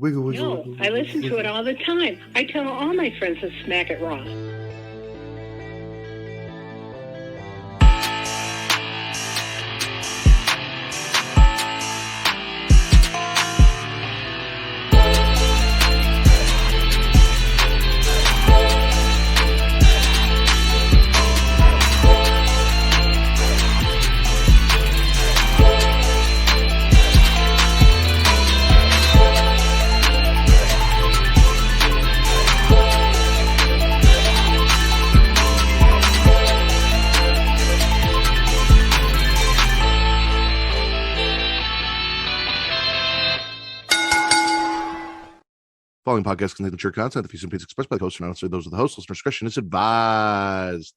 No, I listen to it all the time. I tell all my friends to smack it raw. Following podcast contain mature content. The views and opinions expressed by the host are not necessarily those of the host. Listener discretion is advised.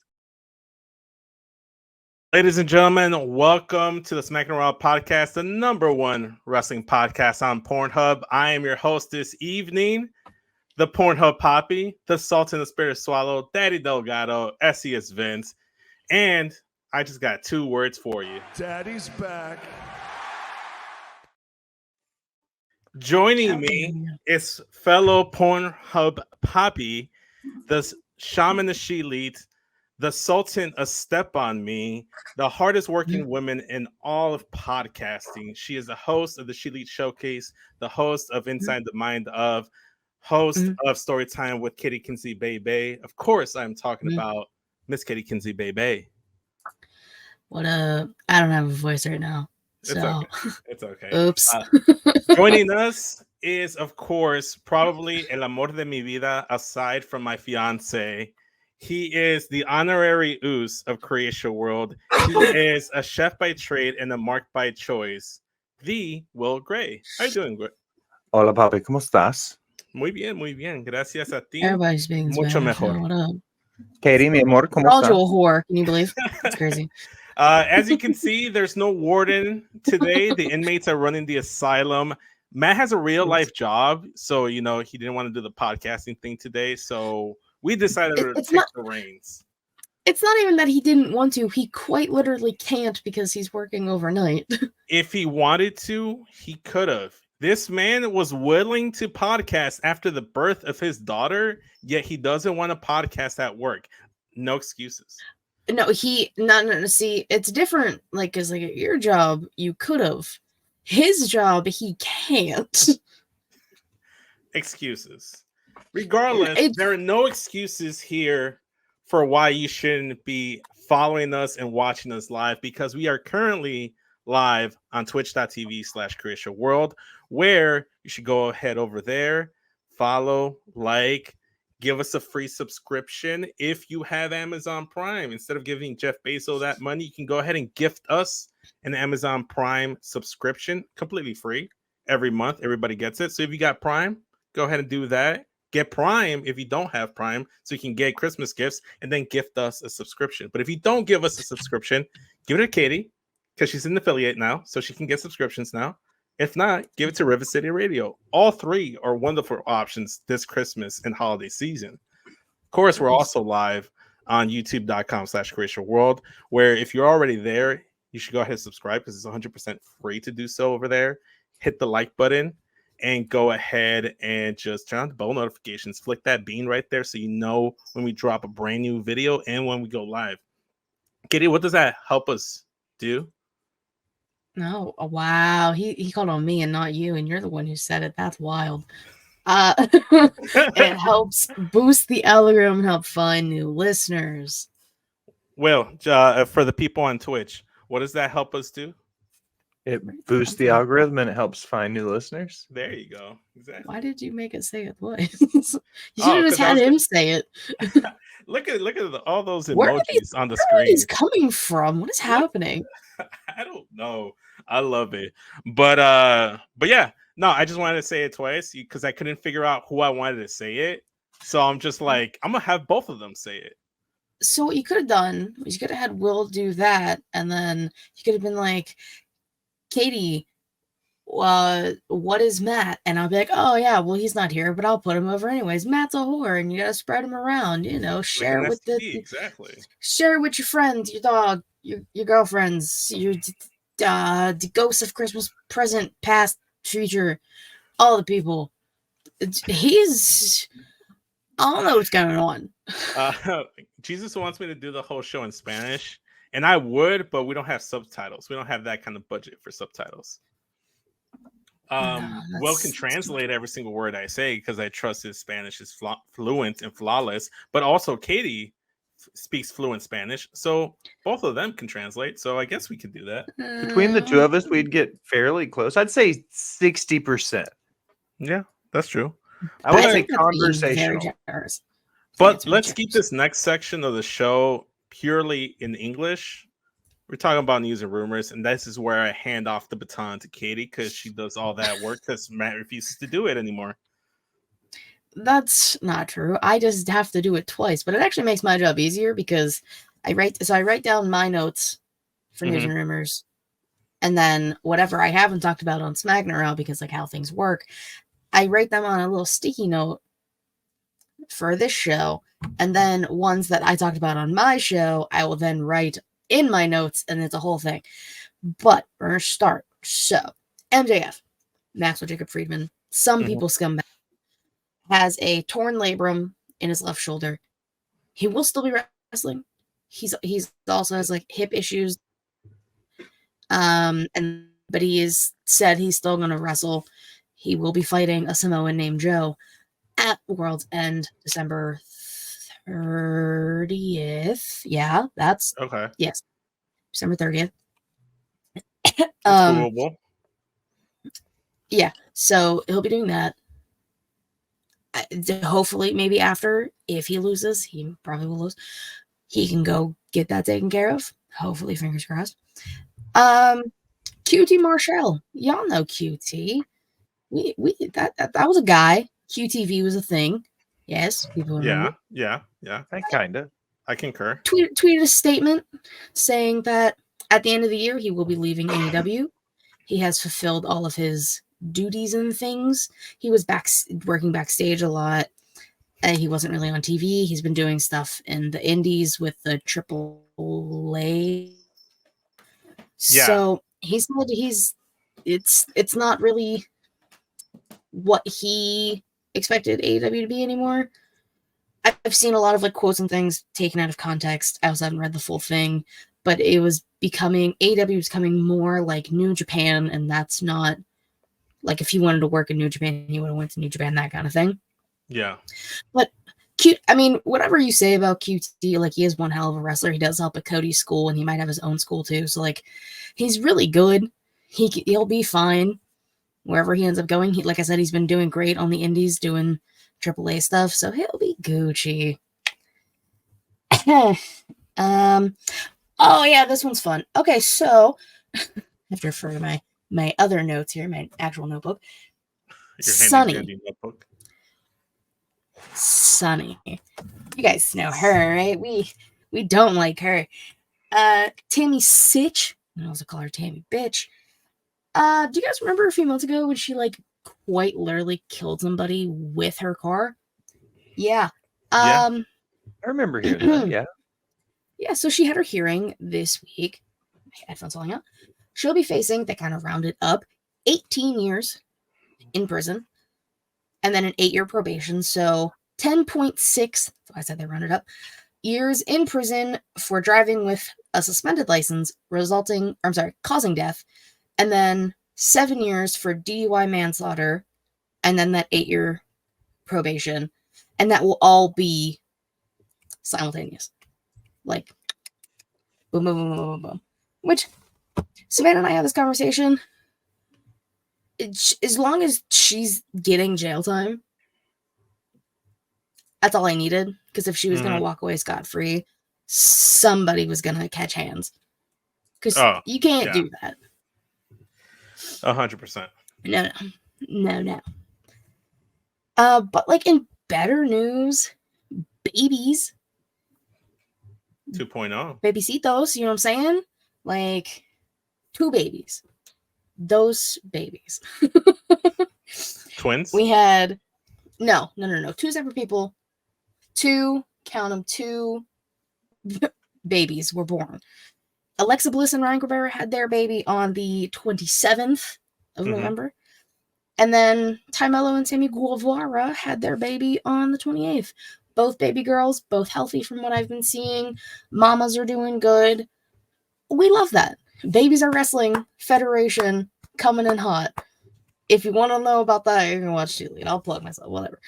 Ladies and gentlemen, welcome to the Smackin It Raw Podcast, the #1 wrestling podcast on Pornhub. I am your host this evening, the Pornhub Poppy, the Salt in the Spirit Swallow, Daddy Delgado, SES Vince, and I just got 2 words for you. Daddy's back. Joining me is fellow Pornhub Poppy, the Shaman of She-Leet, the Sultan of Step on Me, the hardest working woman in all of podcasting. She is the host of the She-Leet Showcase, the host of Inside the Mind of, host of Storytime with Kitty Kinzy Baby. Of course, I'm talking about Miss Kitty Kinzy Baby. What I don't have a voice right now. It's okay. Oops. Joining us is, of course, probably el amor de mi vida, aside from my fiance. He is the honorary Oos of Creation World. He is a chef by trade and a mark by choice. The Will Gray. How are you doing, Gray? Hola, papi. ¿Cómo estás? Muy bien, muy bien. Gracias a ti. Everybody's being Mucho Spanish. mejor. What up? Katie, mi amor, ¿cómo Called estás? you a whore. Can you believe? It's crazy. As you can see, there's no warden today. The inmates are running the asylum. Matt has a real life job, so he didn't want to do the podcasting thing today. So we decided to take the reins. It's not even that he didn't want to. He quite literally can't because he's working overnight. If he wanted to, he could have. This man was willing to podcast after the birth of his daughter, yet he doesn't want to podcast at work. No excuses. No. See, it's different. Because at your job, you could have. His job, he can't. Excuses. Regardless, there are no excuses here for why you shouldn't be following us and watching us live, because we are currently live on twitch.tv/Creation World, where you should go ahead over there, follow, like, give us a free subscription. If you have Amazon Prime, instead of giving Jeff Bezos that money, you can go ahead and gift us an Amazon Prime subscription, completely free every month. Everybody gets it. So if you got Prime, go ahead and do that. Get Prime if you don't have Prime, so you can get Christmas gifts and then gift us a subscription. But if you don't give us a subscription, give it to Katie, because she's an affiliate now, so she can get subscriptions now. If not, give it to River City Radio. All 3 are wonderful options this Christmas and holiday season. Of course, we're also live on youtube.com/Creation World, where if you're already there, you should go ahead and subscribe, because it's 100% free to do so over there. Hit the like button and go ahead and just turn on the bell notifications. Flick that bean right there so you know when we drop a brand new video and when we go live. Kitty, what does that help us do? No. Oh, wow. He called on me and not you, and you're the one who said it. That's wild. It helps boost the algorithm and help find new listeners. Well, for the people on Twitch, what does that help us do? It boosts the algorithm and it helps find new listeners. There you go. Exactly. Why did you make it say it twice? You should have just had him say it. Look at all those emojis Where are on the Where are screen. these coming from? What is happening? I don't know. I love it. But yeah, no, I just wanted to say it twice because I couldn't figure out who I wanted to say it. So I'm just like, I'm gonna have both of them say it. So what you could have done was you could have had Will do that, and then you could have been like, Katie, what is Matt? And I'll be like, oh yeah, well he's not here, but I'll put him over anyways. Matt's a whore, and you gotta spread him around. Share it with share it with your friends, your dog, your girlfriends, your the ghosts of Christmas present, past, future, all the people. He's, I don't know what's going on. Jesus wants me to do the whole show in Spanish, and I would, but we don't have subtitles. We don't have that kind of budget for subtitles. Will can translate every single word I say because I trust his Spanish is fluent and flawless, but also Katie speaks fluent Spanish, so both of them can translate. So I guess we could do that. Between the two of us, we'd get fairly close. I'd say 60%. Yeah, that's true. I would say think that's being conversational. very generous. But let's keep this next section of the show purely in English. We're talking about news and rumors, and this is where I hand off the baton to Katie because she does all that work because Matt refuses to do it anymore. That's not true. I just have to do it twice, but it actually makes my job easier because I write down my notes for news and rumors, and then whatever I haven't talked about on Smackin It Raw, because like how things work, I write them on a little sticky note for this show, and then ones that I talked about on my show, I will then write in my notes, and it's a whole thing. But we're gonna start. So MJF, Maxwell Jacob Friedman, some people scumbag, has a torn labrum in his left shoulder. He will still be wrestling. He's also has like hip issues. But he is said he's still gonna wrestle. He will be fighting a Samoan named Joe at World's End, December 30th. Yeah, that's okay. Yes, December 30th. Doable. Yeah, so he'll be doing that. Hopefully, maybe after, if he loses, he probably will lose. He can go get that taken care of. Hopefully, fingers crossed. QT Marshall, y'all know QT. That was a guy. QTV was a thing. Yes, people remember. Yeah. I kind of. I concur. Tweeted a statement saying that at the end of the year he will be leaving AEW. He has fulfilled all of his duties and things. He was working backstage a lot. He wasn't really on TV. He's been doing stuff in the indies with the AAA. Yeah. So he's it's not really what he expected AEW to be anymore. I've seen a lot of like quotes and things taken out of context. I also haven't read the full thing, but it was AEW was becoming more like New Japan, and that's not like if he wanted to work in New Japan, he would have went to New Japan, that kind of thing. Yeah. But whatever you say about QT, like he is one hell of a wrestler. He does help at Cody's school, and he might have his own school too. So like, he's really good. He'll be fine wherever he ends up going. Like I said, he's been doing great on the indies, doing AAA stuff, so he'll be Gucci. Oh yeah, this one's fun. Okay, so I have to refer to my other notes here, my actual notebook. Sunny. Sunny. You guys know her, right? We don't like her. Tammy Sitch. I also call her Tammy Bitch. Do you guys remember a few months ago when she like quite literally killed somebody with her car? Yeah. I remember hearing that. Yeah. Yeah, so she had her hearing this week. My headphones falling out. She'll be facing, they kind of rounded up, 18 years in prison and then an 8-year probation. So 10.6, I said they rounded up, years in prison for driving with a suspended license causing death, and then 7 years for DUI manslaughter, and then that 8-year probation. And that will all be simultaneous. Like, boom, boom, boom, boom, boom, boom. Which, Savannah and I had this conversation. As long as she's getting jail time, that's all I needed. Because if she was going to walk away scot-free, somebody was going to catch hands. Because you can't do that. 100%. No. But like in better news, babies. 2.0. Bebecitos, you know what I'm saying? Like 2 babies. Those babies. Twins? We had no. 2 separate people. 2 babies were born. Alexa Bliss and Ryan Guevara had their baby on the 27th of November. And then Tymello and Sammy Guevara had their baby on the 28th. Both baby girls, both healthy from what I've been seeing. Mamas are doing good. We love that. Babies Are Wrestling Federation coming in hot. If you want to know about that, you're going to watch Cheerlead. I'll plug myself, whatever.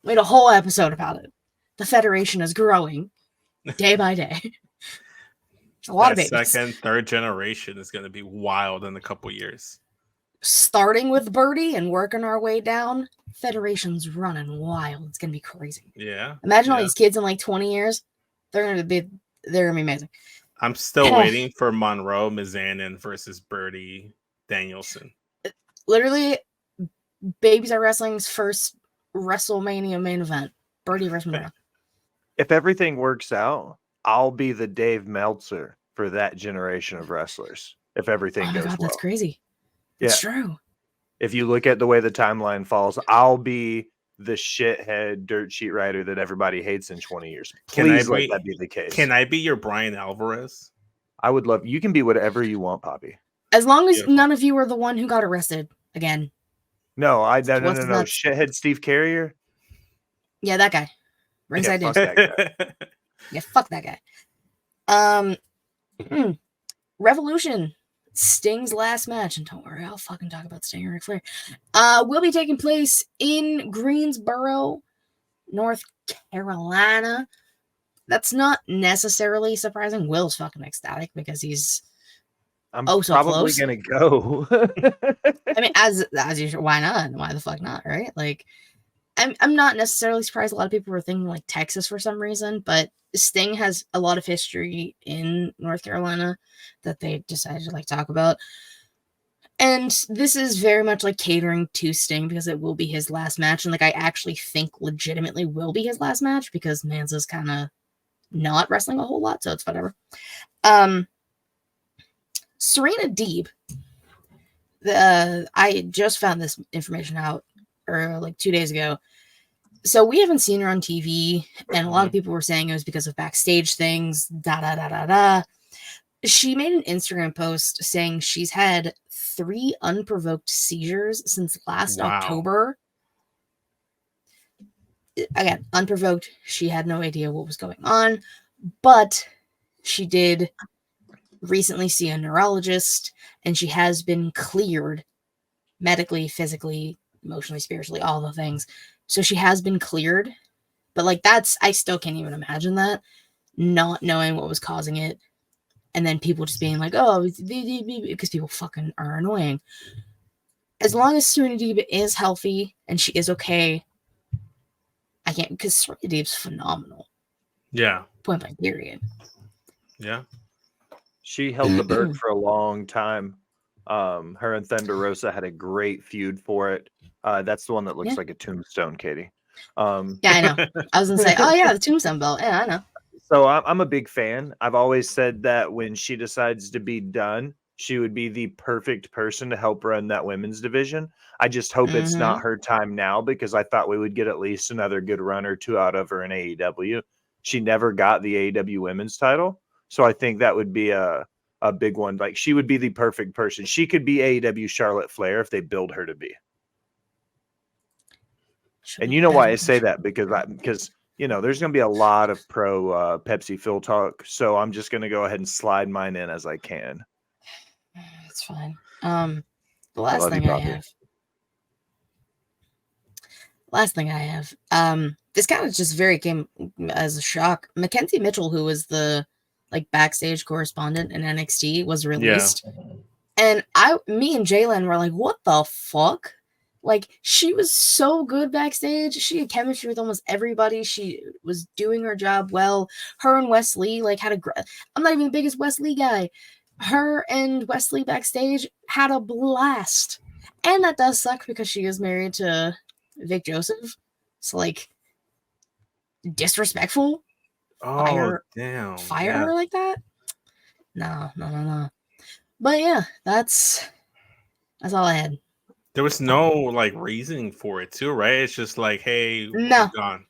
Made a whole episode about it. The Federation is growing day by day. A lot of babies. Second, third generation is going to be wild in a couple years. Starting with Birdie and working our way down, Federation's running wild. It's going to be crazy. Yeah. Imagine all these kids in like 20 years. They're going to be amazing. I'm still waiting for Monroe Mizanin versus Birdie Danielson. Literally, Babies Are Wrestling's first WrestleMania main event. Birdie versus Monroe. If everything works out, I'll be the Dave Meltzer for that generation of wrestlers. If everything goes well. That's crazy. It's true. If you look at the way the timeline falls, I'll be the shithead dirt sheet rider that everybody hates in 20 years. Please let that be the case. Can I be your Brian Alvarez? I would love. You can be whatever you want, Poppy. As long as none of you are the one who got arrested again. No. Shithead Steve Carrier. Yeah, that guy. Ringside fuck that guy. Yeah, fuck that guy. Revolution. Sting's last match, and don't worry, I'll fucking talk about Sting and Ric Flair. Will be taking place in Greensboro, North Carolina. That's not necessarily surprising. Will's fucking ecstatic because he's so probably close. Gonna go. I mean, as usual, why not? Why the fuck not? Right? Like, I'm not necessarily surprised. A lot of people were thinking like Texas for some reason, but Sting has a lot of history in North Carolina that they decided to like talk about. And this is very much like catering to Sting because it will be his last match. And like, I actually think legitimately will be his last match because Manza's kind of not wrestling a whole lot. So it's whatever. Serena Deeb. I just found this information out like 2 days ago. So we haven't seen her on TV, and a lot of people were saying it was because of backstage things, She made an Instagram post saying she's had 3 unprovoked seizures since last October. Again, unprovoked. She had no idea what was going on, but she did recently see a neurologist, and she has been cleared medically, physically, emotionally, spiritually, all the things. So she has been cleared, but like I still can't even imagine that, not knowing what was causing it. And then people just being like, oh, because people fucking are annoying. As long as Serena Deeb is healthy and she is okay, I can't, because Serena Deeb's phenomenal. Yeah. Point blank, period. Yeah. She held the bird for a long time. Her and Thunder Rosa had a great feud for it. That's the one that looks like a tombstone, Katie. Yeah, I know. I was gonna say, oh yeah, the tombstone belt. Yeah, I know. So I'm a big fan. I've always said that when she decides to be done, she would be the perfect person to help run that women's division. I just hope it's not her time now, because I thought we would get at least another good run or two out of her in AEW. She never got the AEW women's title. So I think that would be a big one. Like, she would be the perfect person. She could be AEW Charlotte Flair if they build her to be. And you know why I say that? Because you know, there's going to be a lot of pro Pepsi Phil talk. So I'm just going to go ahead and slide mine in as I can. It's fine. The last thing I have, this kind of just very came as a shock. Mackenzie Mitchell, who was the like backstage correspondent in NXT, was released. Yeah. And me and Jalen were like, what the fuck? Like, she was so good backstage. She had chemistry with almost everybody. She was doing her job well. Her and Wesley like had I'm not even the biggest Wesley guy. Her and Wesley backstage had a blast. And that does suck because she is married to Vic Joseph. So like, disrespectful. Oh, damn. Fire her like that? No. But yeah, that's all I had. There was no like reasoning for it too, right? It's just like, hey, no. Gone.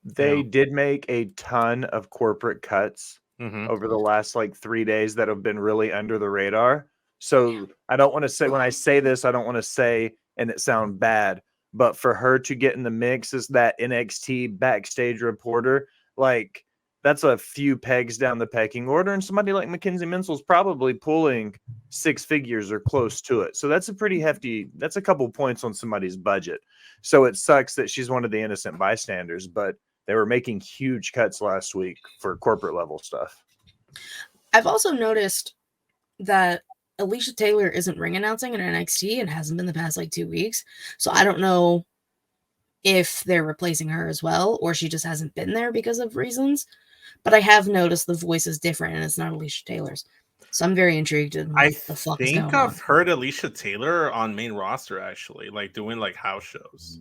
They did make a ton of corporate cuts over the last like 3 days that have been really under the radar. So I don't want to say, when I say this, I don't want to say and it sound bad, but for her to get in the mix as that NXT backstage reporter, like that's a few pegs down the pecking order. And somebody like Mackenzie Menzel's probably pulling 6 figures or close to it. So that's a pretty hefty, that's a couple points on somebody's budget. So it sucks that she's one of the innocent bystanders, but they were making huge cuts last week for corporate level stuff. I've also noticed that Alicia Taylor isn't ring announcing in NXT and hasn't been the past like 2 weeks. So I don't know if they're replacing her as well, or she just hasn't been there because of reasons. But I have noticed the voice is different and it's not Alicia Taylor's. So I'm very intrigued in what the fuck is going on. I think I've heard Alicia Taylor on main roster actually, like doing like house shows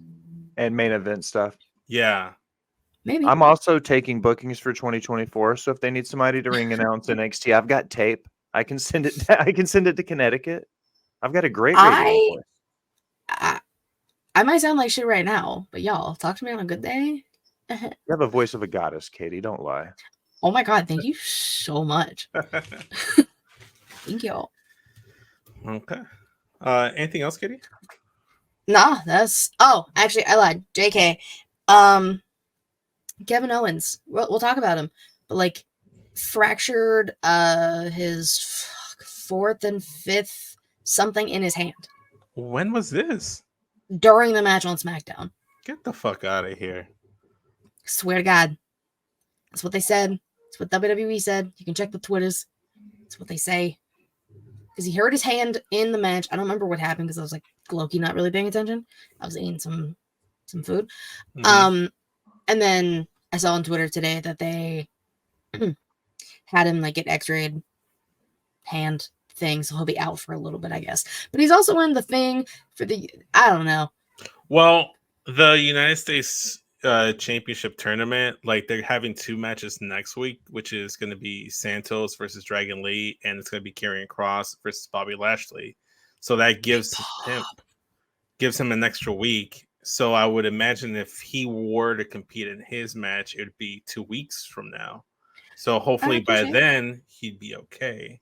and main event stuff. Yeah. Maybe. I'm also taking bookings for 2024. So if they need somebody to ring announce NXT, I've got tape. I can send it. I can send it to Connecticut. I've got a great radio voice. I might sound like shit right now, but y'all talk to me on a good day. You have a voice of a goddess, Katie. Don't lie. Oh my god, thank you so much. Thank y'all. Okay. Anything else, Katie? Nah, that's actually I lied. JK. Kevin Owens. We'll talk about him. But like fractured his 4th and 5th something in his hand. When was this? During the match on SmackDown. Get the fuck out of here. Swear to God. That's what they said. That's what WWE said. You can check the Twitters. That's what they say. Because he hurt his hand in the match. I don't remember what happened because I was like low-key not really paying attention. I was eating some food. Mm-hmm. And then I saw on Twitter today that they had him like get x-rayed hand thing, so he'll be out for a little bit, I guess. But he's also in the thing for the, I don't know. Well, the United States Championship tournament, like they're having 2 matches next week, which is going to be Santos versus Dragon Lee, and it's going to be Karrion Kross versus Bobby Lashley. So that gives him an extra week. So I would imagine if he were to compete in his match, it would be 2 weeks from now. So hopefully by then he'd be okay.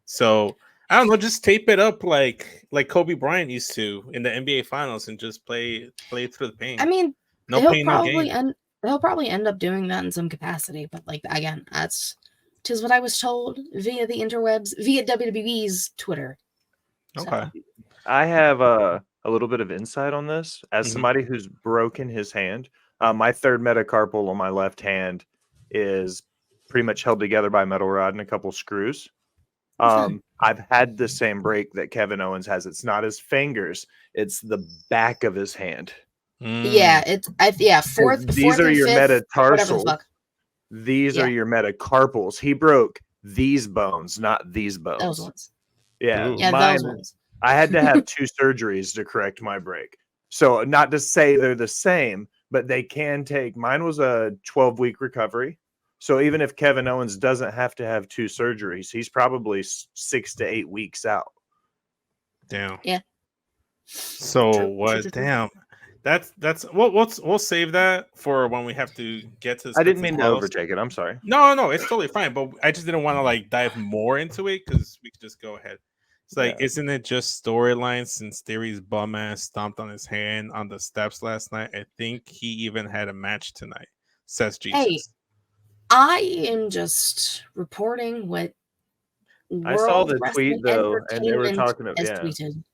So I don't know, just tape it up like Kobe Bryant used to in the NBA Finals and just play through the pain. I mean, no pain, no gain. He'll probably end up doing that in some capacity, but like again, tis what I was told via the interwebs, via WWE's Twitter. Okay. So. I have a little bit of insight on this as somebody who's broken his hand. My 3rd metacarpal on my left hand is pretty much held together by a metal rod and a couple screws. I've had the same break that Kevin Owens has. It's not his fingers; it's the back of his hand. Yeah, fourth. These are your metatarsals. These are your metacarpals. He broke these bones, not these bones. Those ones. Yeah, those ones. I had to have 2 surgeries to correct my break. So not to say they're the same, but they can take. Mine was a 12-week recovery. So even if Kevin Owens doesn't have to have 2 surgeries, he's probably 6 to 8 weeks out. Damn. Yeah. So what? Damn. That's we'll save that for when we have to get to. I didn't mean to overtake it. I'm sorry. No, it's totally fine. But I just didn't want to like dive more into it because we could just go ahead. It's like, isn't it just storyline since Theory's bum ass stomped on his hand on the steps last night? I think he even had a match tonight. Says Jesus. Hey, I am just reporting what I saw the tweet though, and they were talking about tweeted.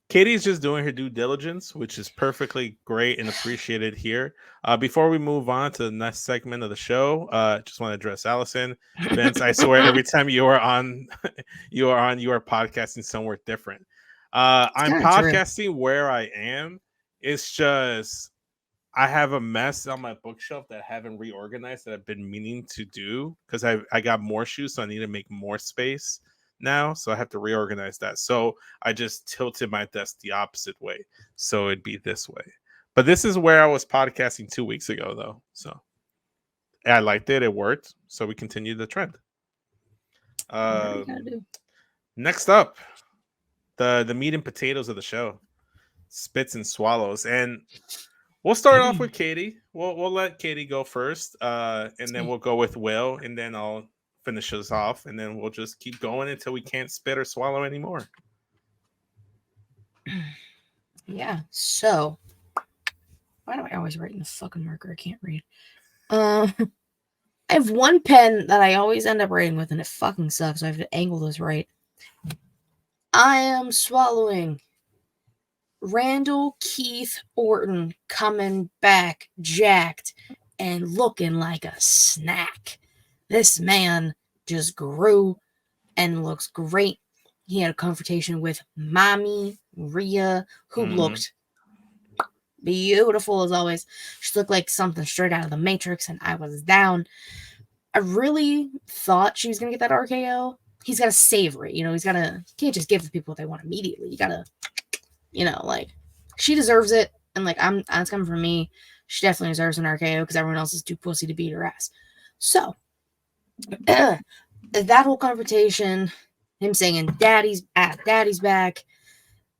Katie's just doing her due diligence, which is perfectly great and appreciated here. Before we move on to the next segment of the show, just want to address Allison. Vince, I swear every time you are podcasting somewhere different. I'm podcasting true. Where I am. It's just I have a mess on my bookshelf that I haven't reorganized that I've been meaning to do because I got more shoes, so I need to make more space now, so I have to reorganize that. So I just tilted my desk the opposite way, so it'd be this way. But this is where I was podcasting 2 weeks ago, though. So I liked it; it worked. So we continued the trend. Next up, the meat and potatoes of the show, spits and swallows, and we'll start off with Katie. We'll let Katie go first, and then we'll go with Will, and then I'll finish us off, and then we'll just keep going until we can't spit or swallow anymore. Yeah. So, why do I always write in the fucking marker? I can't read. I have one pen that I always end up writing with, and it fucking sucks. So I have to angle this right. I am swallowing Randall Keith Orton coming back jacked and looking like a snack. This man just grew and looks great. He had a confrontation with Mommy Rhea, who looked beautiful as always. She looked like something straight out of the Matrix, and I was down. I really thought she was going to get that RKO. He's got to savor it. You know, can't just give the people what they want immediately. You got to, like, she deserves it. And, like, that's coming from me. She definitely deserves an RKO because everyone else is too pussy to beat her ass. So, that whole confrontation, him saying, Daddy's back,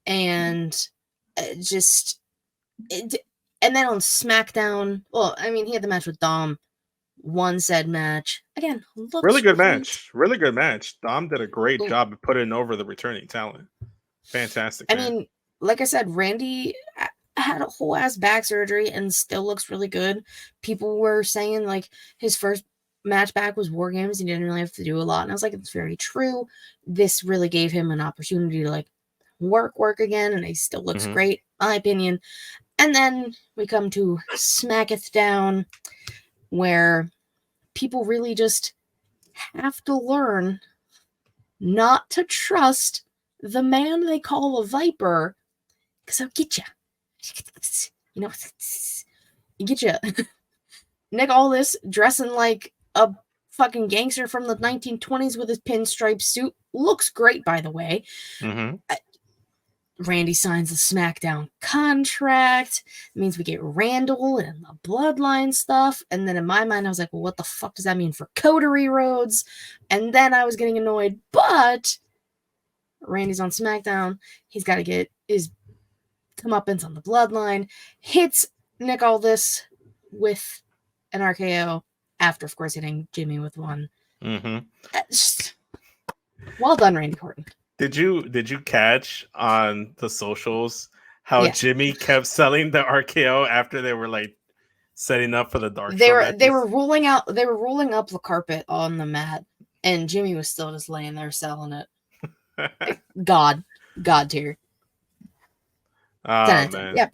and and then on SmackDown, well, I mean, he had the match with Dom. One said match again. Really good match. Really good match. Dom did a great job of putting over the returning talent. Fantastic. I mean, like I said, Randy had a whole ass back surgery and still looks really good. People were saying like his first match back was War Games. He didn't really have to do a lot, and I was like, it's very true. This really gave him an opportunity to like work again, and he still looks great, in my opinion. And then we come to Smack It Down, where people really just have to learn not to trust the man they call a Viper, because he'll get you. You know, you get you. Nick Aldis dressing like a fucking gangster from the 1920s with his pinstripe suit. Looks great, by the way. Randy signs the SmackDown contract. It means we get Randall and the Bloodline stuff. And then in my mind, I was like, well, what the fuck does that mean for Coterie Rhodes? And then I was getting annoyed. But Randy's on SmackDown. He's got to get his comeuppance on the Bloodline. Hits Nick Aldis with an RKO after, of course, hitting Jimmy with one. Just, well done, Randy Orton. Did you catch on the socials how Jimmy kept selling the RKO after they were like setting up for the dark? They were rolling up the carpet on the mat, and Jimmy was still just laying there selling it. God tier. Oh man. Yep.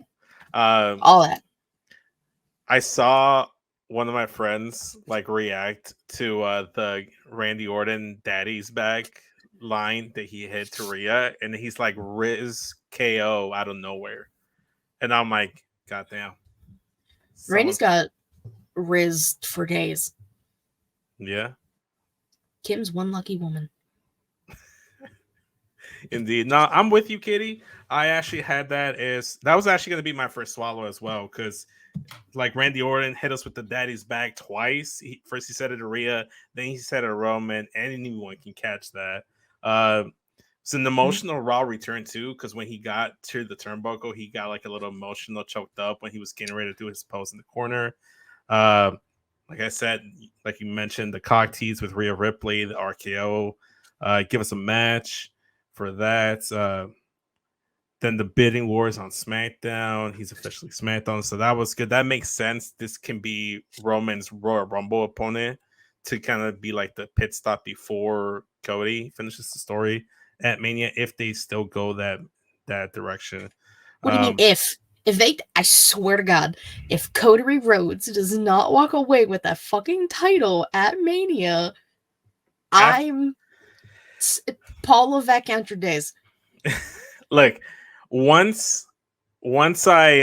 All that. I saw one of my friends like react to the Randy Orton "Daddy's Back" line that he hit to Rhea, and he's like Riz KO out of nowhere, and I'm like, goddamn. Randy's got Riz for days. Yeah. Kim's one lucky woman. Indeed. No, I'm with you, Kitty. I actually had that was actually going to be my first swallow as well, because like Randy Orton hit us with the Daddy's Back twice. First he said it to Rhea, then he said it to Roman, and anyone can catch that. It's an emotional Raw return too, because when he got to the turnbuckle, he got like a little emotional, choked up when he was getting ready to do his pose in the corner. Like I said, like you mentioned, the cock tease with Rhea Ripley, the RKO, give us a match for that. Then the bidding wars on SmackDown. He's officially SmackDown, so that was good. That makes sense. This can be Roman's Royal Rumble opponent to kind of be like the pit stop before Cody finishes the story at Mania, if they still go that direction. What do you mean if they? I swear to God, if Coterie Rhodes does not walk away with that fucking title at Mania, I'm Paul Levesque counter days. Like once I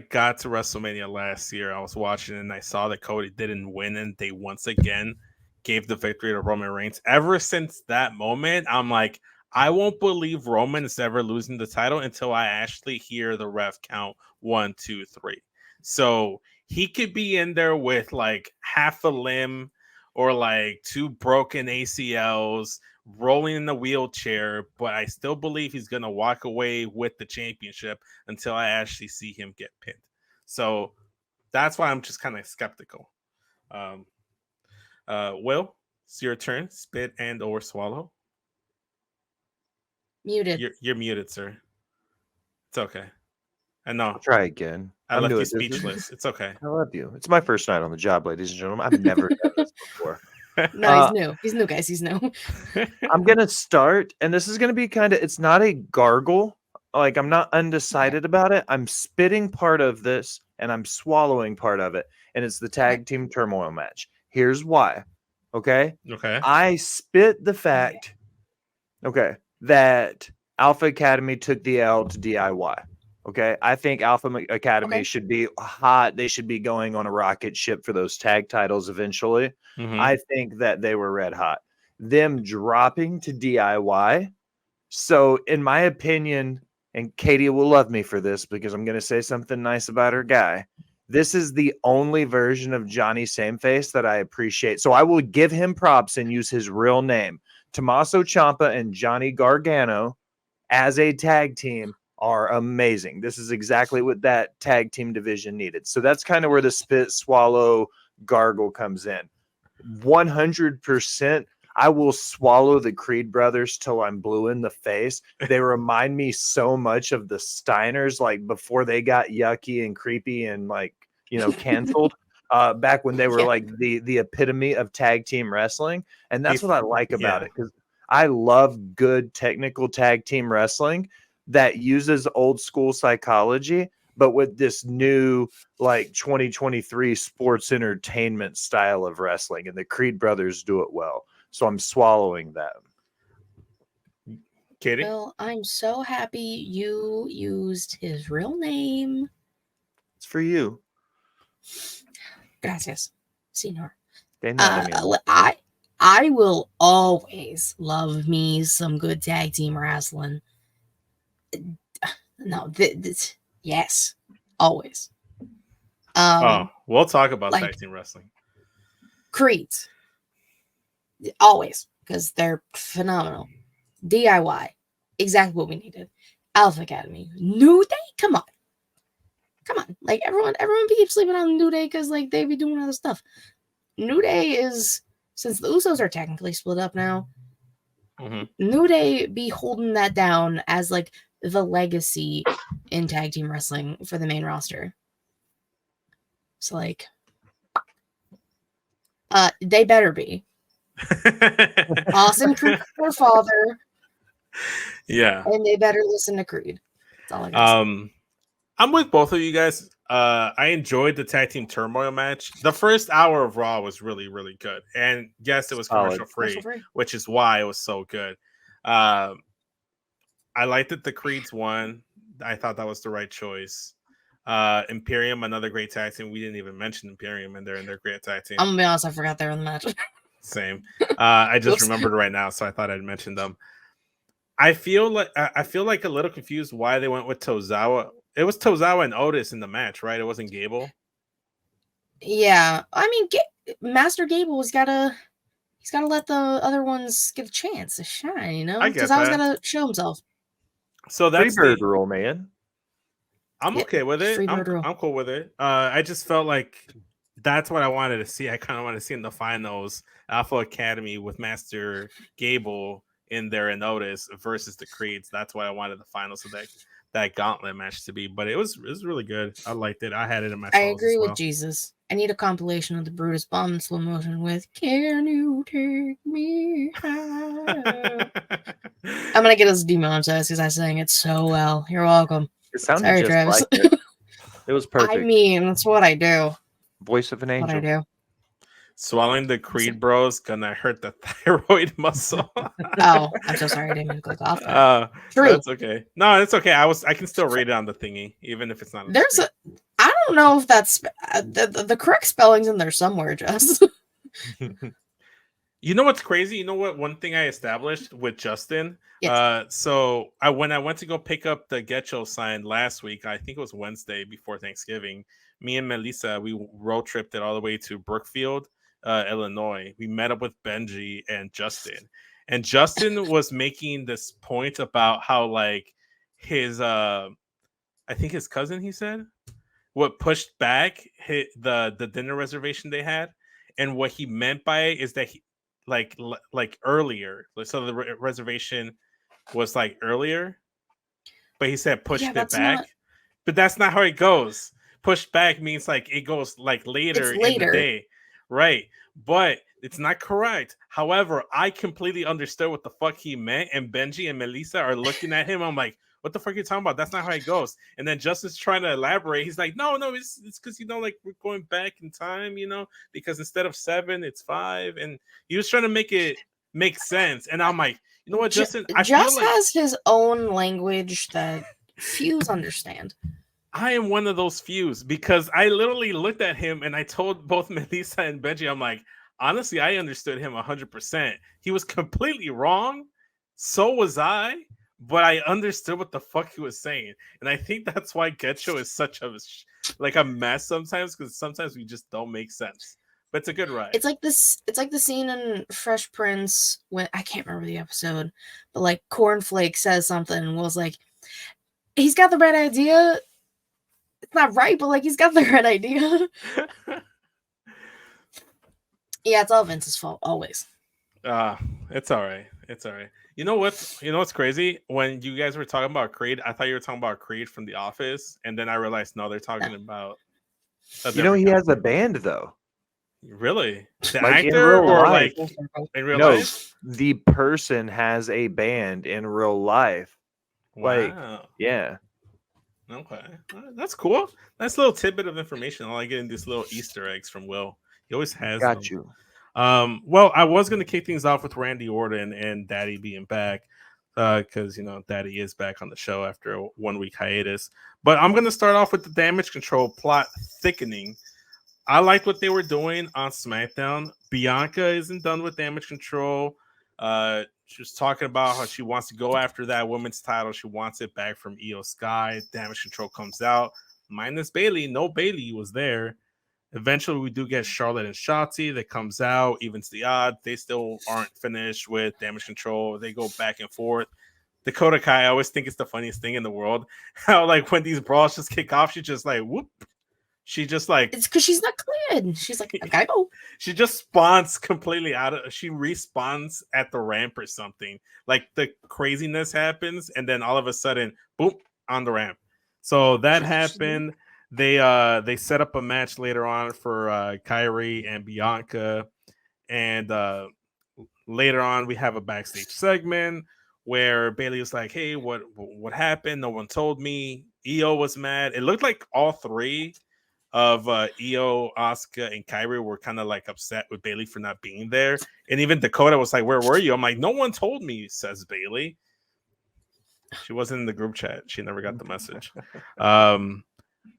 got to WrestleMania last year, I was watching and I saw that Cody didn't win, and they once again gave the victory to Roman Reigns. Ever since that moment, I'm like, I won't believe Roman is ever losing the title until I actually hear the ref count 1, 2, 3. So he could be in there with like half a limb or like 2 broken ACLs, rolling in the wheelchair, but I still believe he's going to walk away with the championship until I actually see him get pinned. So that's why I'm just kind of skeptical. Will? It's your turn. Spit and or swallow. Muted. You're muted, sir. It's okay. I know. I'll try again. I I'm left new you at this. speechless. It's okay. I love you. It's my first night on the job, ladies and gentlemen. I've never done this before. No, he's new. He's new, guys. He's new. I'm gonna start, and this is gonna be it's not a gargle. Like, I'm not undecided about it. I'm spitting part of this and I'm swallowing part of it, and it's the tag team turmoil match. Here's why. Okay. I spit the fact. Okay, that Alpha Academy took the L to DIY. Okay, I think Alpha Academy should be hot. They should be going on a rocket ship for those tag titles eventually. I think that they were red hot. Them dropping to DIY. So, in my opinion, and Katie will love me for this because I'm going to say something nice about her guy. This is the only version of Johnny Sameface that I appreciate. So I will give him props and use his real name. Tommaso Ciampa and Johnny Gargano as a tag team are amazing. This is exactly what that tag team division needed. So that's kind of where the spit, swallow, gargle comes in. 100%. I will swallow the Creed brothers till I'm blue in the face. They remind me so much of the Steiners, like before they got yucky and creepy and like, canceled. Back when they were like the epitome of tag team wrestling. And that's what I like about it, because I love good technical tag team wrestling that uses old school psychology, but with this new like 2023 sports entertainment style of wrestling. And the Creed brothers do it well. So I'm swallowing that. Katie? Well, I'm so happy you used his real name. It's for you. Gracias, senor. I will always love me some good tag team wrestling. No, yes, always. We'll talk about tag team wrestling. Creeds. Always, because they're phenomenal. DIY, exactly what we needed. Alpha Academy, New Day, come on. Like everyone keeps sleeping on New Day because like they be doing other stuff. New Day is, since the Usos are technically split up now, New Day be holding that down as like the legacy in tag team wrestling for the main roster. So like, they better be. Austin Creed, their father. Yeah. And they better listen to Creed. That's all I got. I'm with both of you guys. I enjoyed the tag team turmoil match. The first hour of Raw was really, really good. And yes, it was commercial free, which is why it was so good. I liked that the Creeds won. I thought that was the right choice. Imperium, another great tag team. We didn't even mention Imperium, and they're in their great tag team. I'm gonna be honest, I forgot they were in the match. Same. I just remembered right now, so I thought I'd mention them. I feel like a little confused why they went with Tozawa. It was Tozawa and Otis in the match, right? It wasn't Gable. Yeah, I mean, Master Gable's gotta let the other ones get a chance to shine, you know? Because I was gotta show himself. So that's Freebird rule, man. I'm okay with it. I'm cool with it. I just felt like that's what I wanted to see. I kind of want to see in the finals Alpha Academy with Master Gable in there and Otis versus the Creeds. That's why I wanted the finals of that gauntlet match to be. But it was really good. I liked it. I had it in my. I agree with Jesus. I need a compilation of the Brutus Bomb in slow motion with "Can you take me high?" I'm gonna get us demonetized because I sang it so well. You're welcome. It sounded Travis. Like it. It was perfect. I mean, that's what I do. Voice of an angel. What I do. Swallowing the Creed bros gonna hurt the thyroid muscle. Oh, I'm so sorry. I didn't even click off. That's okay. No, it's okay. I can still read it on the thingy, even if it's not. I don't know if that's the correct spelling's in there somewhere, Jess. You know what's crazy? You know what? One thing I established with Justin. Yes. So when I went to go pick up the Getcho sign last week, I think it was Wednesday before Thanksgiving. Me and Melissa, we road tripped it all the way to Brookfield, Illinois. We met up with Benji and Justin. And Justin was making this point about how like his I think his cousin, he said, what pushed back the dinner reservation they had. And what he meant by it is that like earlier. So the reservation was like earlier, but he said pushed it back. But that's not how it goes. Pushed back means like it goes like later in the day, right? But it's not correct. However, I completely understood what the fuck he meant, and Benji and Melissa are looking at him. I'm like, what the fuck are you talking about? That's not how it goes. And then Justin's trying to elaborate. He's like, no, it's because, you know, like we're going back in time, you know, because instead of 7, it's 5. And he was trying to make it make sense. And I'm like, you know what, Justin? Joss has his own language that fews understand. I am one of those fews, because I literally looked at him and I told both Melissa and Benji, I'm like, honestly, I understood him 100%. He was completely wrong. So was I. But I understood what the fuck he was saying. And I think that's why Getcho is such a mess sometimes, because sometimes we just don't make sense. But it's a good ride. It's like the scene in Fresh Prince when I can't remember the episode, but like Cornflake says something and Will's like, he's got the right idea. It's not right, but like he's got the right idea. Yeah, it's all Vince's fault, always. It's all right. It's all right. You know what's crazy? When you guys were talking about Creed, I thought you were talking about Creed from The Office, and then I realized no, they're talking about. You know, he has a band though. Really? The like actor or life? Like in real life? The person has a band in real life. Wow. Like, yeah. Okay, that's cool. That's a little tidbit of information. I like getting these little Easter eggs from Will. He always has. Got them. you. Well, I was going to kick things off with Randy Orton and Daddy being back, because you know Daddy is back on the show after a 1-week hiatus. But I'm going to start off with the Damage Control plot thickening. I liked what they were doing on SmackDown. Bianca isn't done with Damage Control. She was talking about how she wants to go after that women's title. She wants it back from Io Sky. Damage Control comes out, minus Bayley. No Bayley was there. Eventually, we do get Charlotte and Shotzi that comes out, evens the odd. They still aren't finished with Damage Control. They go back and forth. Dakota Kai, I always think it's the funniest thing in the world. How, like, when these brawls just kick off, she just like, whoop. She just like... It's because she's not cleared. She's like, I gotta go. She just spawns completely out of... She respawns at the ramp or something. Like, the craziness happens, and then all of a sudden, boom, on the ramp. So that happened. They set up a match later on for Kyrie and Bianca, and later on we have a backstage segment where Bayley was like, "Hey, what happened? No one told me." Io was mad. It looked like all three of Io, Asuka, and Kyrie were kind of like upset with Bayley for not being there, and even Dakota was like, "Where were you?" I'm like, "No one told me," says Bayley. She wasn't in the group chat. She never got the message.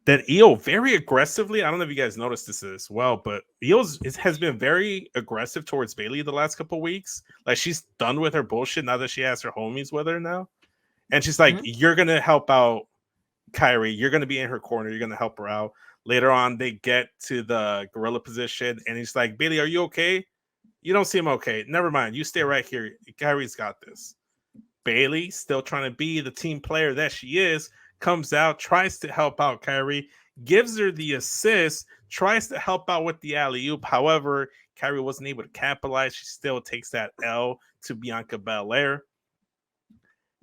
That Io very aggressively, I don't know if you guys noticed this as well, but Io has been very aggressive towards Bayley the last couple of weeks. Like, she's done with her bullshit now that she has her homies with her now. And she's like, You're going to help out Kyrie. You're going to be in her corner. You're going to help her out. Later on, they get to the gorilla position, and he's like, Bayley, are you okay? You don't seem okay. Never mind. You stay right here. Kyrie's got this. Bayley, still trying to be the team player that she is, comes out, tries to help out Kyrie, gives her the assist, tries to help out with the alley-oop. However, Kyrie wasn't able to capitalize. She still takes that L to Bianca Belair.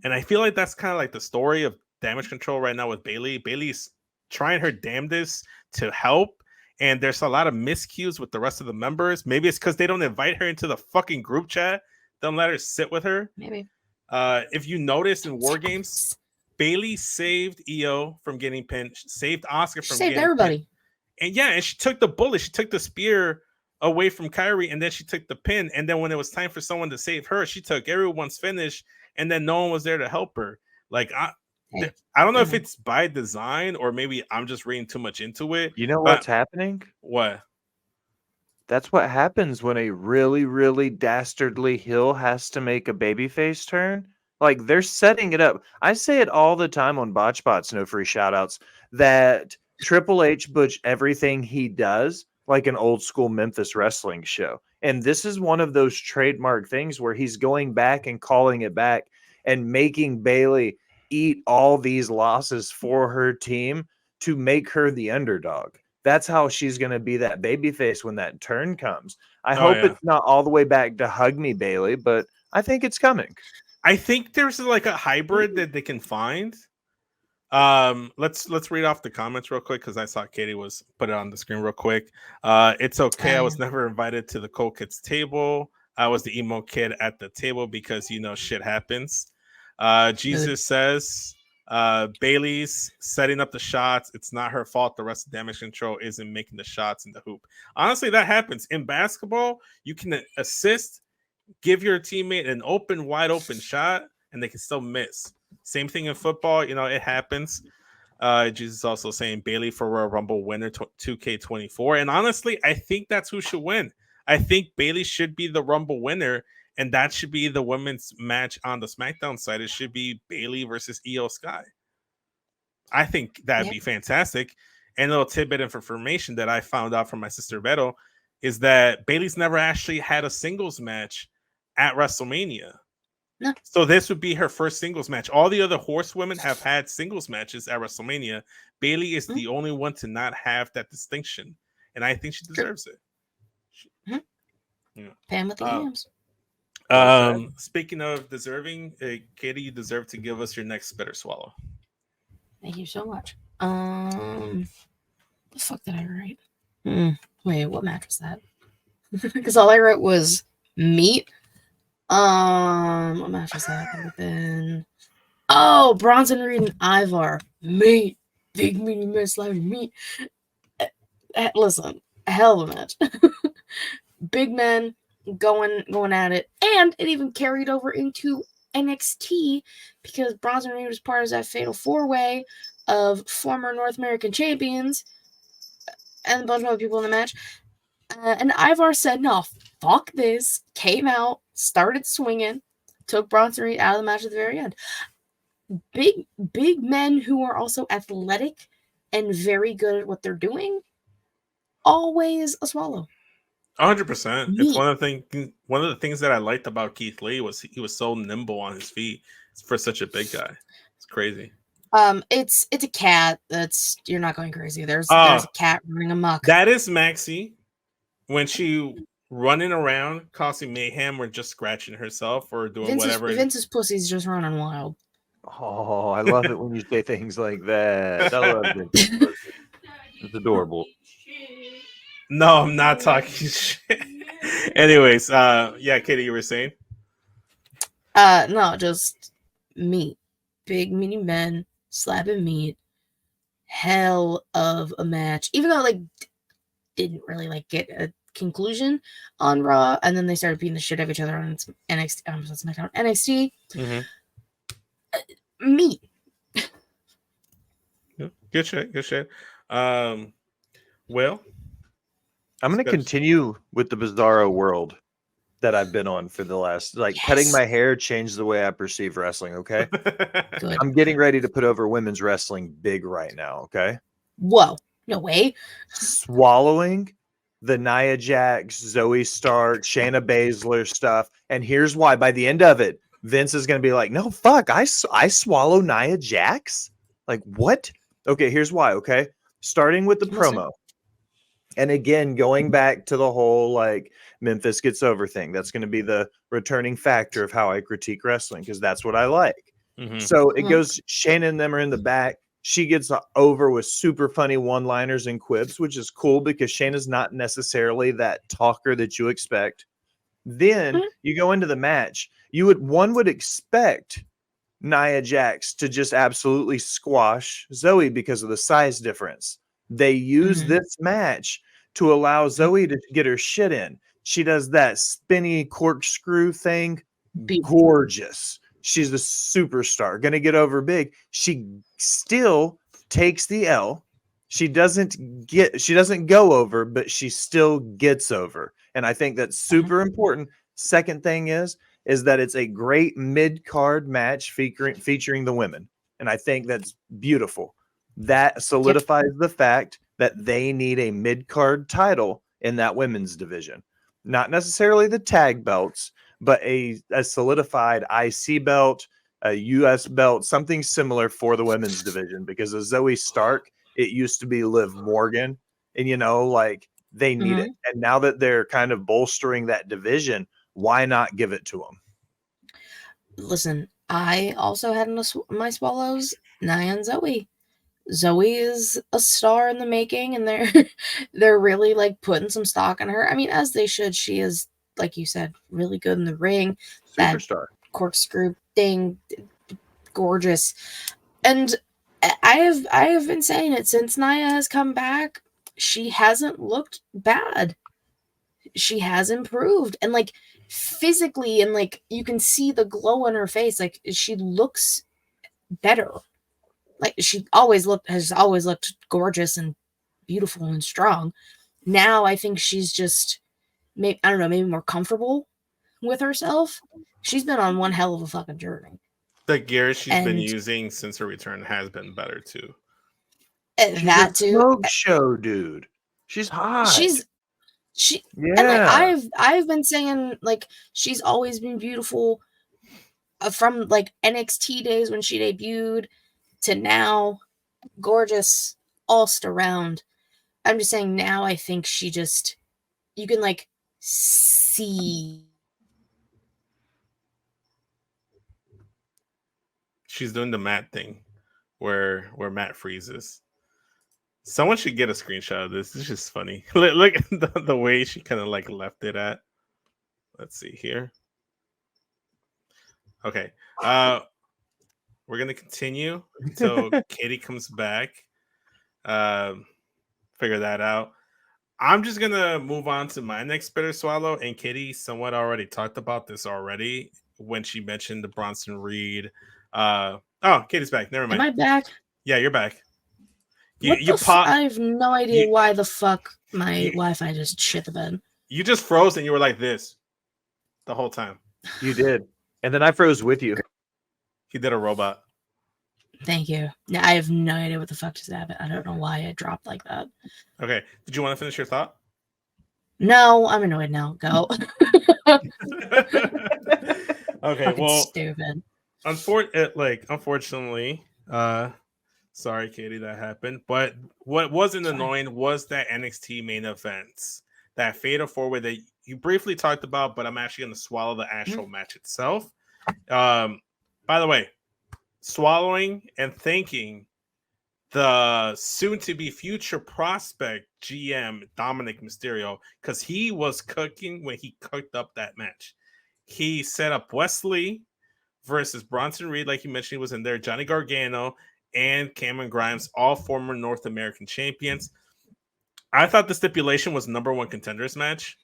And I feel like that's kind of like the story of Damage Control right now with Bayley. Bayley's trying her damnedest to help, and there's a lot of miscues with the rest of the members. Maybe it's because they don't invite her into the fucking group chat. Don't let her sit with her. Maybe. If you notice in War Games, Bayley saved Io from getting pinned, saved Asuka from saved getting everybody. pinned. And yeah, and she took the bullet, she took the spear away from Kyrie, and then she took the pin. And then when it was time for someone to save her, she took everyone's finish, and then no one was there to help her. Like, I don't know if it's by design or maybe I'm just reading too much into it. You know what's happening? What? That's what happens when a really, really dastardly heel has to make a babyface turn. Like, they're setting it up. I say it all the time on Botch Bots, no free shoutouts, that Triple H butch everything he does like an old school Memphis wrestling show. And this is one of those trademark things where he's going back and calling it back and making Bayley eat all these losses for her team to make her the underdog. That's how she's going to be that baby face when that turn comes. I Oh, hope yeah. it's not all the way back to hug me, Bailey, but I think it's coming. I think there's like a hybrid that they can find. Let's read off the comments real quick because I saw Katie was put it on the screen real quick. It's okay. I was never invited to the cool kids table. I was the emo kid at the table because shit happens. Jesus says Bailey's setting up the shots. It's not her fault. The rest of damage control isn't making the shots in the hoop. Honestly, that happens in basketball. You can assist, give your teammate an wide open shot, and they can still miss. Same thing in football. It happens. Jesus also saying Bailey for a Rumble winner 2K24. And honestly, I think that's who should win. I think Bailey should be the Rumble winner, and that should be the women's match on the SmackDown side. It should be Bailey versus Io Sky. I think that'd be fantastic. And a little tidbit of information that I found out from my sister Beto is that Bailey's never actually had a singles match at WrestleMania. No. So this would be her first singles match. All the other horsewomen have had singles matches at WrestleMania. Bailey is the only one to not have that distinction, and I think she deserves it. Pam with the yams. Speaking of deserving, Katie, you deserve to give us your next spit or swallow. Thank you so much. The fuck did I write? Wait, what match was that? Because all I wrote was meat. What match was that? That would have been Bronson Reed and Ivar. Meat. Big meaty man slamming meat. Listen, a hell of a match. Big men going at it. And it even carried over into NXT because Bronson Reed was part of that fatal 4-way of former North American champions and a bunch of other people in the match. And Ivar said, no, fuck this. Came out, started swinging, took Bronson Reed out of the match at the very end. Big men who are also athletic and very good at what they're doing. Always a swallow. 100%. It's one of the things that I liked about Keith Lee was he was so nimble on his feet for such a big guy. It's crazy. It's a cat. You're not going crazy. There's a cat running amok. That is Maxie when she running around causing mayhem or just scratching herself or doing whatever. Vince's pussy's just running wild. Oh, I love it when you say things like that. I love it. It's adorable. No, I'm not talking shit. Anyways, Katie, you were saying? No, just meat. Big meaty men slapping meat. Hell of a match. Even though didn't really get a conclusion on Raw, and then they started beating the shit out of each other on NXT. SmackDown, NXT. Meat. Good shit. Well, I'm going to continue with the bizarro world that I've been on for the last, cutting my hair changed the way I perceive wrestling. Okay. Good. I'm getting ready to put over women's wrestling big right now. Okay. Whoa. No way. Swallowing the Nia Jax, Zoe Stark, Shayna Baszler stuff. And here's why. By the end of it, Vince is going to be like, no, fuck, I swallow Nia Jax? Like, what? Okay, here's why, okay? Starting with the promo. And again, going back to the whole, Memphis gets over thing. That's going to be the returning factor of how I critique wrestling, because that's what I like. So it goes, Shayna and them are in the back. She gets over with super funny one-liners and quips, which is cool because Shayna's not necessarily that talker that you expect. Then you go into the match. One would expect Nia Jax to just absolutely squash Zoe because of the size difference. They use this match to allow Zoe to get her shit in. She does that spinny corkscrew thing. Gorgeous. She's a superstar. Going to get over big. She still takes the L. She doesn't go over, but she still gets over. And I think that's super important. Second thing is that it's a great mid-card match featuring the women. And I think that's beautiful. That solidifies the fact that they need a mid-card title in that women's division. Not necessarily the tag belts, but a solidified IC belt, a US belt, something similar for the women's division. Because of Zoe Stark, it used to be Liv Morgan. And like they need it. And now that they're kind of bolstering that division, why not give it to them? Listen, I also had my swallows, Nia and Zoe. Zoe is a star in the making, and they're really like putting some stock in her. I mean, as they should. She is, like you said, really good in the ring. Superstar. That corkscrew thing, gorgeous. And I have been saying it since Nia has come back. She hasn't looked bad. She has improved, and like physically, and like you can see the glow on her face. Like she looks better. Like she has always looked gorgeous and beautiful and strong. Now I think she's just, maybe more comfortable with herself. She's been on one hell of a fucking journey. The gear she's been using since her return has been better too. That too. Smoke show, dude. She's hot. And like, I've been saying, like, she's always been beautiful from like NXT days when she debuted to now, gorgeous all around. I'm just saying now I think she just, you can like see. She's doing the Matt thing where Matt freezes. Someone should get a screenshot of this. It's just funny. Look at the way she kind of like left it at. Let's see here. Okay. We're going to continue until Katie comes back. Figure that out. I'm just going to move on to my next bitter swallow. And Katie somewhat already talked about this already when she mentioned the Bronson Reed. Oh, Katie's back. Never mind. Am I back? Yeah, you're back. I have no idea why the fuck my Wi-Fi just shit the bed. You just froze and you were like this the whole time. You did. And then I froze with you. He did a robot. Thank you. I have no idea what the fuck just happened. I don't know why it dropped like that. Okay. Did you want to finish your thought? No, I'm annoyed now. Go. Okay, well, stupid. Unfortunately, sorry, Katie, that happened. But what wasn't annoying was that NXT main events, that Fatal 4-Way that you briefly talked about, but I'm actually going to swallow the actual match itself. By the way, swallowing and thanking the soon-to-be future prospect GM Dominic Mysterio, because he was cooking when he cooked up that match. He set up Wesley versus Bronson Reed, like you mentioned, he was in there. Johnny Gargano and Cameron Grimes, all former North American champions. I thought the stipulation was #1 contenders match,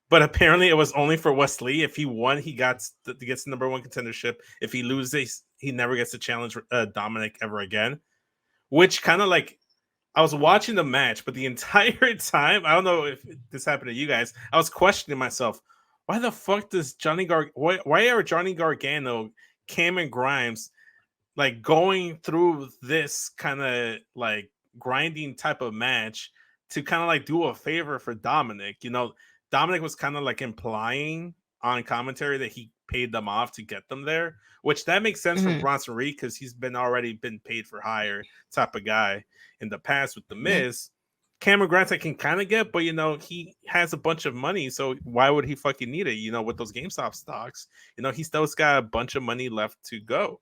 but apparently it was only for Wesley. If he won, he gets the #1 contendership. If he loses, he never gets to challenge Dominic ever again. Which kind of like, I was watching the match, but the entire time, I don't know if this happened to you guys, I was questioning myself. Why the fuck does why are Johnny Gargano, Cameron Grimes, like going through this kind of like grinding type of match to kind of like do a favor for Dominic? You know, Dominic was kind of like implying on commentary that he paid them off to get them there, which that makes sense from Bronson Reed because he's already been paid for hire type of guy in the past with The Miz. Cameron Grimes I can kind of get, but you know, he has a bunch of money, so why would he fucking need it? You know, with those GameStop stocks, you know, he still's got a bunch of money left to go.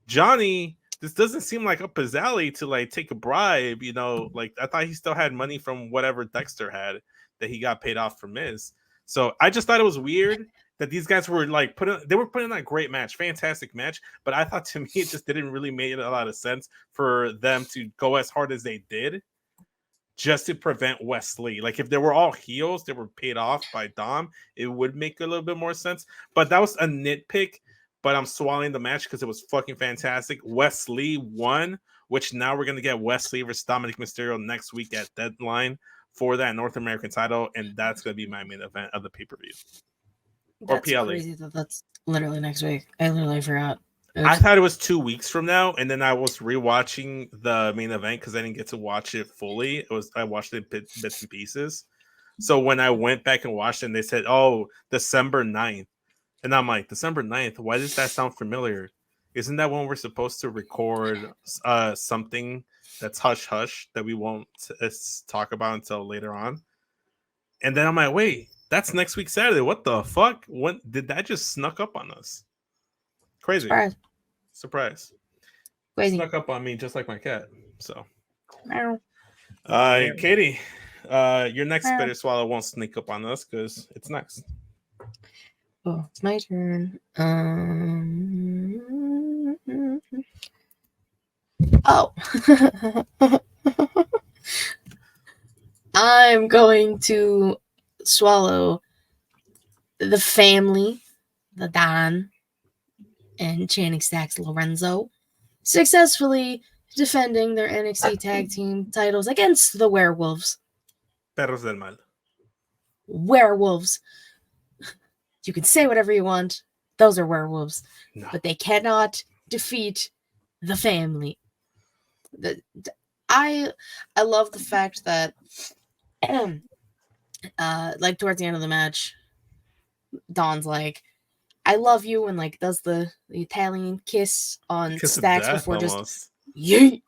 Johnny, this doesn't seem like up his alley to like take a bribe, you know, like I thought he still had money from whatever Dexter had that he got paid off from Miz. So I just thought it was weird that these guys were like putting on a great match, fantastic match, but I thought to me it just didn't really make a lot of sense for them to go as hard as they did just to prevent Wesley. Like if they were all heels, they were paid off by Dom, it would make a little bit more sense. But that was a nitpick. But I'm swallowing the match because it was fucking fantastic. Wesley won, which now we're gonna get Wesley versus Dominic Mysterio next week at Deadline for that North American title, and that's gonna be my main event of the pay-per-view. Or PLE. Crazy that's literally next week. I literally forgot. I thought it was 2 weeks from now, and then I was rewatching the main event because I didn't get to watch it fully. I watched it bits and pieces. So when I went back and watched it, and they said, "Oh, December 9th," and I'm like, December 9th? Why does that sound familiar? Isn't that when we're supposed to record something that's hush hush that we won't talk about until later on? And then I'm like, wait, that's next week Saturday. What the fuck? When did that just snuck up on us? Crazy. Surprise. Crazy. Snuck up on me just like my cat. So Meow. Katie, your next bitter swallow won't sneak up on us because it's next. Oh, it's my turn. Oh. I'm going to swallow the family, the Don and Channing Stacks Lorenzo, successfully defending their NXT tag team titles against the Werewolves. Perros del Mal. Werewolves. You can say whatever you want. Those are werewolves. No. But they cannot defeat the family. I love the fact that like towards the end of the match, Don's like, I love you, and like does the Italian kiss on Stacks before almost. Just yeet.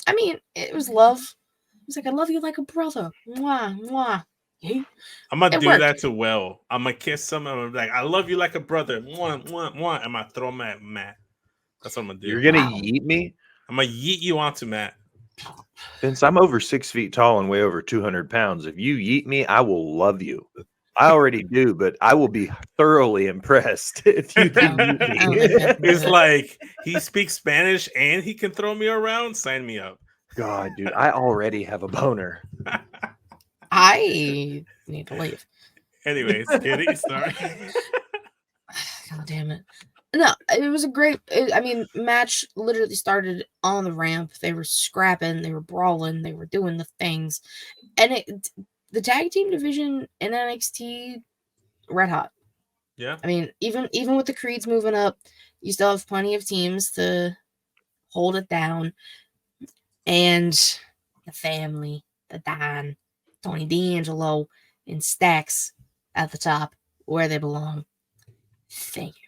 I mean, it was love. It was like, I love you like a brother. Mwah, mwah. Yeet. I'm gonna do worked. that to Will. I'm gonna kiss him. I'm gonna be like, I love you like a brother. Mwah, mwah, mwah. I'm gonna throw him at Matt. That's what I'm gonna do. You're gonna yeet me? I'm gonna yeet you onto Matt. Vince, I'm over 6 feet tall and weigh over 200 pounds. If you yeet me, I will love you. I already do, but I will be thoroughly impressed if you can yeet me. It's like he speaks Spanish and he can throw me around. Sign me up. God, dude, I already have a boner. I need to leave. Anyways, Kitty, sorry. God damn it. No, it was a great, match literally started on the ramp. They were scrapping, they were brawling, they were doing the things. And the tag team division in NXT, red hot. Yeah. I mean, even with the Creeds moving up, you still have plenty of teams to hold it down. And the family, the Don, Tony D'Angelo, and Stacks at the top, where they belong. Thank you.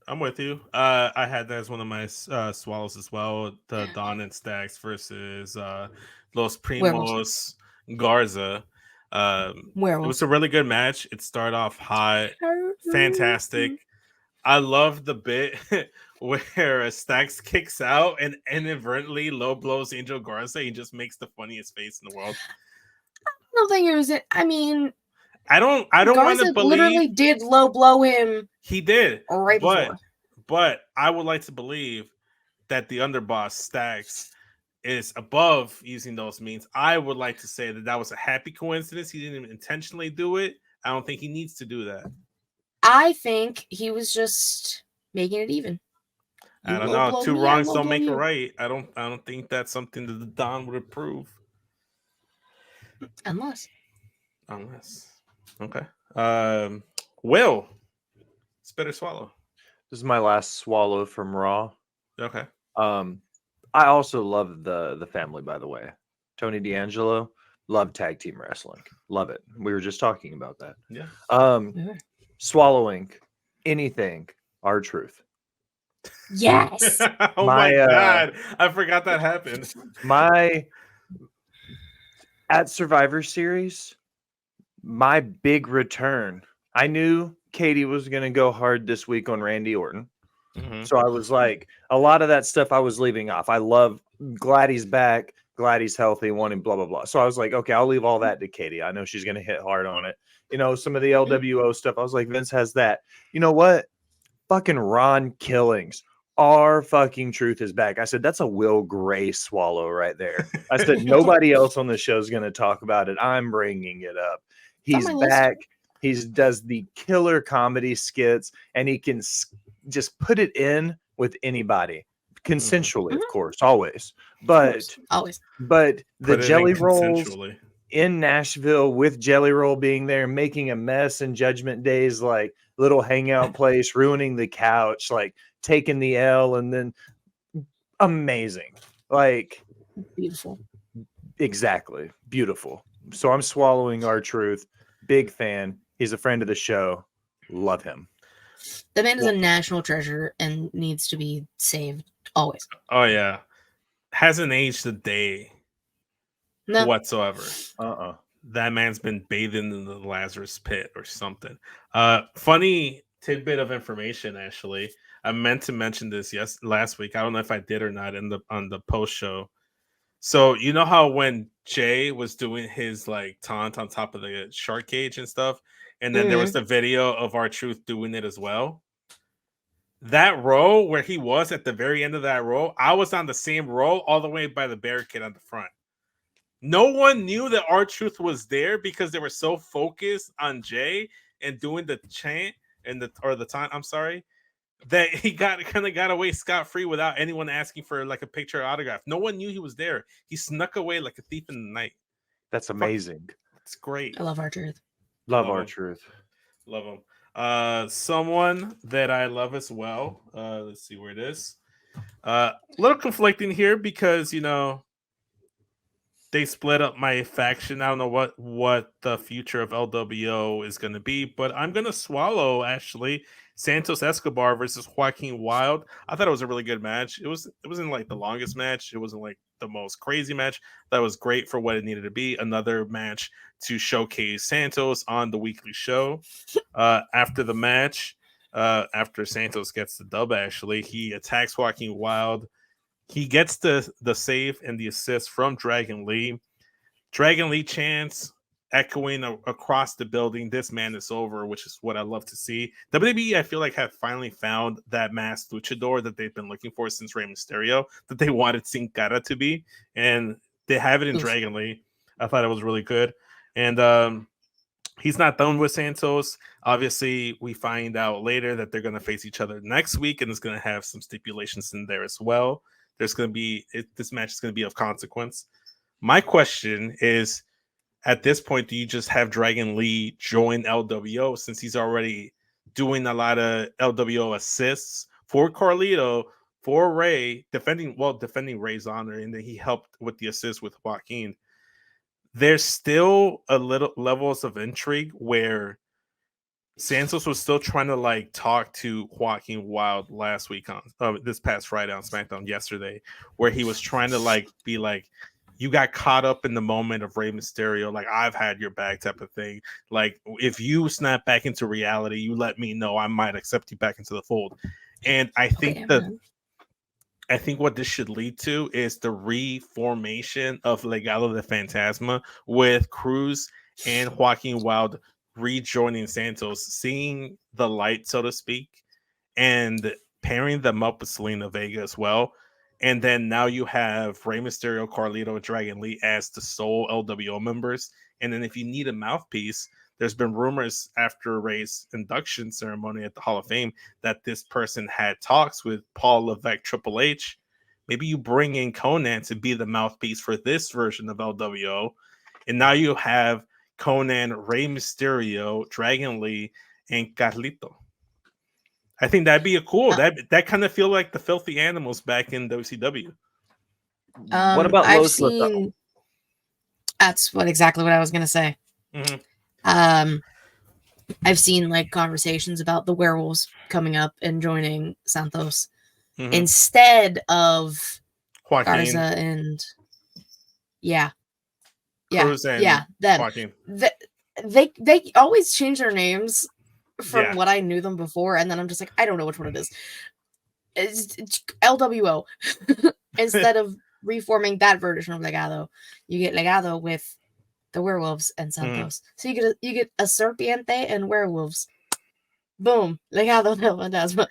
I'm with you. I had that as one of my swallows as well. The Don and Stacks versus Los Primos Werewolves. Garza. It was a really good match. It started off hot, fantastic. I love the bit where Stacks kicks out and inadvertently low blows Angel Garza. He just makes the funniest face in the world. I don't think it was it. I mean, I don't want to believe literally did low blow him. He did, right before. But I would like to believe that the underboss Stacks is above using those means. I would like to say that was a happy coincidence. He didn't even intentionally do it. I don't think he needs to do that. I think he was just making it even. I don't know. Two wrongs don't make a right. I don't think that's something that the Don would approve. Unless. Okay. Will. Spit or swallow. This is my last swallow from Raw. Okay. I also love the family, by the way. Tony D'Angelo, love tag team wrestling. Love it. We were just talking about that. Yeah. Swallowing anything, R-Truth. Yes. Oh my God. I forgot that happened. At Survivor Series, my big return. I knew Katie was going to go hard this week on Randy Orton. Mm-hmm. So I was like, a lot of that stuff I was leaving off. I love, glad he's back, glad he's healthy, wanting blah, blah, blah. So I was like, okay, I'll leave all that to Katie. I know she's going to hit hard on it. You know, some of the LWO stuff, I was like, Vince has that. You know what? Fucking Ron Killings. Our fucking Truth is back. I said, that's a Will Gray swallow right there. I said, nobody else on the show is going to talk about it. I'm bringing it up. He's back. He does the killer comedy skits, and he can just put it in with anybody consensually, of course, always. But the Jelly Rolls in Nashville with Jelly Roll being there, making a mess in Judgment Day's like little hangout place, ruining the couch, like taking the L, and then amazing, like beautiful, exactly beautiful. So I'm swallowing R-Truth. Big fan. He's a friend of the show. Love him. The man is a national treasure and needs to be saved always. Oh yeah, hasn't aged a day whatsoever. That man's been bathing in the Lazarus pit or something. Funny tidbit of information. Actually, I meant to mention this last week. I don't know if I did or not on the post show. So you know how when Jay was doing his like taunt on top of the shark cage and stuff, and then there was the video of R-Truth doing it as well. That row where he was at the very end of that row, I was on the same row all the way by the barricade on the front. No one knew that R-Truth was there because they were so focused on Jay and doing the chant and the taunt. I'm sorry. That he got away scot-free without anyone asking for like a picture or autograph. No one knew he was there. He snuck away like a thief in the night. That's amazing. It's great. I love R-Truth. Love R-Truth. Love him. Someone that I love as well. Let's see where it is. A little conflicting here because they split up my faction. I don't know what the future of LWO is going to be, but I'm going to swallow actually Santos Escobar versus Joaquin Wilde. I thought it was a really good match. It wasn't like the longest match. It wasn't like the most crazy match. That was great for what it needed to be. Another match to showcase Santos on the weekly show. After the match, after Santos gets the dub, actually, he attacks Joaquin Wilde. He gets the save and the assist from Dragon Lee. Dragon Lee chants echoing across the building, "This man is over," which is what I love to see. WWE, I feel like, have finally found that masked luchador that they've been looking for since Rey Mysterio, that they wanted Sin Cara to be, and they have it in Dragon Lee. I thought it was really good. And he's not done with Santos. Obviously, we find out later that they're going to face each other next week, and it's going to have some stipulations in there as well. There's going to be this match is going to be of consequence. My question is, at this point, do you just have Dragon Lee join LWO since he's already doing a lot of LWO assists for Carlito, for Ray, defending Ray's honor, and then he helped with the assist with Joaquin. There's still a little levels of intrigue where Santos was still trying to like talk to Joaquin Wilde last week on this past Friday on SmackDown yesterday, where he was trying to like be like, you got caught up in the moment of Rey Mysterio, like I've had your back type of thing. Like if you snap back into reality, you let me know, I might accept you back into the fold. And I think I think what this should lead to is the reformation of Legado de Fantasma with Cruz and Joaquin Wilde rejoining Santos, seeing the light, so to speak, and pairing them up with Selena Vega as well. And then now you have Rey Mysterio, Carlito, Dragon Lee as the sole LWO members. And then if you need a mouthpiece, there's been rumors after Rey's induction ceremony at the Hall of Fame that this person had talks with Paul Levesque, Triple H. Maybe you bring in Conan to be the mouthpiece for this version of LWO. And now you have Conan, Rey Mysterio, Dragon Lee, and Carlito. I think that'd be a cool. That kind of feel like the Filthy Animals back in WCW. What about Los Lothario? That's exactly what I was gonna say. Mm-hmm. I've seen like conversations about the werewolves coming up and joining Santos instead of Joaquin. Garza and Cruz and them. Joaquin. They always change their names from what I knew them before, and then I'm just like, I don't know which one it is. It's LWO instead of reforming that version of Legado. You get Legado with the werewolves and Santos. So you get a Serpiente and werewolves. Boom, Legado del Fantasma.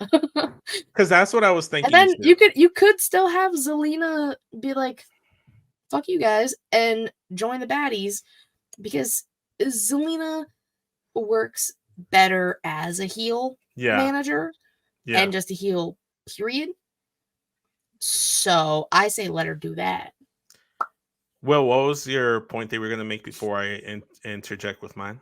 Because that's what I was thinking. And then you could still have Zelina be like, fuck you guys, and join the baddies, because Zelina works better as a heel manager and just a heel, period. So I say let her do that. Well, what was your point that we were going to make before I interject with mine?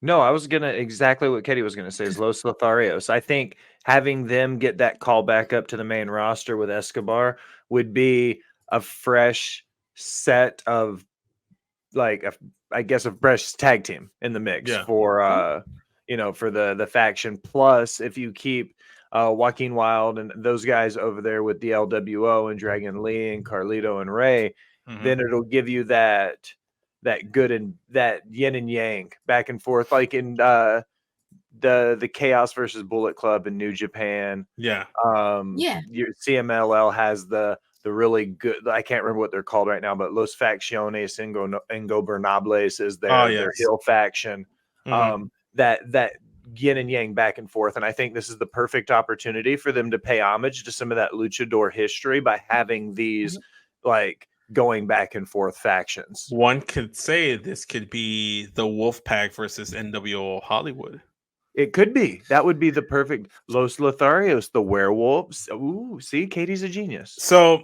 No, I was gonna exactly what Katie was gonna say is Los Lotharios. I think having them get that call back up to the main roster with Escobar would be a fresh set of, like, I guess a fresh tag team in the mix for for the faction. Plus, if you keep Joaquin Wilde and those guys over there with the LWO and Dragon Lee and Carlito and Ray, then it'll give you that good and that yin and yang back and forth, like in the Chaos versus Bullet Club in New Japan. Yeah. Your CMLL has the really good, I can't remember what they're called right now, but Los Facciones Ingobernables is their heel faction. That yin and yang back and forth. And I think this is the perfect opportunity for them to pay homage to some of that luchador history by having these like going back and forth factions. One could say this could be the Wolfpack versus NWO Hollywood. It could be. That would be the perfect Los Lotharios, the werewolves. Ooh, see, Katie's a genius. So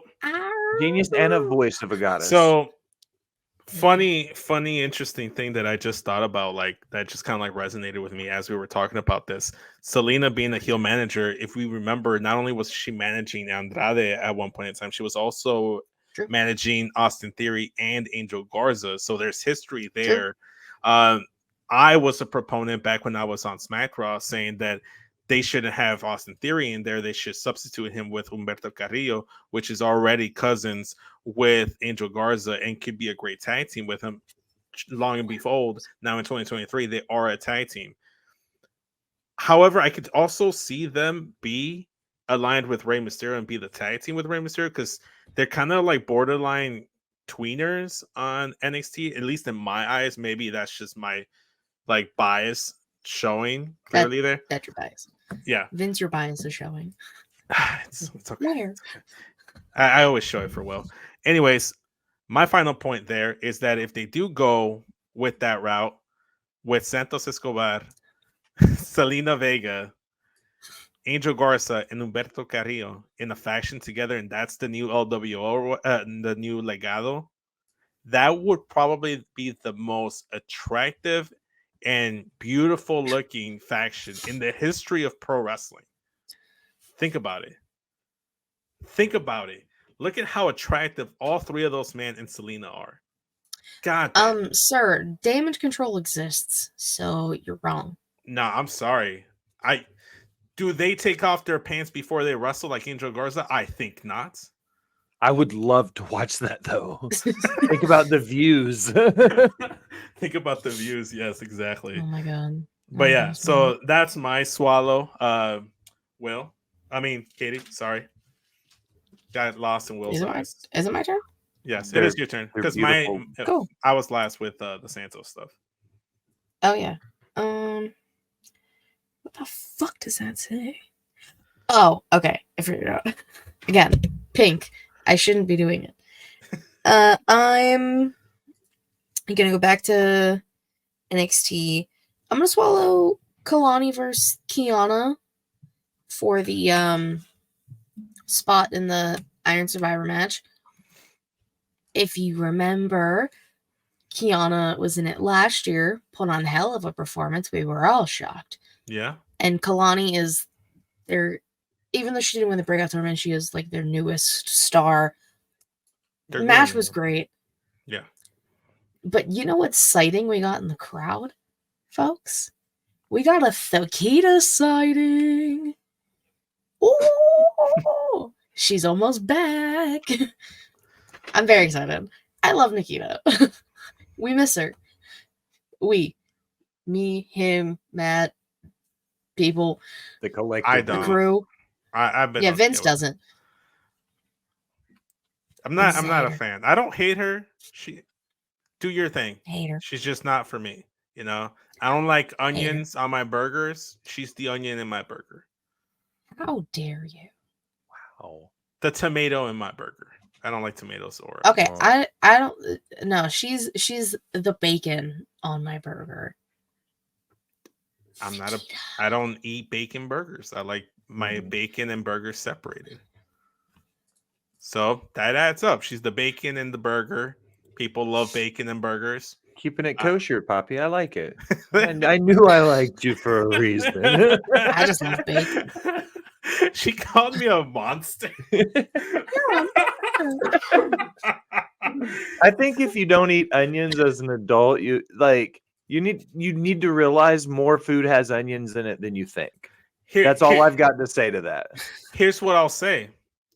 genius and a voice of a goddess. So funny, interesting thing that I just thought about, like that just kind of like resonated with me as we were talking about this. Selena being a heel manager, if we remember, not only was she managing Andrade at one point in time, she was also managing Austin Theory and Angel Garza. So there's history there. I was a proponent back when I was on Smack Raw saying that they shouldn't have Austin Theory in there. They should substitute him with Humberto Carrillo, which is already cousins with Angel Garza and could be a great tag team with him. Long and behold, now in 2023, they are a tag team. However, I could also see them be aligned with Rey Mysterio and be the tag team with Rey Mysterio because they're kind of like borderline tweeners on NXT, at least in my eyes. Maybe that's just my like bias showing clearly there. That's your bias. Yeah. Vince, your bias is showing. It's okay. Where? I always show it for Will. Anyways, my final point there is that if they do go with that route with Santos Escobar, Selena Vega, Angel Garza, and Humberto Carrillo in a faction together, and that's the new LWO, the new Legado, that would probably be the most attractive and beautiful looking faction in the history of pro wrestling. Think about it. Look at how attractive all three of those men and Selena are. God damn. Sir, damage control exists, so you're wrong. No, I'm sorry. Do they take off their pants before they wrestle like Angel Garza? I think not. I would love to watch that though. Think about the views. Think about the views. Yes, exactly. Oh my god. But yeah, so that's my swallow. Katie, sorry. Got lost in Will's eyes. Is it my turn? Yes, it is your turn. Because cool. I was last with the Santos stuff. Oh yeah. What the fuck does that say? Oh, okay. I figured it out. Again, pink. I shouldn't be doing it. I'm gonna go back to NXT. I'm gonna swallow Kalani versus Kiana for the spot in the Iron Survivor match. If you remember, Kiana was in it last year, put on hell of a performance. We were all shocked. Yeah. And Kalani is their, even though she didn't win the breakout tournament, she is like their newest star. The match was great. Yeah. But you know what sighting we got in the crowd, folks? We got a Thokita sighting. Ooh, she's almost back. I'm very excited. I love Nikita. We miss her. Me, him, Matt, people, the collective, the crew. I've been. Yeah, Vince doesn't. I'm not a fan. I don't hate her. Do your thing. Hate her. She's just not for me. You know, I don't like onions on my burgers. She's the onion in my burger. How dare you? Wow. The tomato in my burger. I don't like tomatoes or. Okay, I don't. No, she's the bacon on my burger. I don't eat bacon burgers. I like my bacon and burgers separated. So that adds up. She's the bacon in the burger. People love bacon and burgers. Keeping it kosher, Poppy. I like it. And I knew I liked you for a reason. I just love bacon. She called me a monster. I think if you don't eat onions as an adult, you You need to realize more food has onions in it than you think. Here- That's all here- I've got to say to that. Here's what I'll say.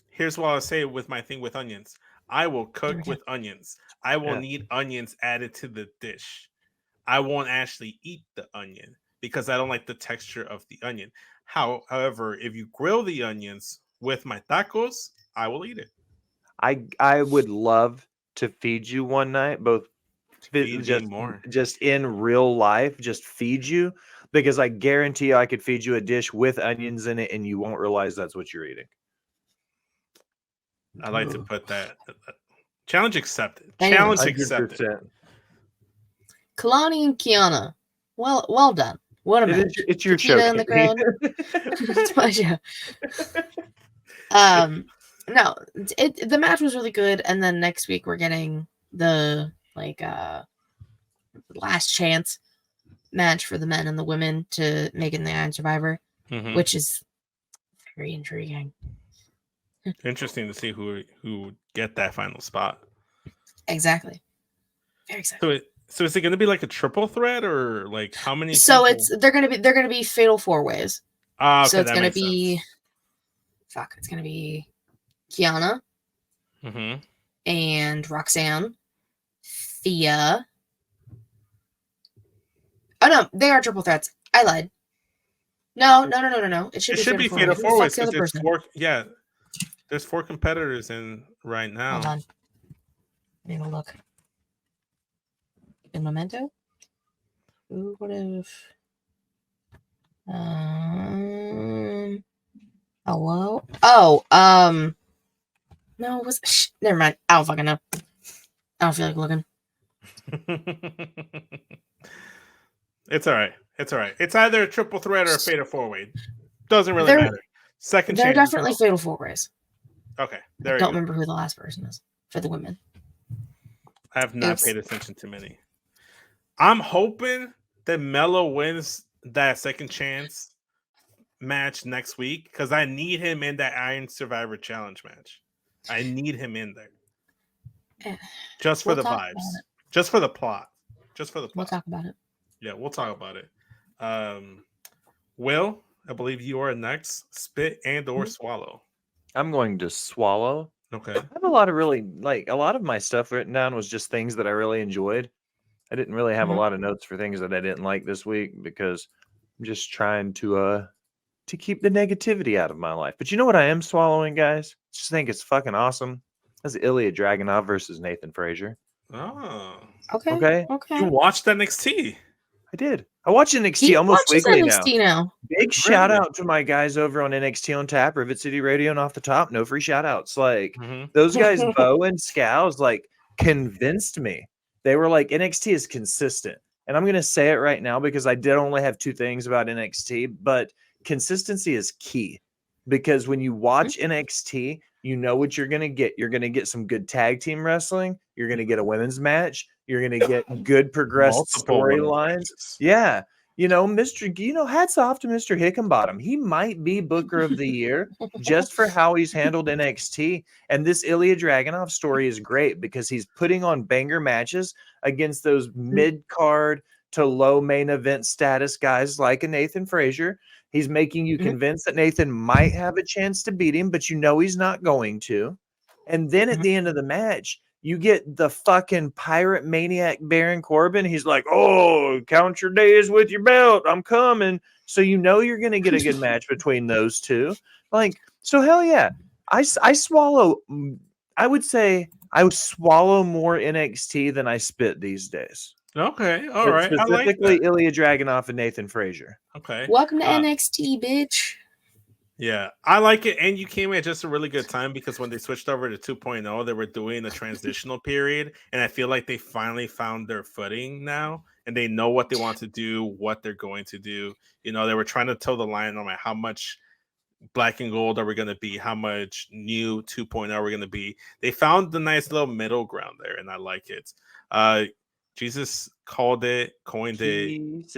Here's what I'll say with my thing with onions. I will cook with onions. I will need onions added to the dish. I won't actually eat the onion because I don't like the texture of the onion. However, if you grill the onions with my tacos, I will eat it. I would love to feed you one night, both Feed me more. just in real life, just feed you, because I guarantee you I could feed you a dish with onions in it and you won't realize that's what you're eating. I like to put that. Challenge accepted. Anyway, Challenge accepted. 100%. Kalani and Kiana. Well done. What a match. It's your show. Tequila in the crowd. It's my show. No, the match was really good, and then next week we're getting the last chance match for the men and the women to make it in the Iron Survivor, which is very intriguing. Interesting to see who would get that final spot. Exactly. Very excited. So is it going to be like a triple threat or like how many? So people? they're gonna be fatal 4-ways. Okay, So it's that gonna makes be sense. it's gonna be Kiana and Roxanne, Thea. Oh no, they are triple threats. I lied. No. It should be fatal four ways. 4-ways because there's four. Yeah, there's 4 competitors in right now. Hold on. I need to look. In Memento? Ooh, what if... Hello? Oh, no, it was... never mind. I don't fucking know. I don't feel like looking. It's all right. It's either a triple threat or a fatal 4-way. Doesn't really matter. Second They're chance. definitely fatal 4-ways. Okay, I don't remember who the last person is for the women. I have not paid attention to many. I'm hoping that Mello wins that second chance match next week because I need him in that Iron Survivor Challenge match. I need him in there. Just for the vibes. Just for the plot. We'll talk about it. Yeah, we'll talk about it. Will, I believe you are next. Spit and or swallow. I'm going to swallow. Okay. I have a lot of my stuff written down was just things that I really enjoyed. I didn't really have a lot of notes for things that I didn't like this week because I'm just trying to keep the negativity out of my life. But you know what I am swallowing, guys? Just think it's fucking awesome. That's Ilya Dragunov versus Nathan Frazier. Oh. Okay. You watched NXT. I did. I watch NXT almost weekly now. Big shout out to my guys over on NXT on Tap, Rivet City Radio, and Off the Top. No free shout outs. Like those guys, Bo and Scows, like convinced me. They were like, NXT is consistent. And I'm going to say it right now because I did only have 2 things about NXT, but consistency is key because when you watch NXT, you know what you're going to get. You're going to get some good tag team wrestling. You're going to get a women's match. You're going to get good progressed storylines. Yeah. Hats off to Mr. Hickenbottom. He might be Booker of the Year just for how he's handled NXT. And this Ilya Dragunov story is great because he's putting on banger matches against those mid-card to low main event status guys like a Nathan Frazier. He's making you convinced that Nathan might have a chance to beat him, but he's not going to. And then at the end of the match, you get the fucking pirate maniac Baron Corbin. He's like, oh, count your days with your belt. I'm coming. So you're going to get a good match between those two. So hell yeah. I swallow, I would say I would swallow more NXT than I spit these days. Okay. All right. Specifically, I like Ilya Dragunov and Nathan Frazier. Okay. Welcome to NXT, bitch. Yeah, I like it. And you came at just a really good time because when they switched over to 2.0, they were doing a transitional period. And I feel like they finally found their footing now and they know what they want to do, what they're going to do. They were trying to toe the line on like how much black and gold are we going to be? How much new 2.0 are we going to be? They found the nice little middle ground there. And I like it. Jesus coined it consistency.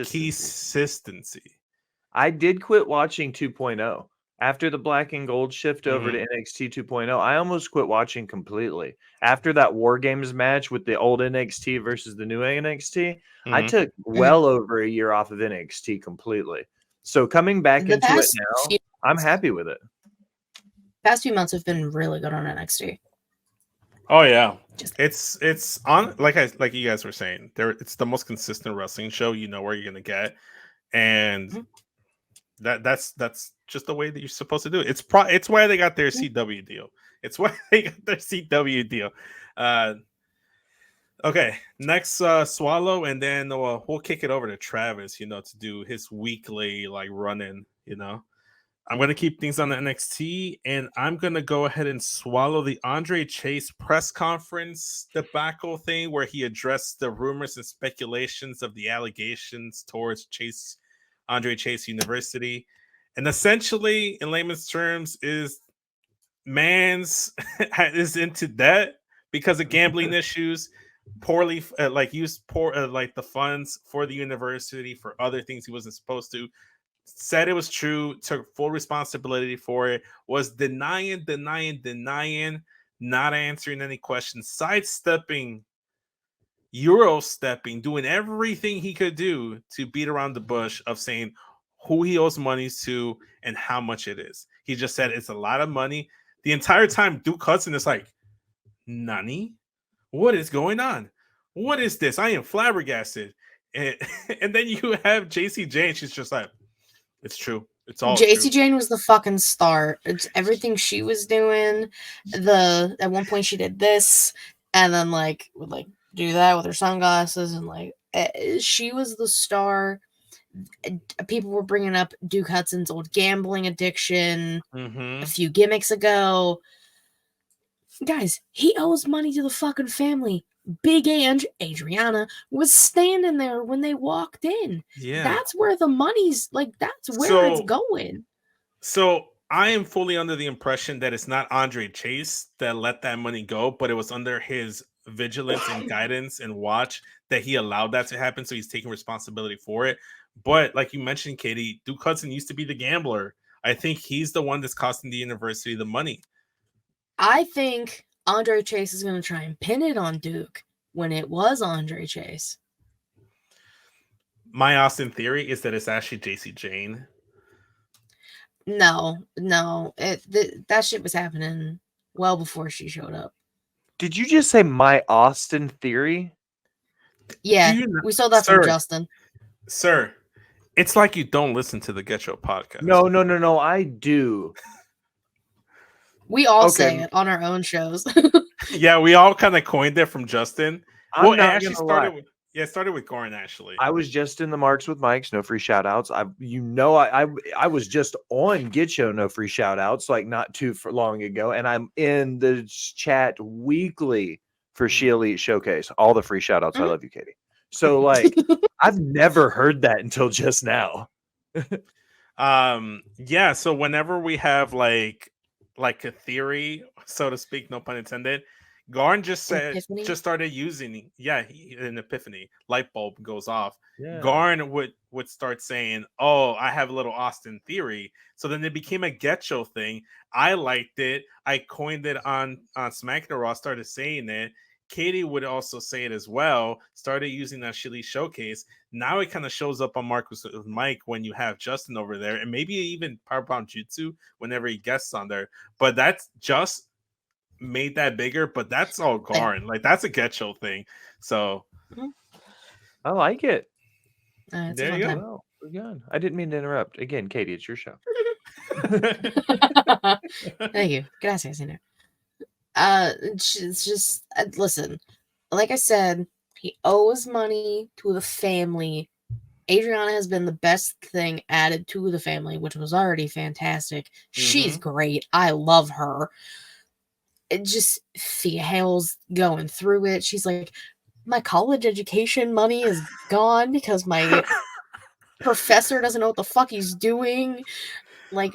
I did quit watching 2.0. After the black and gold shift over to NXT 2.0, I almost quit watching completely. After that War Games match with the old NXT versus the new NXT, I took well over a year off of NXT completely. So coming back into it now, I'm happy with it. Past few months have been really good on NXT. Oh yeah, it's on like you guys were saying. It's the most consistent wrestling show. You know where you're gonna get, and that's just the way that you're supposed to do it. It's why they got their CW deal. It's why they got their CW deal. Okay, next Swallow, and then we'll kick it over to Travis. To do his weekly run-in. I'm going to keep things on the NXT, and I'm going to go ahead and swallow the Andre Chase press conference debacle thing where he addressed the rumors and speculations of the allegations towards Andre Chase University. And essentially, in layman's terms, is Mans is into debt because of gambling issues, poorly used the funds for the university for other things he wasn't supposed to. Said it was true, took full responsibility for it, was denying, not answering any questions, sidestepping, Euro-stepping, doing everything he could do to beat around the bush of saying who he owes money to and how much it is. He just said it's a lot of money. The entire time, Duke Hudson is like, Nani? What is going on? What is this? I am flabbergasted. And then you have JC Jane. She's just like, it's true. It's all JC Jane was the fucking star. It's everything she was doing. At one point she did this, and then would do that with her sunglasses, and she was the star. People were bringing up Duke Hudson's old gambling addiction a few gimmicks ago. Guys, he owes money to the fucking family. Big Ange, Adriana, was standing there when they walked in. Yeah. That's where the money's, that's where it's going. So I am fully under the impression that it's not Andre Chase that let that money go, but it was under his vigilance and guidance and watch that he allowed that to happen. So he's taking responsibility for it. But like you mentioned, Katie, Duke Hudson used to be the gambler. I think he's the one that's costing the university the money. I think Andre Chase is going to try and pin it on Duke when it was Andre Chase. My Austin theory is that it's actually JC Jane. No. That shit was happening well before she showed up. Did you just say my Austin theory? Yeah, we saw that from Justin. Sir, it's like you don't listen to the Get Show podcast. No, I do. We all say it on our own shows. Yeah, we all kind of coined it from Justin. I'm not gonna lie. It started with Goran, actually. I was just in the marks with Mike's, no free shout outs. I was just on Get Show, no free shout outs, not too long ago. And I'm in the chat weekly for She Elite Showcase. All the free shout outs. I love you, Katie. So I've never heard that until just now. Yeah. So whenever we have like a theory, so to speak, no pun intended, Garn just started using, an epiphany, light bulb goes off. Yeah. Garn would start saying, oh, I have a little Austin theory. So then it became a Get Show thing. I liked it. I coined it on Smackin It Raw, started saying it. Katie would also say it as well, started using that Shilly Showcase. Now it kind of shows up on Marcus with Mike when you have Justin over there, and maybe even Power Bomb Jutsu whenever he guests on there. But that's just made that bigger, but that's all Garn. That's a Get Show thing. So I like it. There you go. We're good. I didn't mean to interrupt. Again, Katie, it's your show. Thank you. Gracias, señor. It's just listen, like I said, he owes money to the family. Adriana has been the best thing added to the family, which was already fantastic. She's great. I love her. It just Hale's going through it. She's like, my college education money is gone because my professor doesn't know what the fuck he's doing.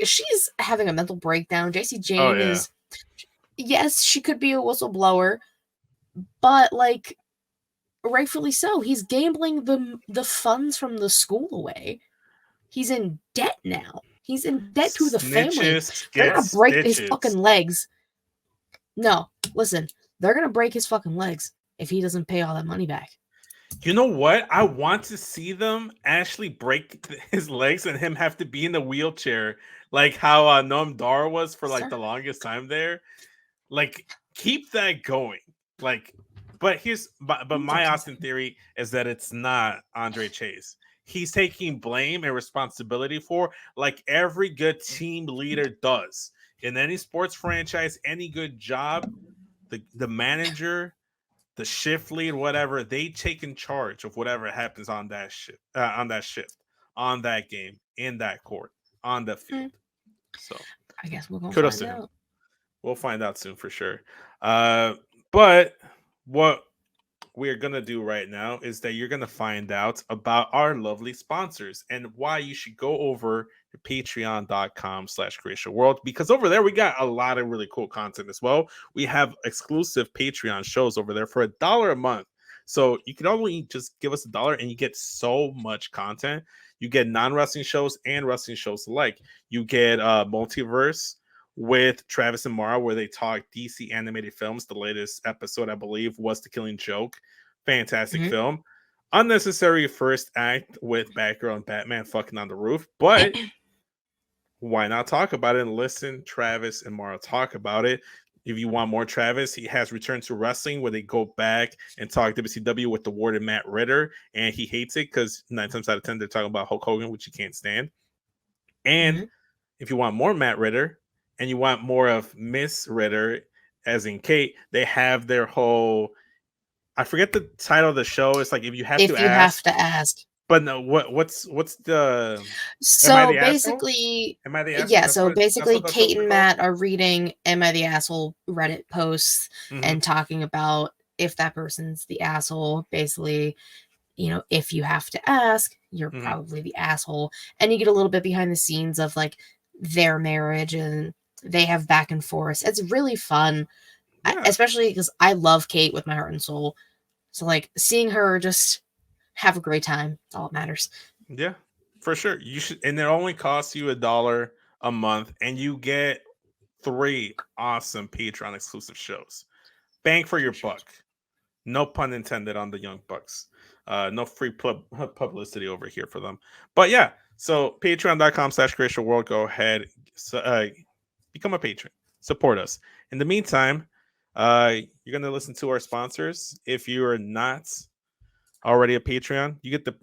She's having a mental breakdown. JC Jane is, yes, she could be a whistleblower, but rightfully so. He's gambling the funds from the school away. He's in debt now. He's in debt to the family. Snitches They're get gonna break his stitches. fucking legs. No, listen, they're gonna break his fucking legs if he doesn't pay all that money back. You know what? I want to see them actually break his legs and him have to be in the wheelchair, like how Noam Dar was for like the longest time there. Like, keep that going. Like, but my Austin theory is that it's not Andre Chase. He's taking blame and responsibility for, like every good team leader does in any sports franchise, any good job, the manager, the shift lead, whatever, they take in charge of whatever happens on that shift, on that game, in that court, on the field. So I guess we're gonna kudos find to him. out. We'll find out soon for sure. But what we're gonna do right now is that you're gonna find out about our lovely sponsors and why you should go over to patreon.com/creationworld, because over there we got a lot of really cool content as well. We have exclusive Patreon shows over there for $1 a month. So you can only just give us $1 and you get so much content. You get non-wrestling shows and wrestling shows alike. You get Multiverse with Travis and Mara, where they talk DC animated films. The latest episode, I believe, was The Killing Joke. Fantastic film. Unnecessary First Act with Batgirl and Batman fucking on the roof. But why not talk about it and listen Travis and Mara talk about it? If you want more Travis, he has Returned to Wrestling, where they go back and talk WCW with the Warden Matt Ritter, and he hates it because 9 times out of 10 they're talking about Hulk Hogan, which he can't stand. And if you want more Matt Ritter, and you want more of Miss Ritter, as in Kate, they have their whole, I forget the title of the show. It's like if you have to ask. But no, what's the? So basically, am I the asshole? Yeah. So basically, Kate and Matt are reading "Am I the Asshole" Reddit posts and talking about if that person's the asshole. Basically, if you have to ask, you're probably the asshole, and you get a little bit behind the scenes of like their marriage, and they have back and forth. It's really fun, especially because I love Kate with my heart and soul. So like seeing her just have a great time, that's all that matters. Yeah, for sure. You should, and it only costs you $1 a month, and you get 3 awesome Patreon exclusive shows. Bang for your buck. No pun intended on the Young Bucks. No free publicity over here for them. But yeah, so patreon.com/creationworld. Go ahead, become a patron. Support us. In the meantime, you're going to listen to our sponsors. If you are not already a Patreon, you get the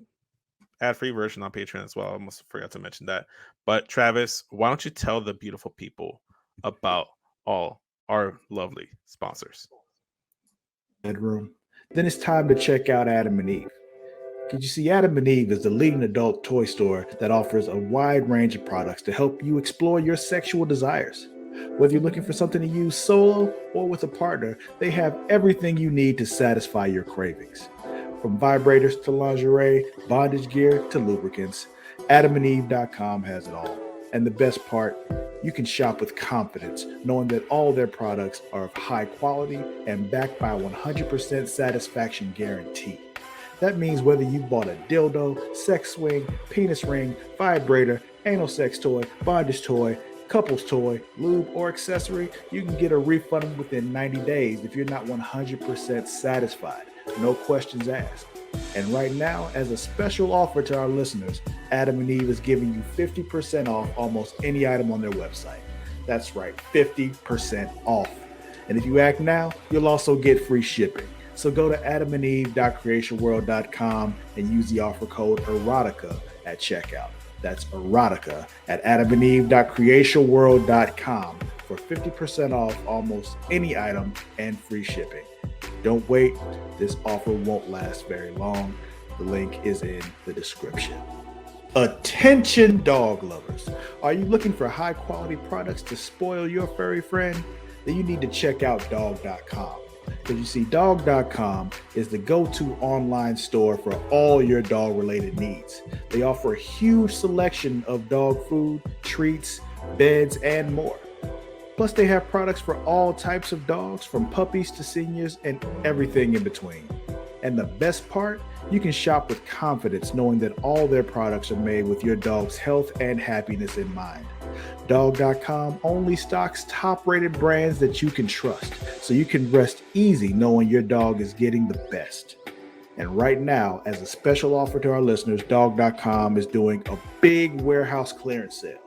ad-free version on Patreon as well. I almost forgot to mention that. But Travis, why don't you tell the beautiful people about all our lovely sponsors? Bedroom. Then it's time to check out Adam and Eve. Because you see, Adam and Eve is the leading adult toy store that offers a wide range of products to help you explore your sexual desires. Whether you're looking for something to use solo or with a partner, they have everything you need to satisfy your cravings. From vibrators to lingerie, bondage gear to lubricants, AdamandEve.com has it all. And the best part, you can shop with confidence, knowing that all their products are of high quality and backed by a 100% satisfaction guarantee. That means whether you bought a dildo, sex swing, penis ring, vibrator, anal sex toy, bondage toy, couples toy, lube, or accessory, you can get a refund within 90 days if you're not 100% satisfied. No questions asked. And right now, as a special offer to our listeners, Adam and Eve is giving you 50% off almost any item on their website. That's right, 50% off. And if you act now, you'll also get free shipping. So go to adamandeve.creationworld.com and use the offer code erotica at checkout. That's erotica at adamandeve.creationworld.com for 50% off almost any item and free shipping. Don't wait. This offer won't last very long. The link is in the description. Attention dog lovers. Are you looking for high quality products to spoil your furry friend? Then you need to check out dog.com. Because you see, dog.com is the go-to online store for all your dog related needs. They offer a huge selection of dog food, treats, beds, and more. Plus, they have products for all types of dogs, from puppies to seniors and everything in between. And the best part You can shop with confidence knowing that all their products are made with your dog's health and happiness in mind. Dog.com only stocks top-rated brands that you can trust, so you can rest easy knowing your dog is getting the best. And right now, as a special offer to our listeners, Dog.com is doing a big warehouse clearance sale.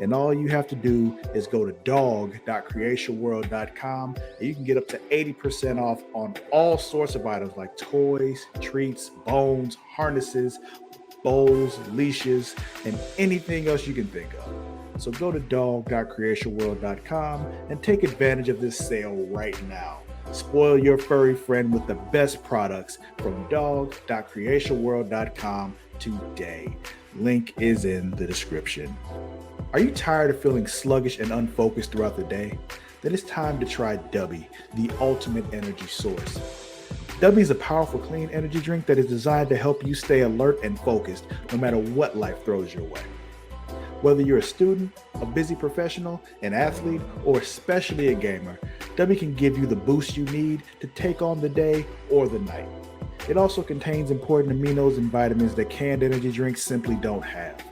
And all you have to do is go to dog.creationworld.com and you can get up to 80% off on all sorts of items like toys, treats, bones, harnesses, bowls, leashes, and anything else you can think of. So go to dog.creationworld.com and take advantage of this sale right now. Spoil your furry friend with the best products from dog.creationworld.com today. Link is in the description. Are you tired of feeling sluggish and unfocused throughout the day? Then it's time to try DUBBY, the ultimate energy source. DUBBY is a powerful clean energy drink that is designed to help you stay alert and focused no matter what life throws your way. Whether you're a student, a busy professional, an athlete, or especially a gamer, DUBBY can give you the boost you need to take on the day or the night. It also contains important aminos and vitamins that canned energy drinks simply don't have.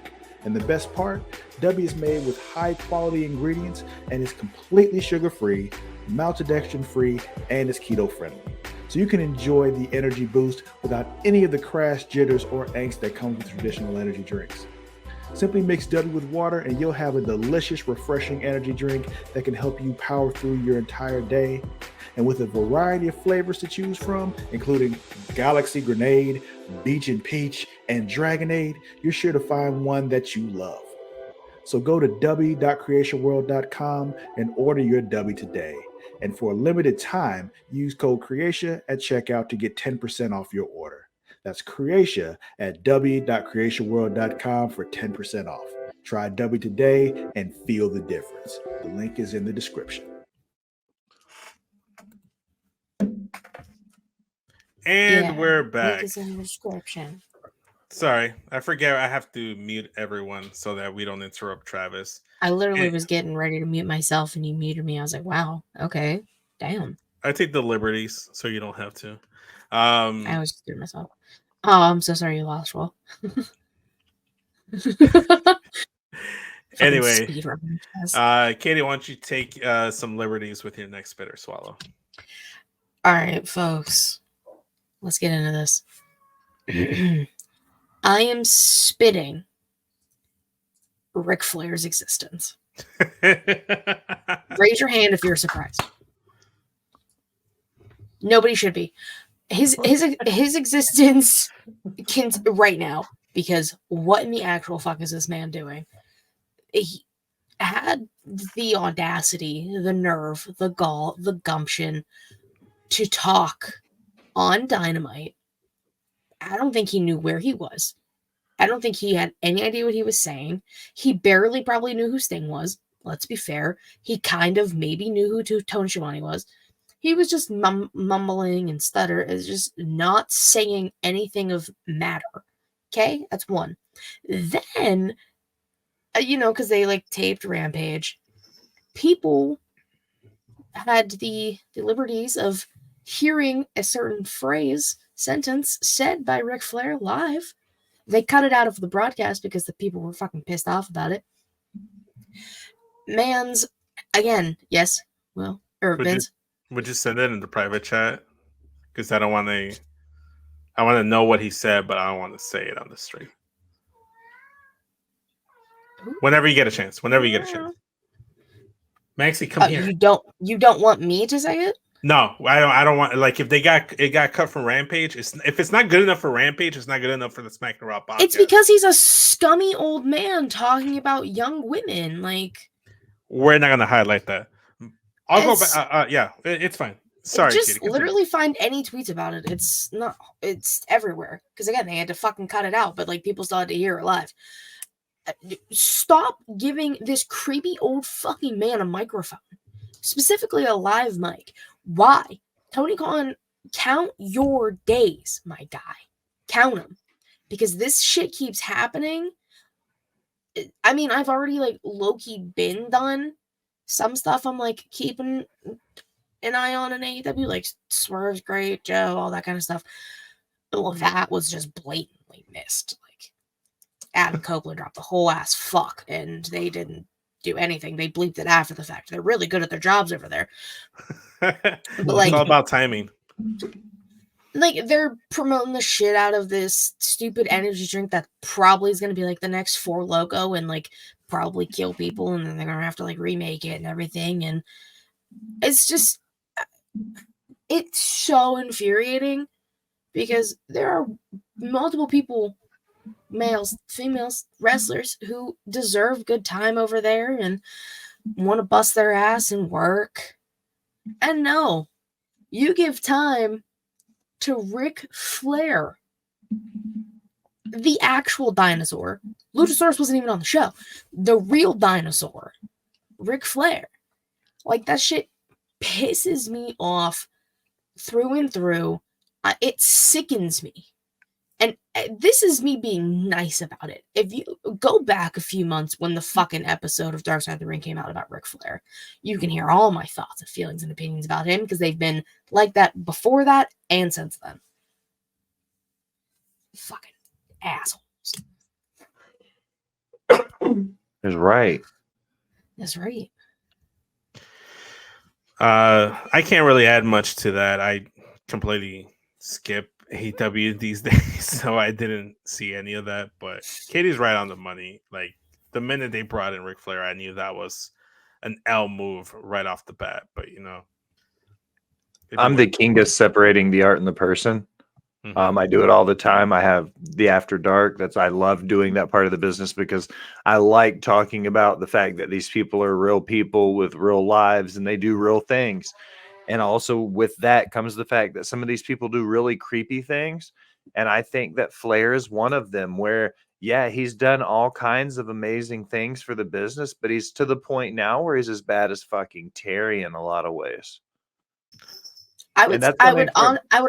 And the best part, DUBBY is made with high quality ingredients and is completely sugar-free, maltodextrin-free, and is keto-friendly. So you can enjoy the energy boost without any of the crash, jitters, or angst that comes with traditional energy drinks. Simply mix DUBBY with water and you'll have a delicious, refreshing energy drink that can help you power through your entire day. And with a variety of flavors to choose from, including Galaxy Grenade, Beach and Peach, and Dragonade, you're sure to find one that you love. So go to dubby.creationworld.com and order your DUBBY today. And for a limited time, use code Creatia at checkout to get 10% off your order. That's Creatia at dubby.creationworld.com for 10% off. Try DUBBY today and feel the difference. The link is in the description. And we're back. Link is in the description. Sorry, I forget I have to mute everyone so that we don't interrupt Travis. I literally was getting ready to mute myself and you muted me. I was like, wow, okay, damn. I take the liberties so you don't have to. I was just doing myself. Oh, I'm so sorry you lost, Will. Anyway, Katie, why don't you take some liberties with your next Spit or Swallow? All right, folks. Let's get into this. I am spitting Ric Flair's existence. Raise your hand if you're surprised. Nobody should be. His existence can right now, because what in the actual fuck is this man doing? He had the audacity, the nerve, the gall, the gumption to talk on Dynamite. I don't think he knew where he was. I don't think he had any idea what he was saying. He barely probably knew who Sting was. Let's be fair. He kind of maybe knew who Tony Schiavone was. He was just mumbling and stutter. It's just not saying anything of matter. Okay? That's one. Then, because they taped Rampage, people had the liberties of hearing a certain sentence said by Ric Flair live. They cut it out of the broadcast because the people were fucking pissed off about it. Man's, again, yes, Will, or Vince. Would you send it in the private chat? Because I want to know what he said, but I don't want to say it on the stream. Whenever you get a chance. Maxie, come here. You don't want me to say it? No, I don't want, if it got cut from Rampage, if it's not good enough for Rampage, it's not good enough for the Smackin It Raw podcast. It's because he's a scummy old man talking about young women. We're not gonna highlight that. I'll go back. Yeah, it's fine. Sorry, just Katie, literally find any tweets about it. It's everywhere. Because again, they had to fucking cut it out, but people still had to hear it live. Stop giving this creepy old fucking man a microphone, specifically a live mic. Why? Tony Khan, count your days, my guy. Count them. Because this shit keeps happening. I mean, I've already low-key been done. Some stuff I'm keeping an eye on in AEW, Swerve's great, Joe, all that kind of stuff. Well, that was just blatantly missed. Like, Adam Copeland dropped the whole ass fuck, and they didn't do anything. They bleeped it after the fact. They're really good at their jobs over there. But like, it's all about timing. Like, they're promoting the shit out of this stupid energy drink that probably is going to be like the next Four Loko and like probably kill people, and then they're going to have to like remake it and everything. And it's just, it's so infuriating because there are multiple people, males, females, wrestlers who deserve good time over there and want to bust their ass and work. And no, you give time to Ric Flair, the actual dinosaur. Luchasaurus wasn't even on the show. The real dinosaur, Ric Flair. Like, that shit pisses me off through and through. It sickens me. And this is me being nice about it. If you go back a few months when the fucking episode of Dark Side of the Ring came out about Ric Flair, you can hear all my thoughts and feelings and opinions about him because they've been like that before that and since then. Fucking assholes. That's right. That's right. I can't really add much to that. I completely skip AEW these days, so I didn't see any of that. But Katie's right on the money. Like, the minute they brought in Ric Flair, I knew that was an L move right off the bat. But you know, I'm the king of separating the art and the person. Mm-hmm. I do it all the time. I have the After Dark. I love doing that part of the business because I like talking about the fact that these people are real people with real lives and they do real things. And also with that comes the fact that some of these people do really creepy things. And I think that Flair is one of them where, yeah, he's done all kinds of amazing things for the business, but he's to the point now where he's as bad as fucking Terry in a lot of ways. I would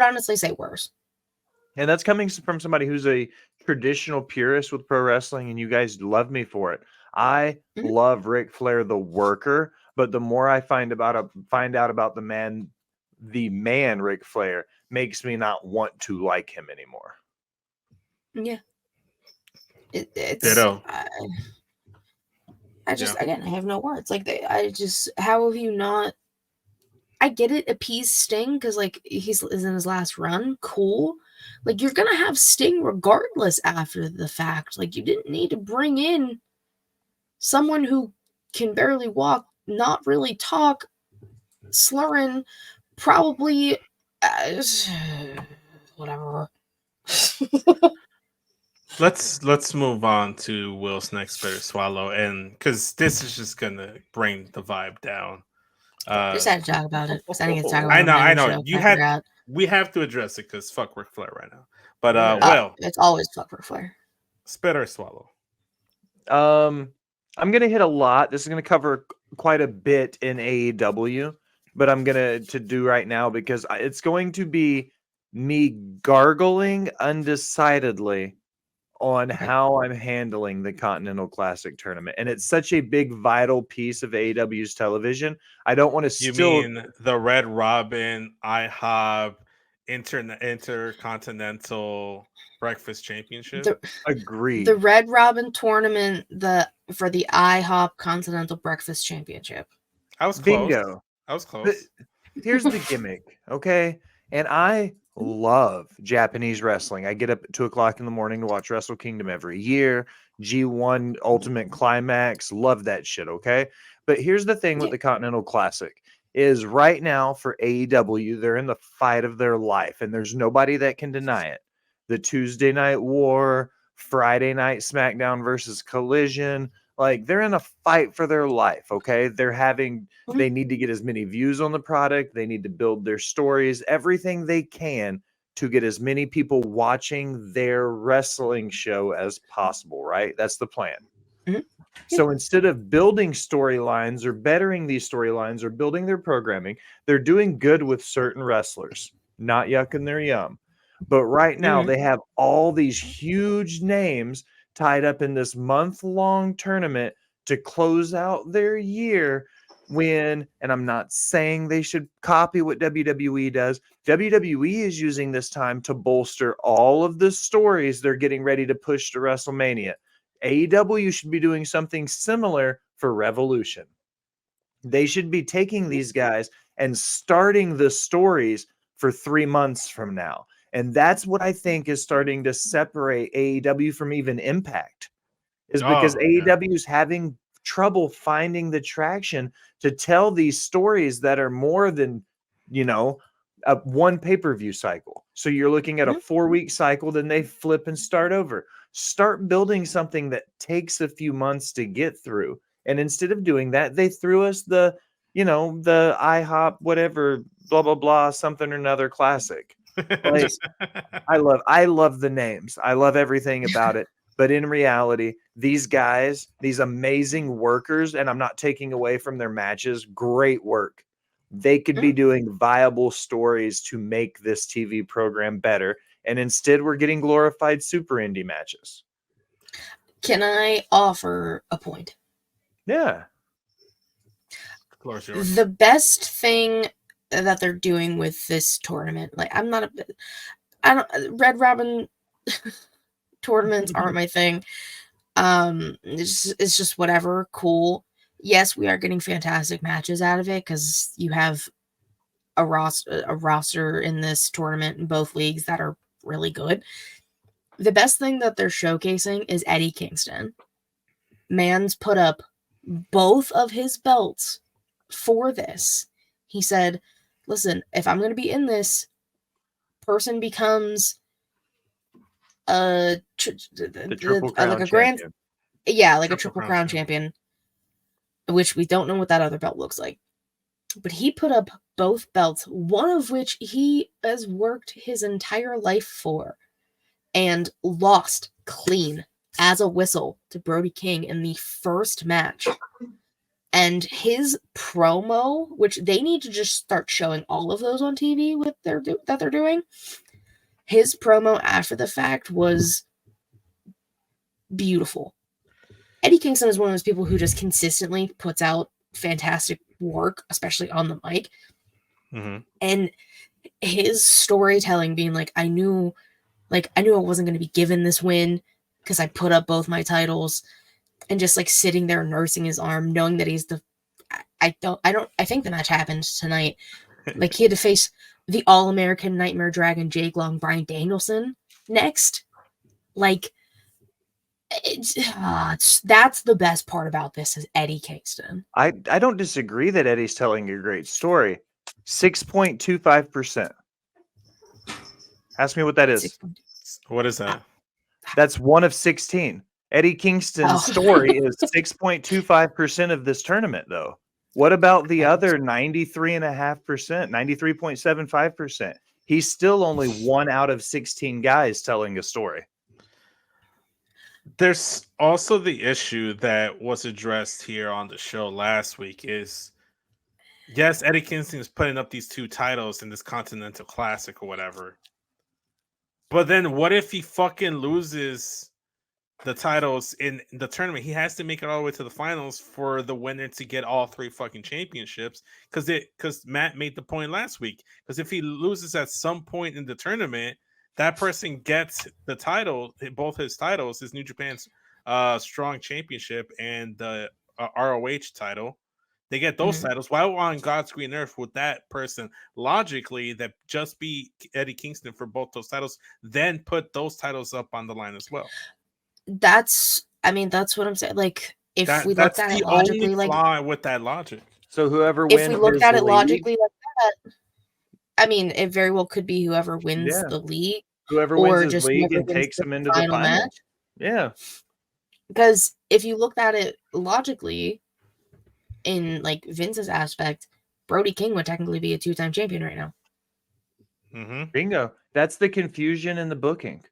honestly say worse. And that's coming from somebody who's a traditional purist with pro wrestling, and you guys love me for it. I love Ric Flair, the worker, but the more I find out about the man Ric Flair, makes me not want to like him anymore. Yeah, it's. Ditto. I just again, I have no words. Like, how have you not? I get it, appease Sting because like he's in his last run, cool. Like, you're gonna have Sting regardless after the fact. Like, you didn't need to bring in someone who can barely walk, not really talk, slurring, probably whatever. Let's move on to Will's next Bitter Swallow, and because this is just gonna bring the vibe down. Just had to talk about it. I know. We have to address it because fuck Ric Flair right now. But Will, it's always fuck Ric Flair. Spit or swallow? I'm gonna hit a lot. This is gonna cover quite a bit in AEW, but I'm gonna do right now because it's going to be me gargling undecidedly on how I'm handling the Continental Classic tournament. And it's such a big, vital piece of AEW's television. I don't want to You mean the Red Robin, IHOP, Intercontinental Breakfast Championship? Agreed. The Red Robin tournament for the IHOP Continental Breakfast Championship. I was close. Bingo. I was close. But here's the gimmick, okay? And I love Japanese wrestling. I get up at 2:00 in the morning to watch Wrestle Kingdom every year. G1 Ultimate Climax. Love that shit, okay? But here's the thing with the Continental Classic is right now for AEW, they're in the fight of their life, and there's nobody that can deny it. The Tuesday Night War, Friday Night SmackDown versus Collision, like they're in a fight for their life, okay? They need to get as many views on the product. They need to build their stories, everything they can to get as many people watching their wrestling show as possible, right? That's the plan. Mm-hmm. So instead of building storylines or bettering these storylines or building their programming, they're doing good with certain wrestlers, not yucking their yum. But right now they have all these huge names tied up in this month-long tournament to close out their year and I'm not saying they should copy what WWE does. WWE is using this time to bolster all of the stories they're getting ready to push to WrestleMania. AEW should be doing something similar for Revolution. They should be taking these guys and starting the stories for 3 months from now. And that's what I think is starting to separate AEW from even Impact, is because AEW is having trouble finding the traction to tell these stories that are more than, a one pay-per-view cycle. So you're looking at a 4-week cycle, then they flip and start over. Start building something that takes a few months to get through. And instead of doing that, they threw us the IHOP, whatever, blah, blah, blah, something or another classic. Like, I love the names. I love everything about it. But in reality, these guys, these amazing workers, and I'm not taking away from their matches, great work. They could be doing viable stories to make this TV program better. And instead, we're getting glorified super indie matches. Can I offer a point? Yeah. The best thing that they're doing with this tournament, like Red Robin tournaments aren't my thing. It's just whatever, cool. Yes, we are getting fantastic matches out of it because you have a roster in this tournament in both leagues that are really good. The best thing that they're showcasing is Eddie Kingston. Man's put up both of his belts for this. He said, listen, if I'm going to be in this, person becomes the Triple Crown champion. A Triple Crown champion, which we don't know what that other belt looks like. But he put up both belts, one of which he has worked his entire life for, and lost clean as a whistle to Brody King in the first match. And his promo, which they need to just start showing all of those on TV that they're doing. His promo after the fact was beautiful. Eddie Kingston is one of those people who just consistently puts out fantastic work, especially on the mic. Mm-hmm. And his storytelling being like, I knew I wasn't going to be given this win because I put up both my titles, and just like sitting there nursing his arm, knowing that he's I think the match happened tonight. Like, he had to face the All-American Nightmare Dragon Jake Long, Bryan Danielson next. Like, that's the best part about this is Eddie Kingston. I don't disagree that Eddie's telling a great story. 6.25%. Ask me what that is. What is that? That's one of 16. Eddie Kingston's story is 6.25% of this tournament, though. What about the other 93.5%, 93.75%? He's still only 1 out of 16 guys telling a story. There's also the issue that was addressed here on the show last week is, yes, Eddie Kingston is putting up these 2 titles in this Continental Classic or whatever. But then what if he fucking loses the titles in the tournament? He has to make it all the way to the finals for the winner to get all 3 fucking championships. Because Matt made the point last week. Because if he loses at some point in the tournament, that person gets the title, both his titles, his New Japan's Strong Championship and the ROH title. They get those titles. Why on God's green earth would that person logically that just be Eddie Kingston for both those titles, then put those titles up on the line as well? That's what I'm saying. Like, if we looked at it logically, like, with that logic. So whoever wins, if we looked at it logically like that, I mean, it very well could be whoever wins the league, whoever wins his league and takes him into the final match. Yeah, because if you looked at it logically, in like Vince's aspect, Brody King would technically be a 2-time champion right now. Mm-hmm. Bingo. That's the confusion in the booking.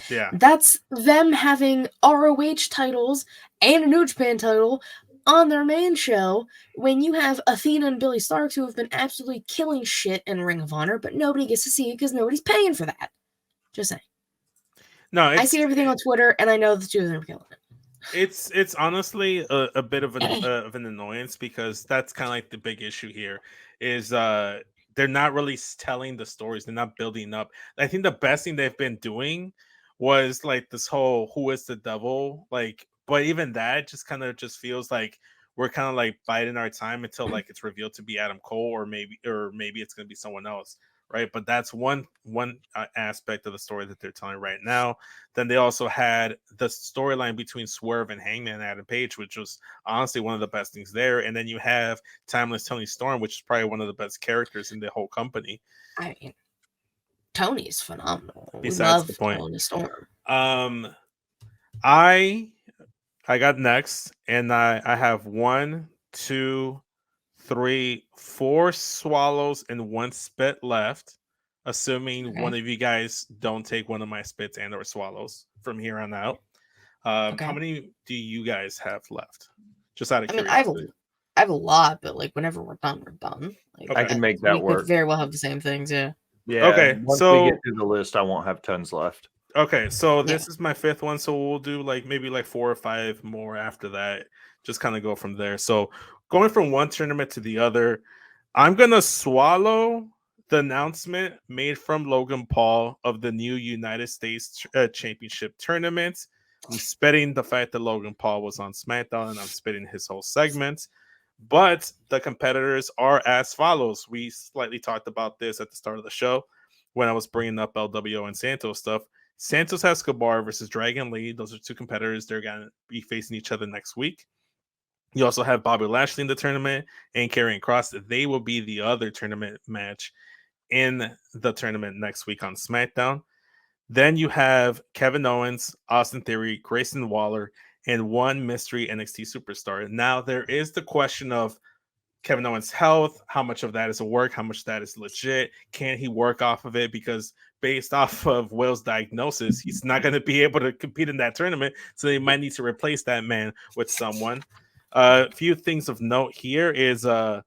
Yeah, that's them having ROH titles and a New Japan title on their main show when you have Athena and Billy Starks, who have been absolutely killing shit in Ring of Honor, but nobody gets to see it because nobody's paying for that. Just saying. No, I see everything on Twitter, and I know the 2 of them are killing it. It's honestly a bit of an annoyance, because that's kind of like the big issue here is they're not really telling the stories. They're not building up. I think the best thing they've been doing was like this whole who is the devil, like, but even that just kind of just feels like we're kind of like biding our time until like it's revealed to be Adam Cole, or maybe it's going to be someone else, right? But that's one aspect of the story that they're telling right now. Then they also had the storyline between Swerve and Hangman and Adam Page, which was honestly one of the best things there. And then you have Timeless Tony Storm, which is probably one of the best characters in the whole company. I mean, Tony's phenomenal. Besides the We point. love Tony Storm. I got next, and I have 1, 2, 3, 4 swallows and 1 spit left, assuming Okay. one of you guys don't take one of my spits and or swallows from here on out. Okay. How many do you guys have left? Just out of I mean, curiosity. I have a lot, but like whenever we're done, we're done. Like, Okay. I can make that we work. could very well have the same things. Yeah. Yeah. Okay, Once so- we get through the list, I won't have tons left. Okay, so Yeah. this is my 5th one, so we'll do like maybe like 4 or 5 more after that. Just kind of go from there. So going from one tournament to the other, I'm gonna swallow the announcement made from Logan Paul of the new United States Championship tournament. I'm spitting the fact that Logan Paul was on SmackDown, and I'm spitting his whole segment. But the competitors are as follows. We slightly talked about this at the start of the show when I was bringing up LWO and Santos stuff. Santos Escobar versus Dragon Lee. Those are 2 competitors. They're going to be facing each other next week. You also have Bobby Lashley in the tournament and Karrion Kross. They will be the other tournament match in the tournament next week on SmackDown. Then you have Kevin Owens, Austin Theory, Grayson Waller, and 1 mystery NXT superstar. Now, there is the question of Kevin Owens' health, how much of that is a work, how much of that is legit, can he work off of it? Because based off of Will's diagnosis, he's not going to be able to compete in that tournament, so they might need to replace that man with someone. A few things of note here is no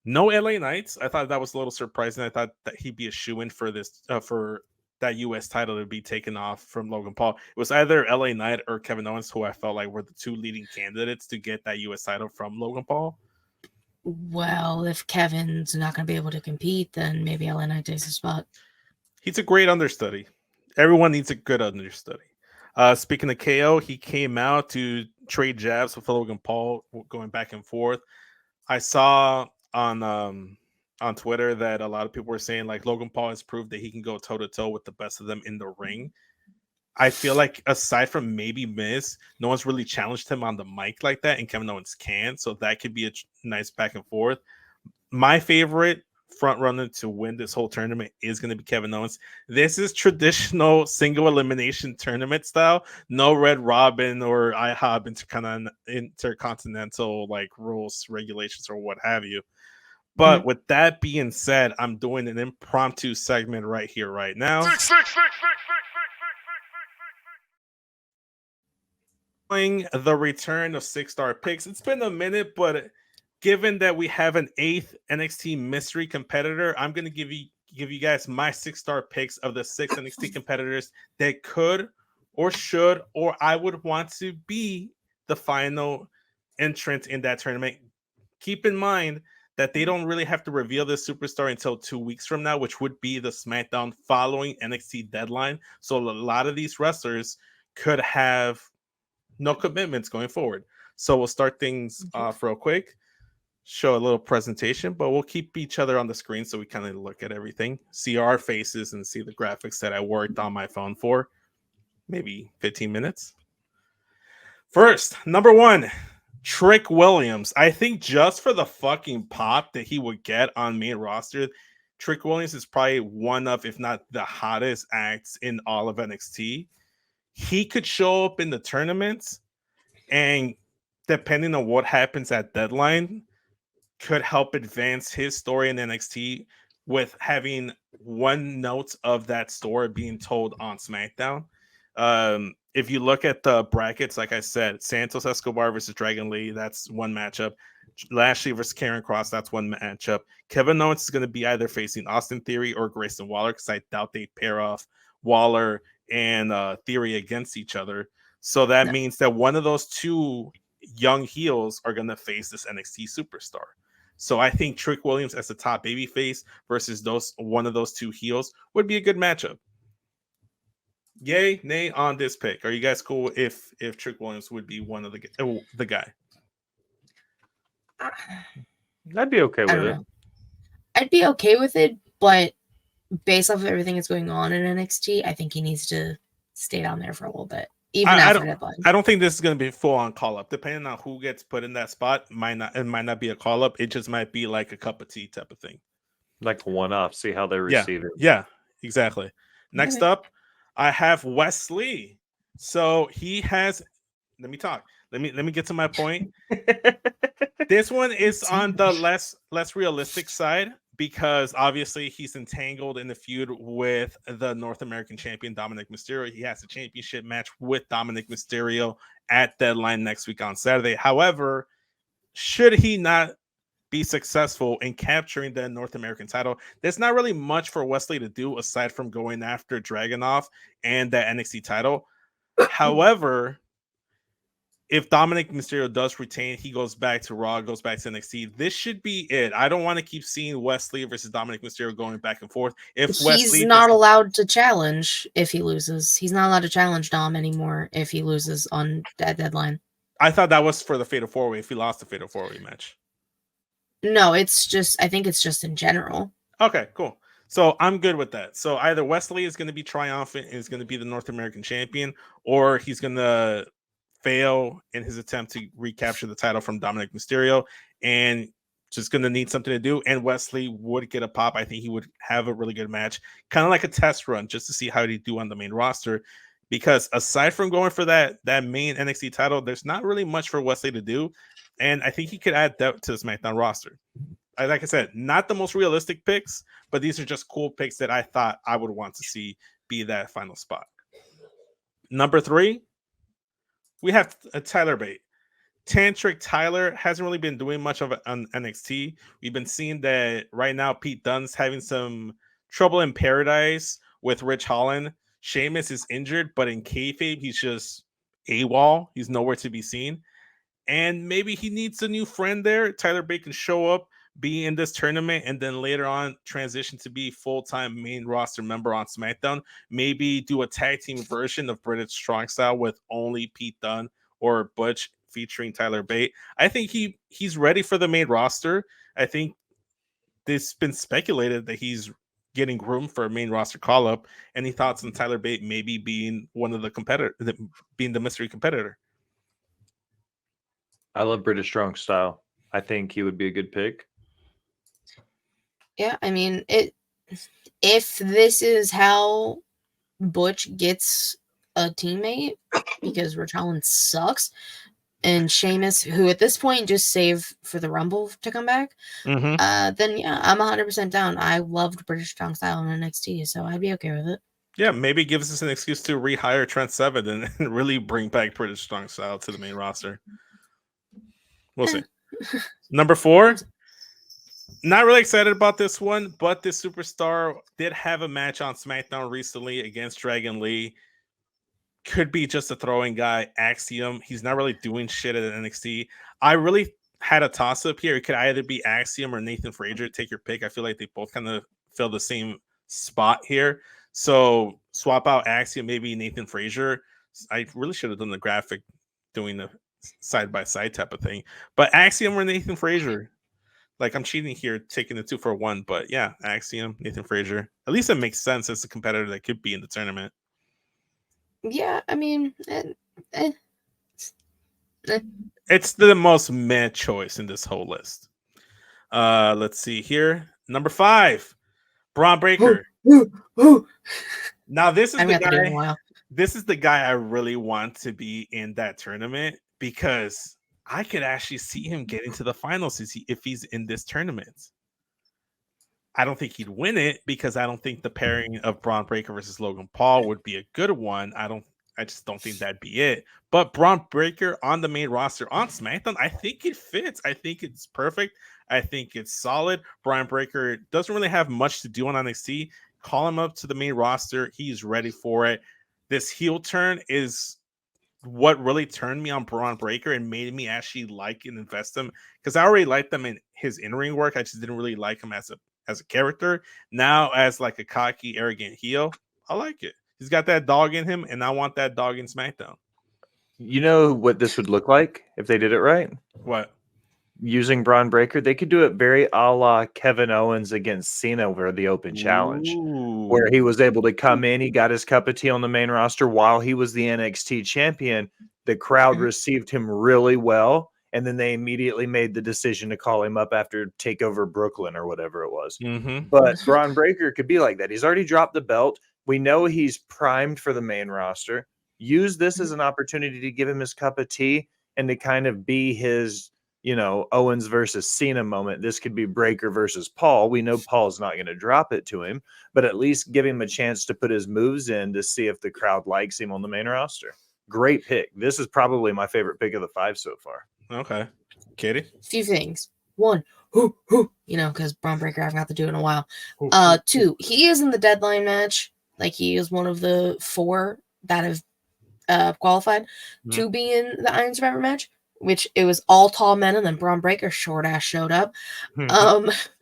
LA Knights. I thought that was a little surprising. I thought that he'd be a shoo-in for this for that US title to be taken off from Logan Paul. It was either LA Knight or Kevin Owens, who I felt like were the 2 leading candidates to get that US title from Logan Paul. Well, if Kevin's not going to be able to compete, then maybe LA Knight takes a spot. He's a great understudy. Everyone needs a good understudy. Speaking of KO, he came out to trade jabs with Logan Paul, going back and forth. I saw on Twitter that a lot of people were saying like Logan Paul has proved that he can go toe to toe with the best of them in the ring. I feel like aside from maybe Miz, no one's really challenged him on the mic like that, and Kevin Owens can, so that could be a nice back and forth. My favorite front runner to win this whole tournament is going to be Kevin Owens. This is traditional single elimination tournament style, no Red Robin or IHOB intercontinental like rules, regulations, or what have you. But with that being said, I'm doing an impromptu segment right here, right now. The return of 6-star picks. It's been a minute, but given that we have an 8th NXT mystery competitor, I'm going to give you guys my 6-star picks of the 6 NXT competitors that could or should or I would want to be the final entrant in that tournament. Keep in mind that they don't really have to reveal this superstar until 2 weeks from now, which would be the SmackDown following NXT deadline. So a lot of these wrestlers could have no commitments going forward. So we'll start things off real quick, show a little presentation, but we'll keep each other on the screen so we kind of look at everything, see our faces, and see the graphics that I worked on my phone for maybe 15 minutes. First, number 1, Trick Williams. I think just for the fucking pop that he would get on main roster, Trick Williams is probably one of, if not the hottest acts in all of NXT. He could show up in the tournaments, and depending on what happens at deadline, could help advance his story in NXT with having 1 note of that story being told on SmackDown. If you look at the brackets, like I said, Santos Escobar versus Dragon Lee, that's 1 matchup. Lashley versus Karrion Kross, that's 1 matchup. Kevin Owens is going to be either facing Austin Theory or Grayson Waller, because I doubt they'd pair off Waller and Theory against each other. So that means that one of those two young heels are going to face this NXT superstar. So I think Trick Williams as the top babyface versus one of those two heels would be a good matchup. Yay, nay on this pick. Are you guys cool if Trick Williams would be one of the guy? I'd be okay with it. I'd be okay with it, but based off of everything that's going on in NXT, I think he needs to stay down there for a little bit. Even after deadline. I don't think this is going to be full on call up. Depending on who gets put in that spot, it might not be a call up. It just might be like a cup of tea type of thing. Like one off, see how they receive it. Yeah, exactly. Next up, I have Wesley. So he has. Let me talk. Let me get to my point. This one is on the less realistic side because obviously he's entangled in the feud with the North American champion Dominic Mysterio. He has a championship match with Dominic Mysterio at Deadline next week on Saturday. However, should he not be successful in capturing the North American title, there's not really much for Wesley to do aside from going after Dragunov and the NXT title. However, if Dominic Mysterio does retain, he goes back to Raw, goes back to NXT. This should be it. I don't want to keep seeing Wesley versus Dominic Mysterio going back and forth. He's not allowed to challenge if he loses. He's not allowed to challenge Dom anymore if he loses on that Deadline. I thought that was for the Fatal 4-Way if he lost the Fatal 4-Way match. No, I think it's just in general. Okay, cool. So I'm good with that. So either Wesley is going to be triumphant and is going to be the North American champion, or he's going to fail in his attempt to recapture the title from Dominic Mysterio and just going to need something to do. And Wesley would get a pop. I think he would have a really good match, kind of like a test run just to see how he'd do on the main roster. Because aside from going for that main NXT title, there's not really much for Wesley to do. And I think he could add depth to the SmackDown roster. Like I said, not the most realistic picks, but these are just cool picks that I thought I would want to see be that final spot. Number 3, we have Tyler Bate. Tantric Tyler hasn't really been doing much of it on NXT. We've been seeing that right now Pete Dunne's having some trouble in Paradise with Rich Holland. Sheamus is injured, but in kayfabe, he's just AWOL. He's nowhere to be seen. And maybe he needs a new friend there. Tyler Bate can show up, be in this tournament, and then later on transition to be full-time main roster member on SmackDown. Maybe do a tag team version of British Strong Style with only Pete Dunne or Butch featuring Tyler Bate. I think he's ready for the main roster. I think it's been speculated that he's getting room for a main roster call-up. Any thoughts on Tyler Bate maybe being one of the competitors, being the mystery competitor? I love British Strong Style. I think he would be a good pick. Yeah, I mean, if this is how Butch gets a teammate, because Rich Holland sucks, and Sheamus, who at this point just save for the Rumble to come back, then yeah, I'm 100% down. I loved British Strong Style in NXT, so I'd be okay with it. Yeah, maybe it gives us an excuse to rehire Trent Seven and really bring back British Strong Style to the main roster. We'll see. Number 4, not really excited about this one, but this superstar did have a match on SmackDown recently against Dragon Lee. Could be just a throwing guy. Axiom. He's not really doing shit at NXT. I really had a toss-up here. It could either be Axiom or Nathan Frazier. Take your pick. I feel like they both kind of fill the same spot here. So swap out Axiom, maybe Nathan Frazier. I really should have done the graphic doing the side-by-side type of thing. But Axiom or Nathan Frazier. Like, I'm cheating here, taking the 2 for 1. But yeah, Axiom, Nathan Frazier. At least it makes sense as a competitor that could be in the tournament. Yeah, I mean, It's the most meh choice in this whole list. Let's see here. Number 5, Braun Breaker. Now this is the guy. This is the guy I really want to be in that tournament because I could actually see him getting to the finals if he's in this tournament. I don't think he'd win it because I don't think the pairing of Braun Breaker versus Logan Paul would be a good one. I just don't think that'd be it. But Braun Breaker on the main roster on SmackDown, I think it fits. I think it's perfect. I think it's solid. Braun Breaker doesn't really have much to do on NXT. Call him up to the main roster. He's ready for it. This heel turn is what really turned me on Braun Breaker and made me actually like and invest him, because I already liked him in his in-ring work. I just didn't really like him as a character. Now, as like a cocky, arrogant heel, I like it. He's got that dog in him, and I want that dog in SmackDown. You know what this would look like if they did it right? What? Using Braun Breaker, they could do it very a la Kevin Owens against Cena over the Open Challenge, where he was able to come in, he got his cup of tea on the main roster while he was the NXT champion. The crowd received him really well, and then they immediately made the decision to call him up after TakeOver Brooklyn or whatever it was. But Braun Breaker could be like that. He's already dropped the belt. We know he's primed for the main roster. Use this as an opportunity to give him his cup of tea and to kind of be his, Owens versus Cena moment. This could be Breaker versus Paul. We know Paul's not going to drop it to him, but at least give him a chance to put his moves in to see if the crowd likes him on the main roster. Great pick. This is probably my favorite pick of the 5 so far. Okay. Katie? Few things. One, because Braun Breaker I haven't got to do it in a while. 2, he is in the deadline match. Like, he is one of the 4 that have qualified to be in the Iron Survivor match, which it was all tall men, and then Braun Breaker short ass showed up.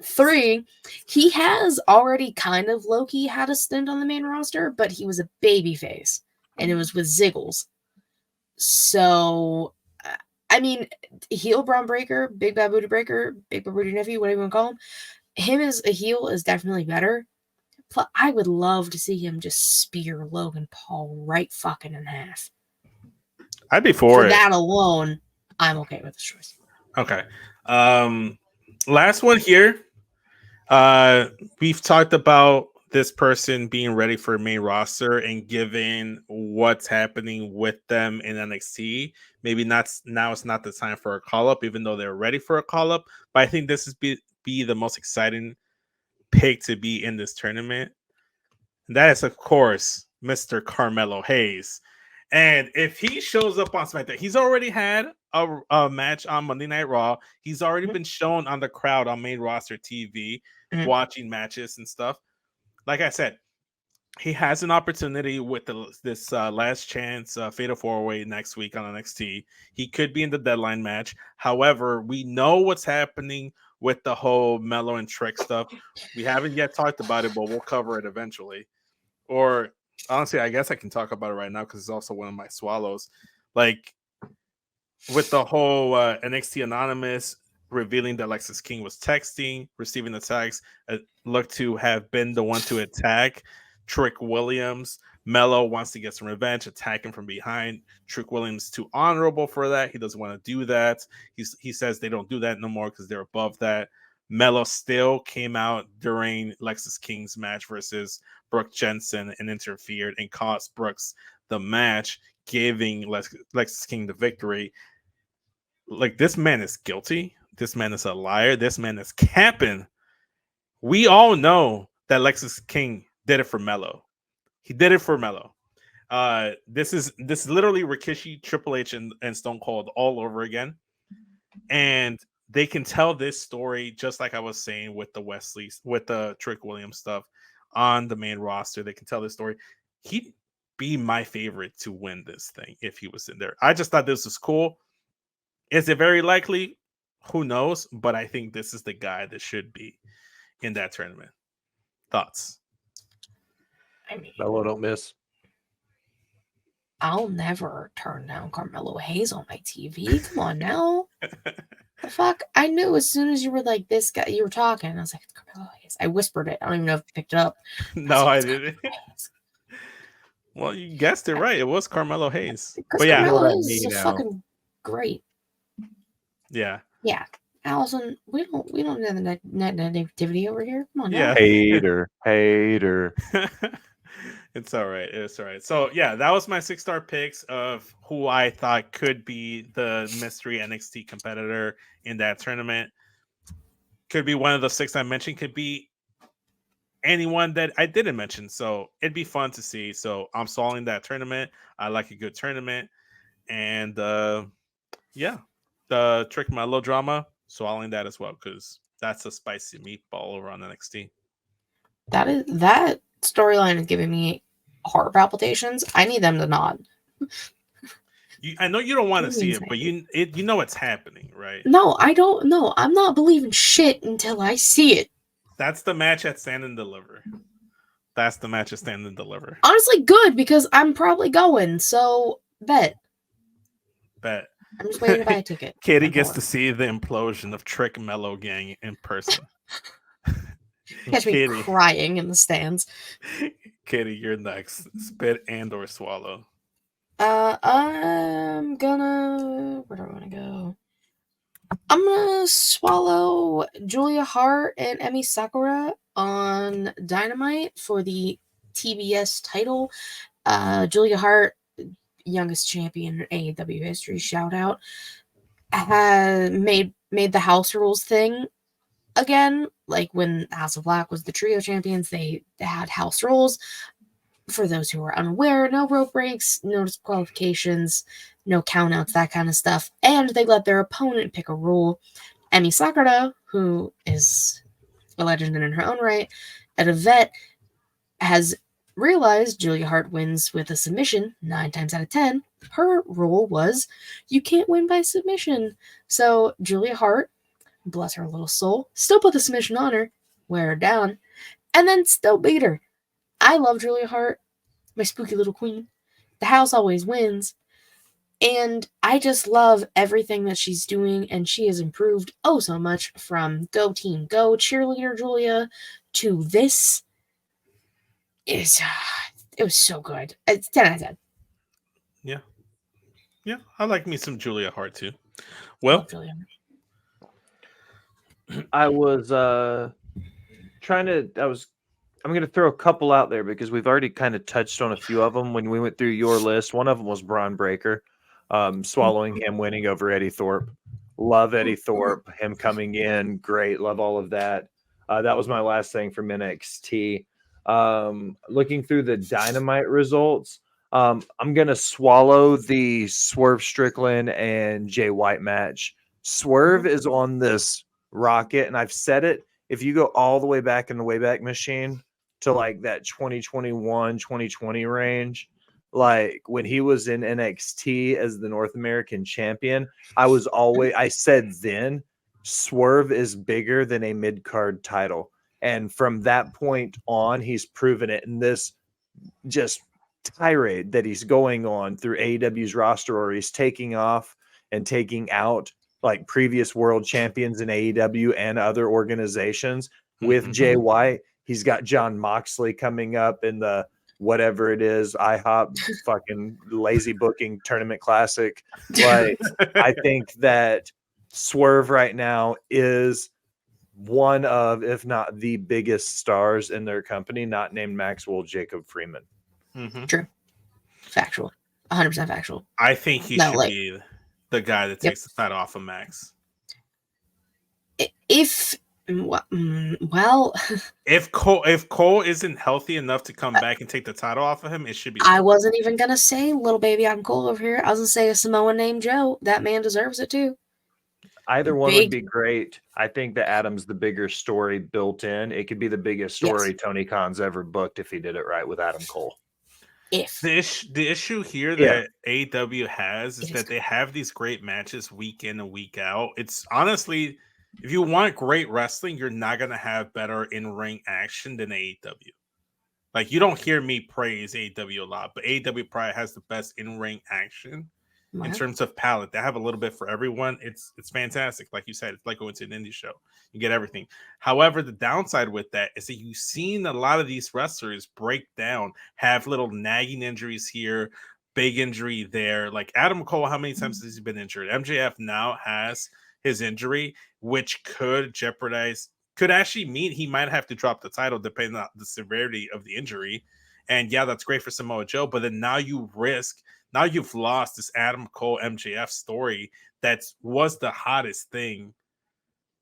3, he has already kind of low-key had a stint on the main roster, but he was a babyface, and it was with Ziggles. So, I mean, heel Braun Breaker, Big Bad Booty Breaker, Big Bad Booty Nephew, whatever you want to call him as a heel is definitely better. But I would love to see him just spear Logan Paul right fucking in half. I'd be for it. That alone, I'm okay with this choice. Okay. Last one here. We've talked about this person being ready for main roster, and given what's happening with them in NXT, maybe now it's not the time for a call up, even though they're ready for a call up. But I think this is be the most exciting pick to be in this tournament. And that is, of course, Mr. Carmelo Hayes. And if he shows up on SmackDown, he's already had a match on Monday Night Raw. He's already been shown on the crowd on main roster TV, watching matches and stuff. Like I said, he has an opportunity with this last chance Fatal 4-Way next week on NXT. He could be in the deadline match. However, we know what's happening with the whole Melo and Trick stuff. We haven't yet talked about it, but we'll cover it eventually. Or honestly, I guess I can talk about it right now because it's also one of my swallows. Like, with the whole NXT Anonymous revealing that Lexis King was texting, receiving attacks, looked to have been the one to attack Trick Williams. Melo wants to get some revenge, attack him from behind. Trick Williams is too honorable for that. He doesn't want to do that. He says they don't do that no more because they're above that. Melo still came out during Lexis King's match versus Brooke Jensen and interfered and cost Brooks the match, giving Lexis King the victory. Like, this man is guilty. This man is a liar. This man is capping. We all know that Lexis King did it for Melo. He did it for Melo. This is literally Rikishi, Triple H, and Stone Cold all over again. And they can tell this story just like I was saying with the Trick Williams stuff on the main roster. They can tell this story. He'd be my favorite to win this thing if he was in there. I just thought this was cool. Is it very likely? Who knows? But I think this is the guy that should be in that tournament. Thoughts? I mean, Melo don't miss. I'll never turn down Carmelo Hayes on my TV. Come on now. The fuck? I knew as soon as you were like, this guy, you were talking. I was like, it's Carmelo Hayes. I whispered it. I don't even know if you picked it up. No, I didn't. Well, you guessed it right. It was Carmelo Hayes. But yeah, Carmelo Hayes is fucking great. Yeah. Yeah. Allison, we don't have the net negativity over here. Come on now. Yeah. Hater. It's all right. It's all right. So yeah, that was my 6-star picks of who I thought could be the mystery NXT competitor in that tournament. Could be one of the 6 I mentioned. Could be anyone that I didn't mention. So it'd be fun to see. So I'm stalling that tournament. I like a good tournament. And yeah, the Trick Melo drama, swallowing that as well, because that's a spicy meatball over on NXT. That storyline is giving me heart palpitations. I need them to nod. I know you don't want to What do see you it, mean but you know it's happening, right? No, I don't know. I'm not believing shit until I see it. That's the match at Stand and Deliver. That's the match at Stand and Deliver. Honestly, good, because I'm probably going, so bet. Bet. I'm just waiting to buy a ticket. Katie I'm gets going. to see the implosion of Trick Mellow Gang in person. Catch me Katie. crying in the stands. Katie, you're next. Spit and or swallow. I'm gonna. Where do I want to go? I'm gonna swallow Julia Hart and Emi Sakura on Dynamite for the TBS title. Julia Hart, youngest champion in AEW history, shout out, had made the House Rules thing again. Like when House of Black was the trio champions, they had House Rules. For those who are unaware, no rope breaks, no disqualifications, no countouts, that kind of stuff. And they let their opponent pick a rule. Emi Sakura, who is a legend in her own right, at a vet, has realized Julia Hart wins with a submission 9 times out of 10. Her rule was you can't win by submission. So Julia Hart, bless her little soul, still put the submission on her, wear her down, and then still beat her. I love Julia Hart, my spooky little queen. The house always wins. And I just love everything that she's doing, and she has improved oh so much from Go Team Go, Cheerleader Julia, to this. It was so good. It's 10 out of 10. Yeah. Yeah, I like me some Julia Hart too. I Well, love Julia. I was I'm going to throw a couple out there because we've already kind of touched on a few of them when we went through your list. One of them was Braun Breaker, swallowing him winning over Eddie Thorpe. Love Eddie Thorpe, him coming in, great, love all of that. That was my last thing from NXT. Looking through the Dynamite results, I'm going to swallow the Swerve Strickland and Jay White match. Swerve is on this rocket, and I've said it. If you go all the way back in the Wayback Machine to like that 2021, 2020 range, like when he was in NXT as the North American champion, I said then Swerve is bigger than a mid-card title. And from that point on, he's proven it in this just tirade that he's going on through AEW's roster, or he's taking off and taking out like previous world champions in AEW and other organizations with Jay White. He's got John Moxley coming up in the whatever it is, IHOP fucking lazy booking tournament classic. Like, I think that Swerve right now is one of, if not the biggest stars in their company, not named Maxwell Jacob Freeman. True. Factual. 100% factual. I think he should be the guy that takes the title off of Max. If Cole isn't healthy enough to come back and take the title off of him, it should be. I wasn't even gonna say little baby I'm Cole over here. I was gonna say a Samoan named Joe. That man deserves it too. Either one would be great. I think that Adam's the bigger story built in. It could be the biggest story Tony Khan's ever booked if he did it right with Adam Cole. The issue here that AEW has is that they have these great matches week in and week out. It's honestly, if you want great wrestling, you're not going to have better in-ring action than AEW. Like, you don't hear me praise AEW a lot, but AEW probably has the best in-ring action in terms of palette. They have a little bit for everyone. It's fantastic. Like you said, it's like going to an indie show. You get everything. However, the downside with that is that you've seen a lot of these wrestlers break down, have little nagging injuries here, big injury there. Like Adam Cole, how many times has he been injured? MJF now has his injury, which could jeopardize, could actually mean he might have to drop the title depending on the severity of the injury. And yeah, that's great for Samoa Joe, but then now you've lost this Adam Cole MJF story that was the hottest thing.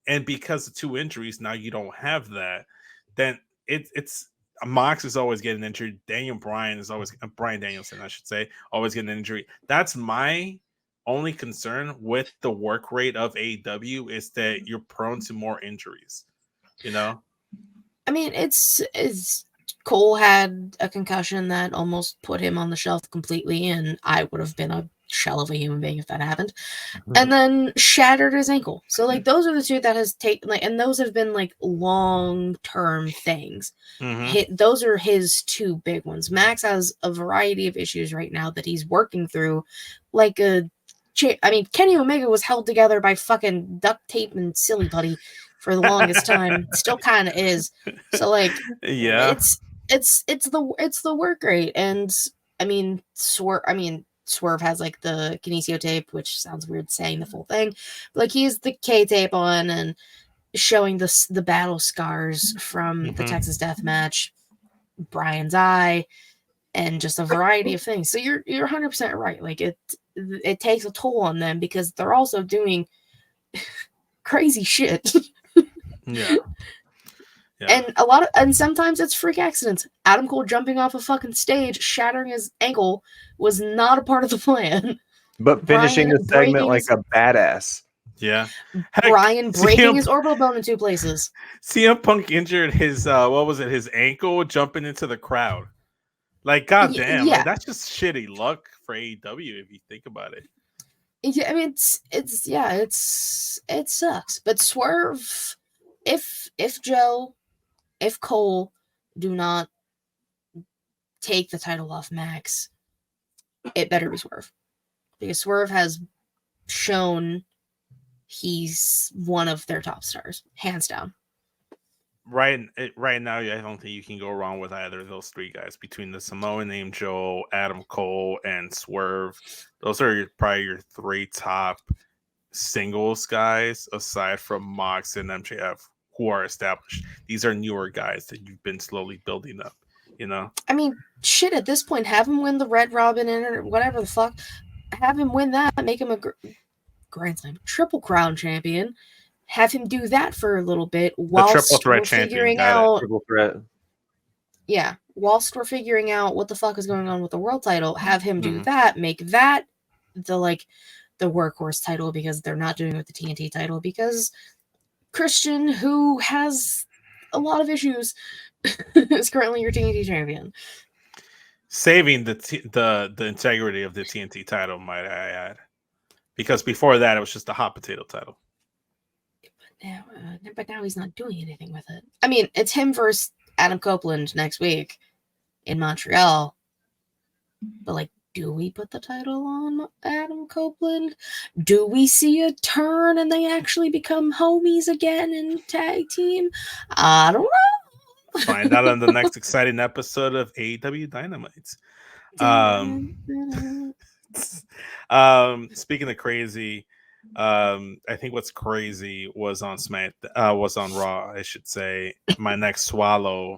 And because of 2 injuries, now you don't have that. Then it's Mox is always getting injured. Brian Danielson, I should say, always getting an injury. That's my only concern with the work rate of AEW is that you're prone to more injuries. You know, I mean, it's Cole had a concussion that almost put him on the shelf completely, and I would have been a shell of a human being if that happened. And then shattered his ankle. So like those are the two that has taken like, and those have been like long-term things. Those are his two big ones. Max has a variety of issues right now that he's working through, like Kenny Omega was held together by fucking duct tape and silly putty for the longest time. Still kind of is. So like, yeah, it's the work rate. And I mean, Swerve has like the kinesio tape, which sounds weird saying the full thing. But, like he has the K tape on and showing the battle scars from the Texas Death Match, Brian's eye, and just a variety of things. So you're 100% right. Like it takes a toll on them because they're also doing crazy shit. yeah. And sometimes it's freak accidents. Adam Cole jumping off a fucking stage, shattering his ankle was not a part of the plan. But finishing the segment like a badass. Yeah. Brian breaking his orbital bone in 2 places. CM Punk injured his his ankle jumping into the crowd. Like, goddamn, like, that's just shitty luck for AEW if you think about it. Yeah, I mean it sucks. But Swerve, if Joe, if Cole do not take the title off Max, it better be Swerve. Because Swerve has shown he's one of their top stars, hands down. Right now, I don't think you can go wrong with either of those 3 guys. Between the Samoan named Joe, Adam Cole, and Swerve, those are probably your 3 top singles guys, aside from Mox and MJF, who are established. These are newer guys that you've been slowly building up, you know? I mean, shit, at this point, have him win the Red Robin or whatever the fuck. Have him win that, make him a Grand Slam Triple Crown champion. Have him do that for a little bit whilst we're figuring out. Triple threat. Yeah, whilst we're figuring out what the fuck is going on with the world title, have him do that, make that the workhorse title, because they're not doing it with the TNT title, because Christian, who has a lot of issues, is currently your TNT champion. Saving the integrity of the TNT title, might I add, because before that it was just a hot potato title. But now he's not doing anything with it. I mean, it's him versus Adam Copeland next week in Montreal. But, like, do we put the title on Adam Copeland? Do we see a turn and they actually become homies again in tag team? I don't know. Find out on the next exciting episode of AEW Dynamite. Speaking of crazy, I think what's crazy was on Raw, I should say. My next swallow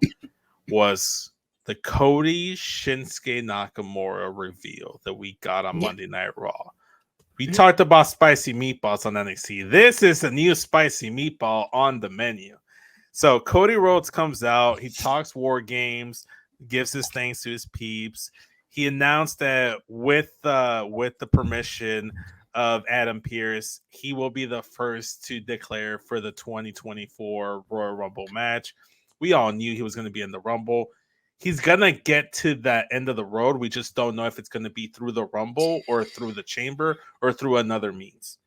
was the Cody Shinsuke Nakamura reveal that we got on Monday Night Raw. We talked about spicy meatballs on NXT. This is a new spicy meatball on the menu. So Cody Rhodes comes out, he talks War Games, gives his thanks to his peeps. He announced that with the permission of Adam Pearce, he will be the first to declare for the 2024 Royal Rumble match. We all knew he was going to be in the Rumble. He's going to get to that end of the road. We just don't know if it's going to be through the Rumble or through the Chamber or through another means.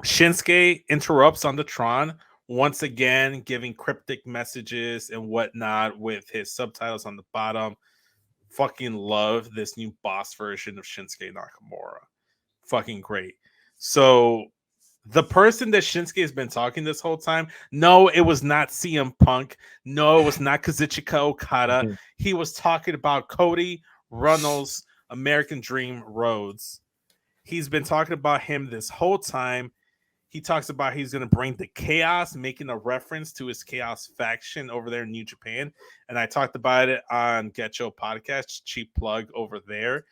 Shinsuke interrupts on the Tron, once again giving cryptic messages and whatnot with his subtitles on the bottom. Fucking love this new boss version of Shinsuke Nakamura. Fucking great. So the person that Shinsuke has been talking this whole time, no, it was not CM Punk. No, it was not Kazuchika Okada. He was talking about Cody Runnels, American Dream Rhodes. He's been talking about him this whole time. He talks about he's going to bring the chaos, making a reference to his chaos faction over there in New Japan. And I talked about it on Get Your Podcast, cheap plug over there.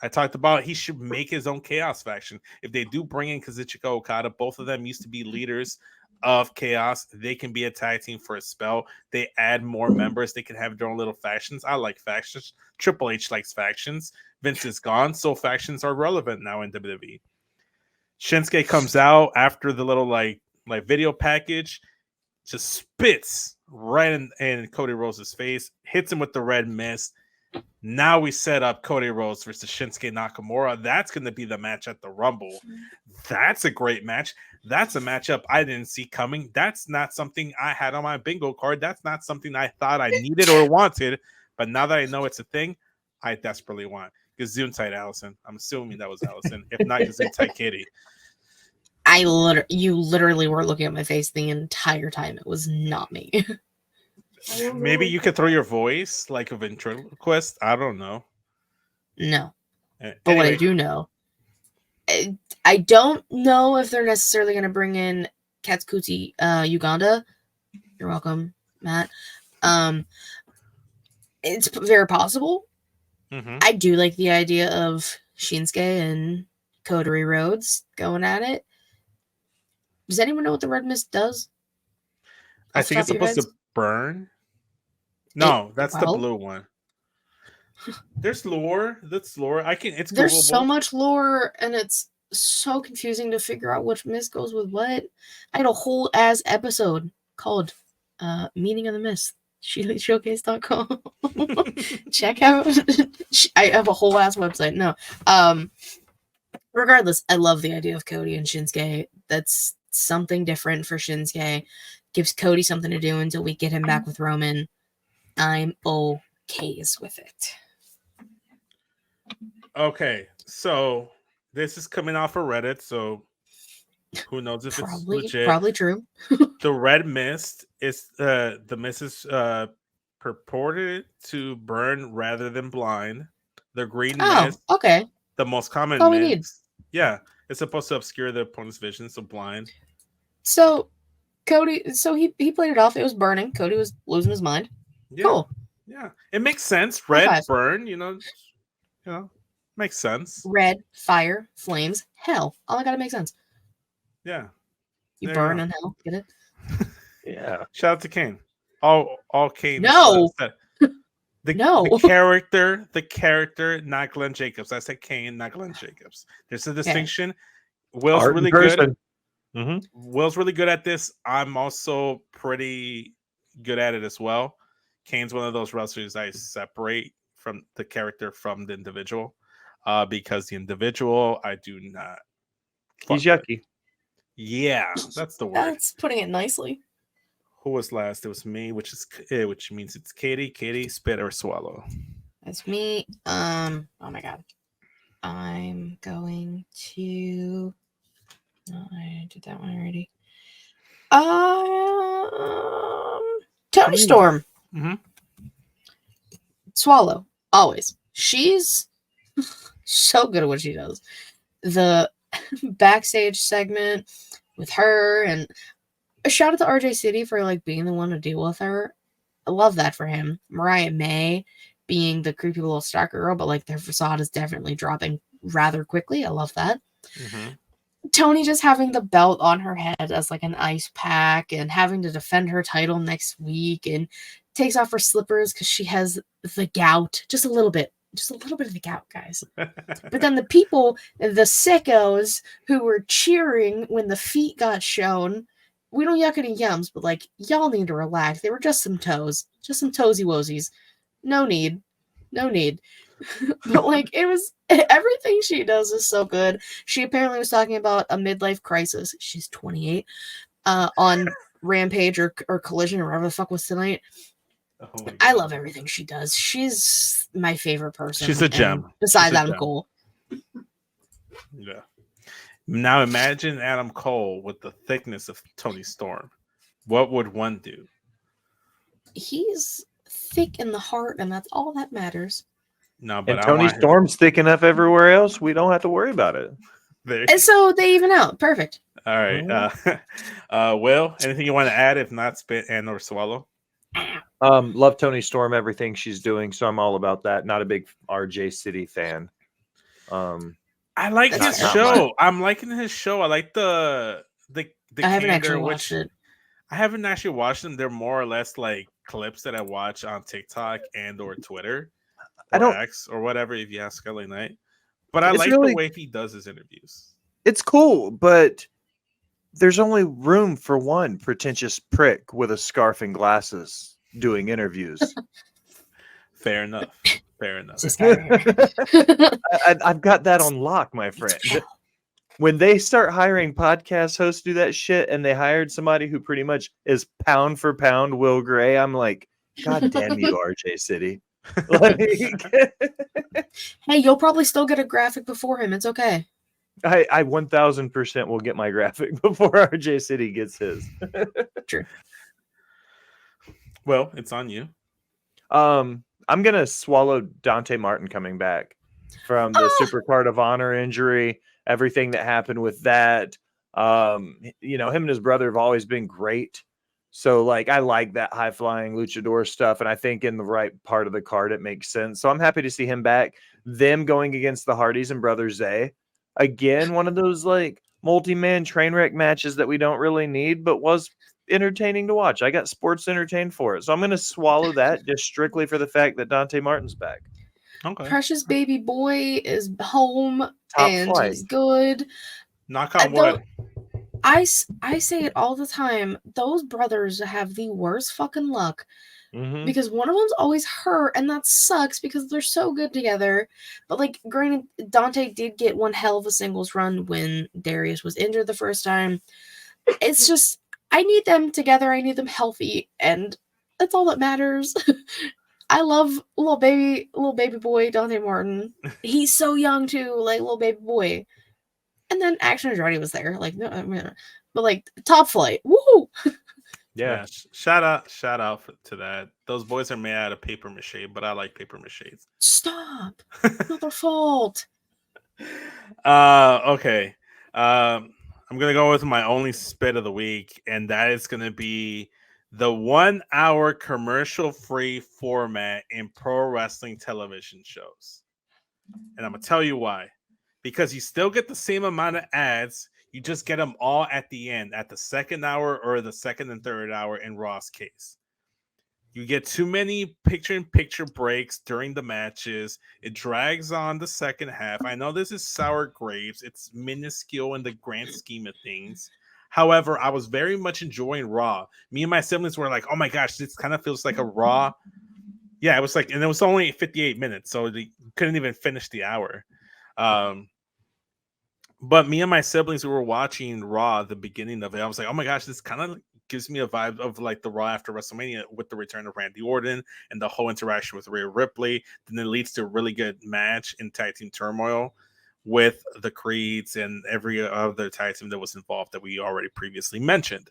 I talked about he should make his own chaos faction. If they do bring in Kazuchika Okada, both of them used to be leaders of chaos. They can be a tag team for a spell. They add more members. They can have their own little factions. I like factions. Triple H likes factions. Vince is gone, so factions are relevant now in WWE. Shinsuke comes out after the little like video package, just spits right in Cody Rhodes' face, hits him with the red mist. Now we set up Cody Rhodes versus Shinsuke Nakamura. That's going to be the match at the Rumble. That's a great match. That's a matchup I didn't see coming. That's not something I had on my bingo card. That's not something I thought I needed or wanted. But now that I know it's a thing, I desperately want. Gesundheit, Allison. I'm assuming that was Allison. If not, Gesundheit, Katie. You literally were looking at my face the entire time. It was not me. Maybe you could throw your voice like a ventriloquist. I don't know. No. But But what I do know, I don't know if they're necessarily going to bring in Katsukuchi Uganda. You're welcome, Matt. It's very possible. Mm-hmm. I do like the idea of Shinsuke and Cody Rhodes going at it. Does anyone know what the red mist does? I think it's supposed to burn. No, that's the blue one. There's lore. That's lore. It's There's Googleable. so much lore, and it's so confusing to figure out which mist goes with what. I had a whole ass episode called Meaning of the Mist. SheeleyShowcase.com. Check out. I have a whole ass website. No. Regardless, I love the idea of Cody and Shinsuke. That's something different for Shinsuke. Gives Cody something to do until we get him back with Roman. I'm okays with it. Okay, so this is coming off of Reddit, so who knows if it's legit. Probably true. The red mist is the mist is purported to burn rather than blind. The green mist, okay, the most common all mist. we need. Yeah, it's supposed to obscure the opponent's vision, so blind. So Cody, he played it off. It was burning. Cody was losing his mind. Yeah. Cool. Yeah, it makes sense. Red burn, makes sense. Red, fire, flames, hell. All I gotta make sense. Yeah. You burn in hell. Get it? Yeah. Shout out to Kane. All Kane. No. The character, not Glenn Jacobs. I said Kane, not Glenn Jacobs. There's a distinction. Will's really good. Mm-hmm. Will's really good at this. I'm also pretty good at it as well. Kane's one of those wrestlers I separate from the character from the individual, because the individual I do not. He's yucky. Yeah, that's the word. That's putting it nicely. Who was last? It was me, which means it's Katie. Katie, spit or swallow. That's me. Oh my god. I'm going to. No, I did that one already. Tony Storm. Mm-hmm. Swallow. Always. She's so good at what she does. The backstage segment with her, and a shout out to RJ City for being the one to deal with her. I love that for him. Mariah May being the creepy little stalker girl, but their facade is definitely dropping rather quickly. I love that. Mm-hmm. Tony just having the belt on her head as an ice pack and having to defend her title next week, and takes off her slippers because she has the gout. Just a little bit of the gout, guys. But then the people, the sickos who were cheering when the feet got shown, we don't yuck any yums, but y'all need to relax. They were just some toes, just some toesy woesies. No need. But it was, everything she does is so good. She apparently was talking about a midlife crisis. She's 28 on Rampage or Collision or whatever the fuck was tonight. Oh, I love everything she does. She's my favorite person. She's a gem. Besides Adam Cole. Yeah. Now imagine Adam Cole with the thickness of Tony Storm. What would one do? He's thick in the heart, and that's all that matters. No, but Tony Storm's thick enough everywhere else. We don't have to worry about it. And so they even out. Perfect. All right. Will, anything you want to add? If not, spit and or swallow. Love Tony Storm, everything she's doing, so I'm all about that. Not a big RJ City fan. I like his show. I'm liking his show. I like the I haven't actually watched it. I haven't actually watched them. They're more or less clips that I watch on TikTok and or Twitter. Or X or whatever, if you ask LA Knight. But I like the way he does his interviews. It's cool, but there's only room for one pretentious prick with a scarf and glasses doing interviews. Fair enough. Fair enough. I've got that on lock, my friend. When they start hiring podcast hosts to do that shit, and they hired somebody who pretty much is pound for pound Will Gray, I'm like, God damn you, RJ City. Like, Hey, you'll probably still get a graphic before him. It's okay. I 1000% will get my graphic before RJ City gets his. True. Well, it's on you. I'm gonna swallow Dante Martin coming back from the Supercard of Honor injury. Everything that happened with that. You know, him and his brother have always been great. So, like, I like that high-flying luchador stuff, and I think in the right part of the card, it makes sense. So I'm happy to see him back. Them going against the Hardys and Brother Zay. Again, one of those, like, multi-man train wreck matches that we don't really need, but was entertaining to watch. I got sports entertained for it. So I'm going to swallow that just strictly for the fact that Dante Martin's back. Okay. Precious baby boy is home Top and flight. he's good. Knock on wood. I say it all the time. Those brothers have the worst fucking luck because one of them's always hurt, and that sucks because they're so good together. But, like, granted, Dante did get one hell of a singles run when Darius was injured the first time. It's just, I need them together. I need them healthy, and that's all that matters. I love little baby boy Dante Martin. He's so young too, like little baby boy. And then Action Andretti was there, like no, but like top flight, woo! Yeah. Shout out to that. Those boys are made out of paper mache, but I like paper maches. Stop! Not their fault. Okay. I'm gonna go with my only spit of the week, and that is gonna be the 1 hour commercial free format in pro wrestling television shows. And I'm gonna tell you why. Because you still get the same amount of ads, you just get them all at the end, at the second hour or the second and third hour in Raw's case. You get too many picture-in-picture breaks during the matches. It drags on the second half. I know this is sour grapes. It's minuscule in the grand scheme of things. However, I was very much enjoying Raw. Me and my siblings were like, oh my gosh, this kind of feels like a Raw. Yeah, it was like, and it was only 58 minutes, so they couldn't even finish the hour. But me and my siblings who were watching Raw, the beginning of it, I was like, oh my gosh, this kind of gives me a vibe of like the Raw after WrestleMania with the return of Randy Orton and the whole interaction with Rhea Ripley. Then it leads to a really good match in Tag Team Turmoil with the Creeds and every other tag team that was involved that we already previously mentioned.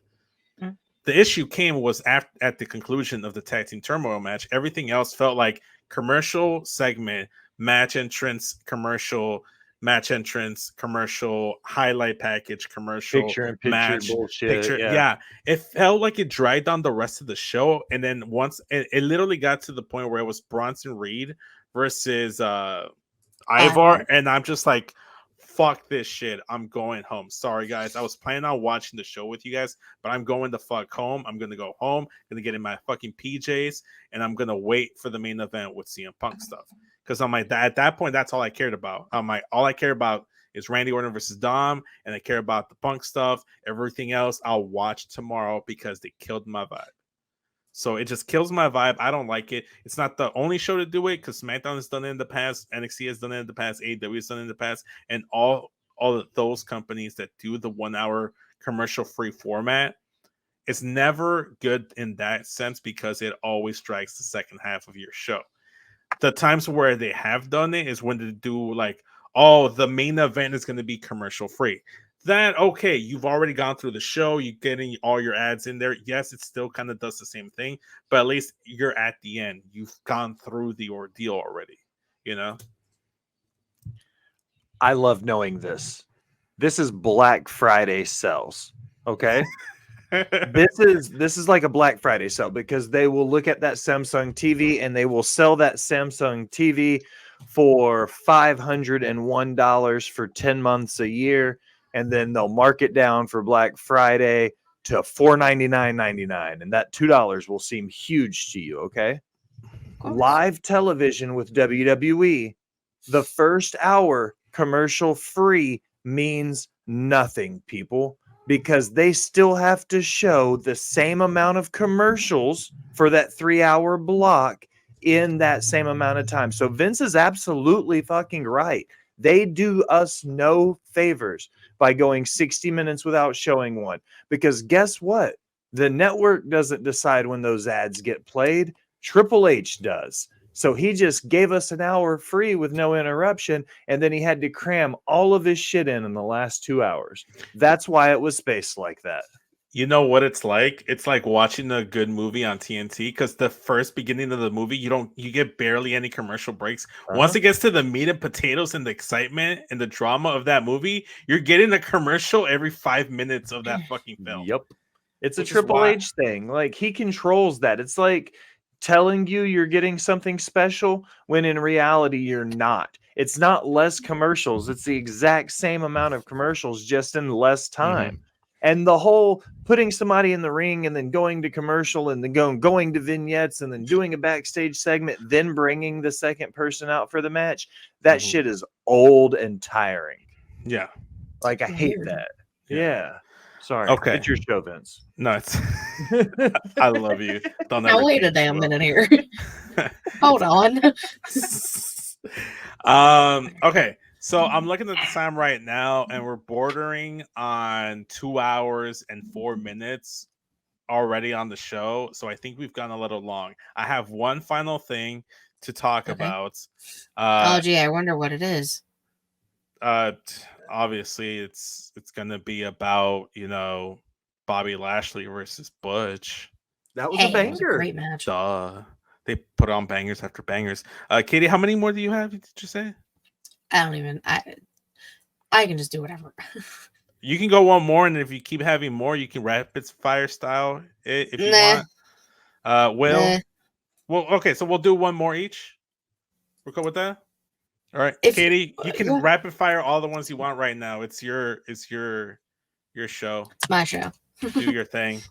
The issue was at the conclusion of the Tag Team Turmoil match. Everything else felt like commercial segment, match entrance, commercial, match entrance, commercial, highlight package, commercial, picture-in-picture match, bullshit. Yeah. It felt like it dragged on the rest of the show. And then once it literally got to the point where it was Bronson Reed versus Ivar, and I'm just like, fuck this shit. I'm going home. Sorry, guys. I was planning on watching the show with you guys, but I'm going to fuck home. I'm going to go home, going to get in my fucking PJs, and I'm going to wait for the main event with CM Punk stuff. Because I'm like, at that point, that's all I cared about. I'm like, all I care about is Randy Orton versus Dom, and I care about the Punk stuff. Everything else, I'll watch tomorrow because they killed my vibe. So it just kills my vibe. I don't like it. It's not the only show to do it because SmackDown has done it in the past, NXT has done it in the past, AEW has done it in the past, and all of those companies that do the 1 hour commercial free format, it's never good in that sense because it always drags the second half of your show. The times where they have done it is when they do like, oh, the main event is going to be commercial free. That, okay, you've already gone through the show, you're getting all your ads in there. Yes, it still kind of does the same thing, but at least you're at the end. You've gone through the ordeal already, you know? I love knowing this. This is Black Friday sales, okay? This is like a Black Friday sale because they will look at that Samsung TV and they will sell that Samsung TV for $501 for 10 months a year. And then they'll mark it down for Black Friday to $499.99. And that $2 will seem huge to you, okay? Live television with WWE, the first hour commercial free means nothing, people. because they still have to show the same amount of commercials for that 3-hour block in that same amount of time. So Vince is absolutely fucking right. They do us no favors by going 60 minutes without showing one, because guess what? The network doesn't decide when those ads get played. Triple H does. So he just gave us an hour free with no interruption, and then he had to cram all of his shit in the last 2 hours. That's why it was spaced like that. You know what it's like? It's like watching a good movie on TNT, because the first beginning of the movie, you get barely any commercial breaks. Once it gets to the meat and potatoes and the excitement and the drama of that movie, you're getting a commercial every 5 minutes of that fucking film. Yep. It's a Triple H thing. Like, he controls that. It's like telling you you're getting something special when in reality you're not. It's not less commercials. It's the exact same amount of commercials, just in less time. Mm-hmm. And the whole putting somebody in the ring and then going to commercial and then going to vignettes and then doing a backstage segment, then bringing the second person out for the match, that shit is old and tiring. Yeah. Like, I hate that. Yeah. Sorry. Okay. It's your show, Vince. No, it's I love you. Don't now wait a damn minute here. Hold on. Okay. So I'm looking at the time right now, and we're bordering on 2 hours and 4 minutes already on the show. So I think we've gone a little long. I have one final thing to talk about. Oh, gee, I wonder what it is. Obviously, it's gonna be about, Bobby Lashley versus Butch. That was a banger. Was a great match. Duh. They put on bangers after bangers. Katie, how many more do you have? Did you say? I don't even. I can just do whatever. You can go one more, and if you keep having more, you can rapid fire style it if you want. Well, okay, so we'll do one more each. We're cool with that. All right, Katie, you can rapid fire all the ones you want right now. It's your show. It's my show. Do your thing.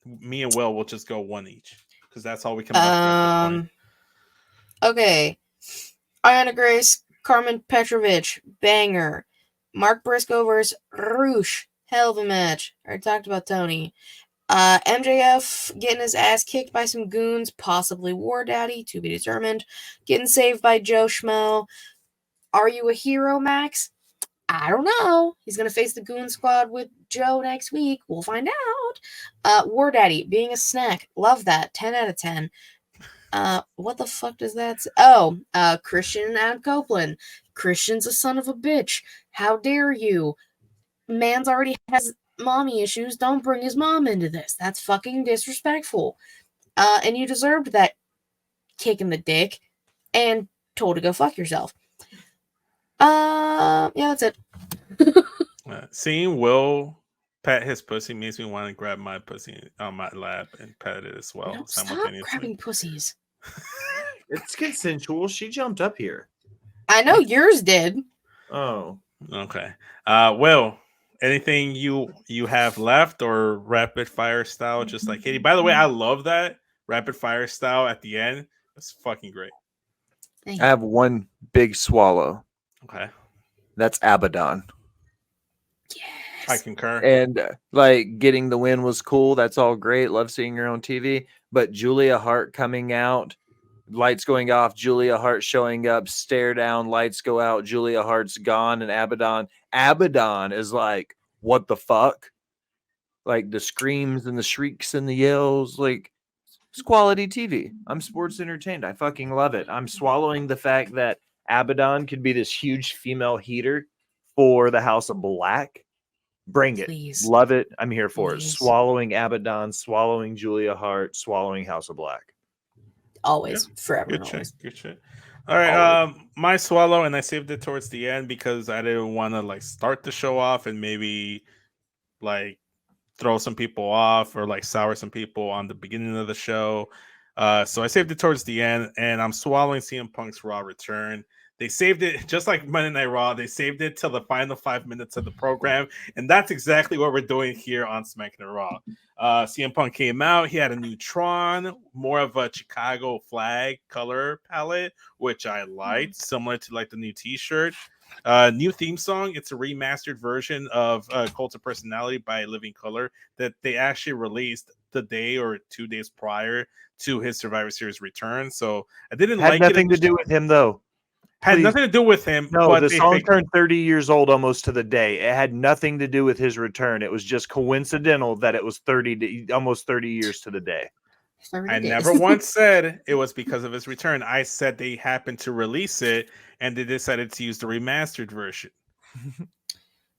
Me and Will will just go one each, because that's all we can. At this point. Okay. Iona Grace, Carmen Petrovich, banger. Mark Briscoe versus Roosh, hell of a match. I already talked about Tony. MJF getting his ass kicked by some goons, possibly War Daddy, to be determined. Getting saved by Joe Schmo. Are you a hero, Max? I don't know. He's going to face the goon squad with Joe next week. We'll find out. War Daddy being a snack. Love that. 10 out of 10. What the fuck does that say? Oh, Christian and Adam Copeland. Christian's a son of a bitch. How dare you? Man's already has mommy issues. Don't bring his mom into this. That's fucking disrespectful. And you deserved that kick in the dick and told to go fuck yourself. Yeah, that's it. Seeing Will pet his pussy makes me want to grab my pussy on my lap and pet it as well. Stop grabbing pussies. It's consensual. She jumped up here. I know yours did. Oh. Okay. Will, anything you have left, or rapid fire style, just like Katie? By the way, I love that rapid fire style at the end. It's fucking great. I have one big swallow. Okay. That's Abaddon. Yes. I concur. And getting the win was cool. That's all great. Love seeing her on TV. But Julia Hart coming out, lights going off, Julia Hart showing up, stare down, lights go out, Julia Hart's gone, and Abaddon is like, what the fuck? Like the screams and the shrieks and the yells, like, it's quality TV. I'm sports entertained. I fucking love it. I'm swallowing the fact that Abaddon could be this huge female heater for the House of Black. Bring it. Please. Love it. I'm here for it. Swallowing Abaddon, swallowing Julia Hart, swallowing House of Black. Always. Yeah. Forever. Good shit. All right. My swallow, and I saved it towards the end because I didn't want to start the show off and maybe throw some people off or sour some people on the beginning of the show. So I saved it towards the end, and I'm swallowing CM Punk's Raw return. They saved it just like Monday Night Raw. They saved it till the final 5 minutes of the program, and that's exactly what we're doing here on Smackin It Raw. CM Punk came out. He had a new Tron, more of a Chicago flag color palette, which I liked, similar to the new T-shirt. New theme song. It's a remastered version of Cult of Personality by Living Color that they actually released the day or 2 days prior to his Survivor Series return. So I didn't Had like nothing it. to do with him, though. Had Please. nothing to do with him. No, but the song turned 30 years old almost to the day. It had nothing to do with his return. It was just coincidental that it was almost 30 years to the day. I never once said it was because of his return. I said they happened to release it and they decided to use the remastered version.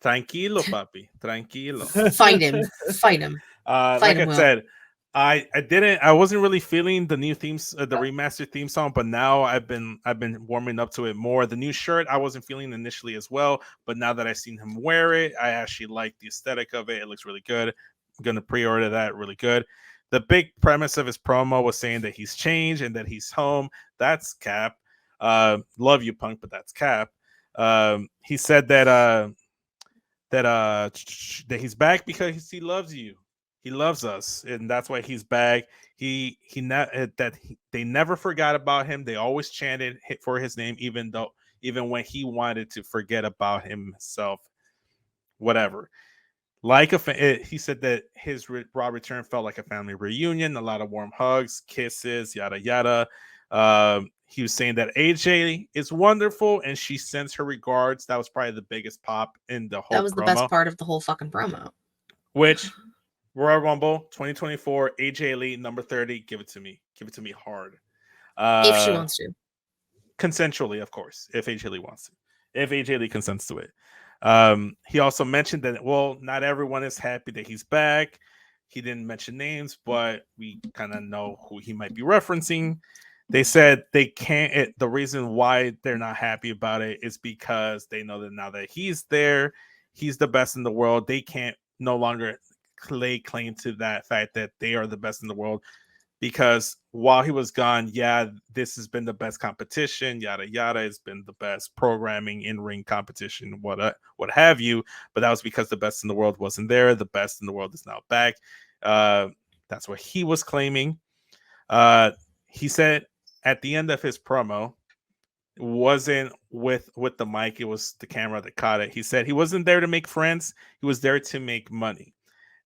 Tranquilo, papi. Tranquilo. Fight him. Fight him. Like I said, I wasn't really feeling the new themes, the remastered theme song, but now I've been warming up to it more. The new shirt I wasn't feeling initially as well, but now that I've seen him wear it, I actually like the aesthetic of it. It looks really good. I'm gonna pre-order that. Really good. The big premise of his promo was saying that he's changed and that he's home. That's cap. Love you, Punk, but that's cap. He said that he's back because he loves you. He loves us, and that's why he's back. They never forgot about him. They always chanted for his name, even when he wanted to forget about himself. Whatever. He said that his Raw return felt like a family reunion, a lot of warm hugs, kisses, yada yada. He was saying that AJ is wonderful and she sends her regards. That was probably the biggest pop in the whole. That was the best part of the whole fucking promo. Which Royal Rumble 2024, AJ Lee number 30. Give it to me. Give it to me hard. If she wants to. Consensually, of course. If AJ Lee wants to. If AJ Lee consents to it. He also mentioned that, well, not everyone is happy that he's back. He didn't mention names, but we kind of know who he might be referencing. They said they can't. The reason why they're not happy about it is because they know that now that he's there, he's the best in the world. They can't no longer lay claim to that fact that they are the best in the world, because while he was gone, yeah, this has been the best competition, yada yada. It's been the best programming, in-ring competition, what have you. But that was because the best in the world wasn't there. The best in the world is now back. That's what he was claiming. He said at the end of his promo, it wasn't with the mic, it was the camera that caught it. He said he wasn't there to make friends. He was there to make money.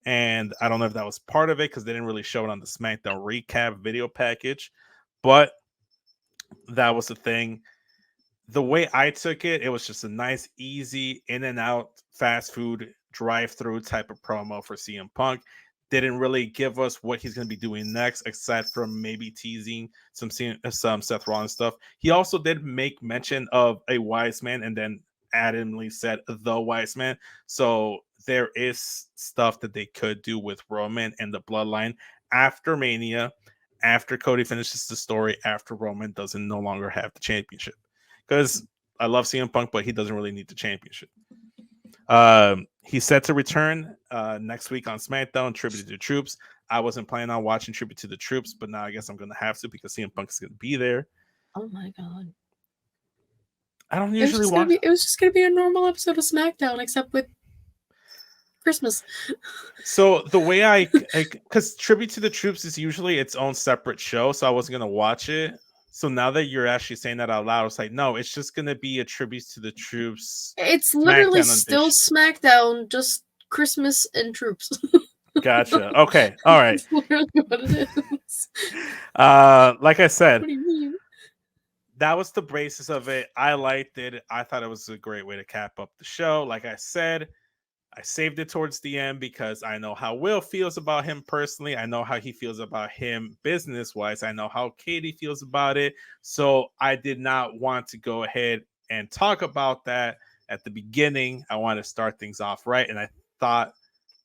And I don't know if that was part of it because they didn't really show it on the SmackDown recap video package, but that was the thing. The way I took it, it was just a nice, easy, in and out, fast food, drive-through type of promo for CM Punk. Didn't really give us what he's going to be doing next, except from maybe teasing some Seth Rollins stuff. He also did make mention of a wise man and then adamantly said the wise man. So there is stuff that they could do with Roman and the bloodline after Mania, after Cody finishes the story, after Roman doesn't no longer have the championship. Because I love CM Punk, but he doesn't really need the championship. He's set to return next week on SmackDown, Tribute to the Troops. I wasn't planning on watching Tribute to the Troops, but now I guess I'm going to have to because CM Punk is going to be there. Oh my God. I don't usually watch. It was just going to be a normal episode of SmackDown, except with Christmas. So the way because Tribute to the Troops is usually its own separate show, so I wasn't going to watch it. So now that you're actually saying that out loud, I was like, no, it's just going to be a Tribute to the Troops. It's literally still SmackDown, just Christmas and Troops. Gotcha. Okay. All right. That's literally what it is. Like I said, What do you mean? that was the basis of it. I liked it. I thought it was a great way to cap up the show. Like I said, I saved it towards the end because I know how Will feels about him personally. I know how he feels about him business-wise. I know how Katie feels about it. So I did not want to go ahead and talk about that at the beginning. I want to start things off right. And I thought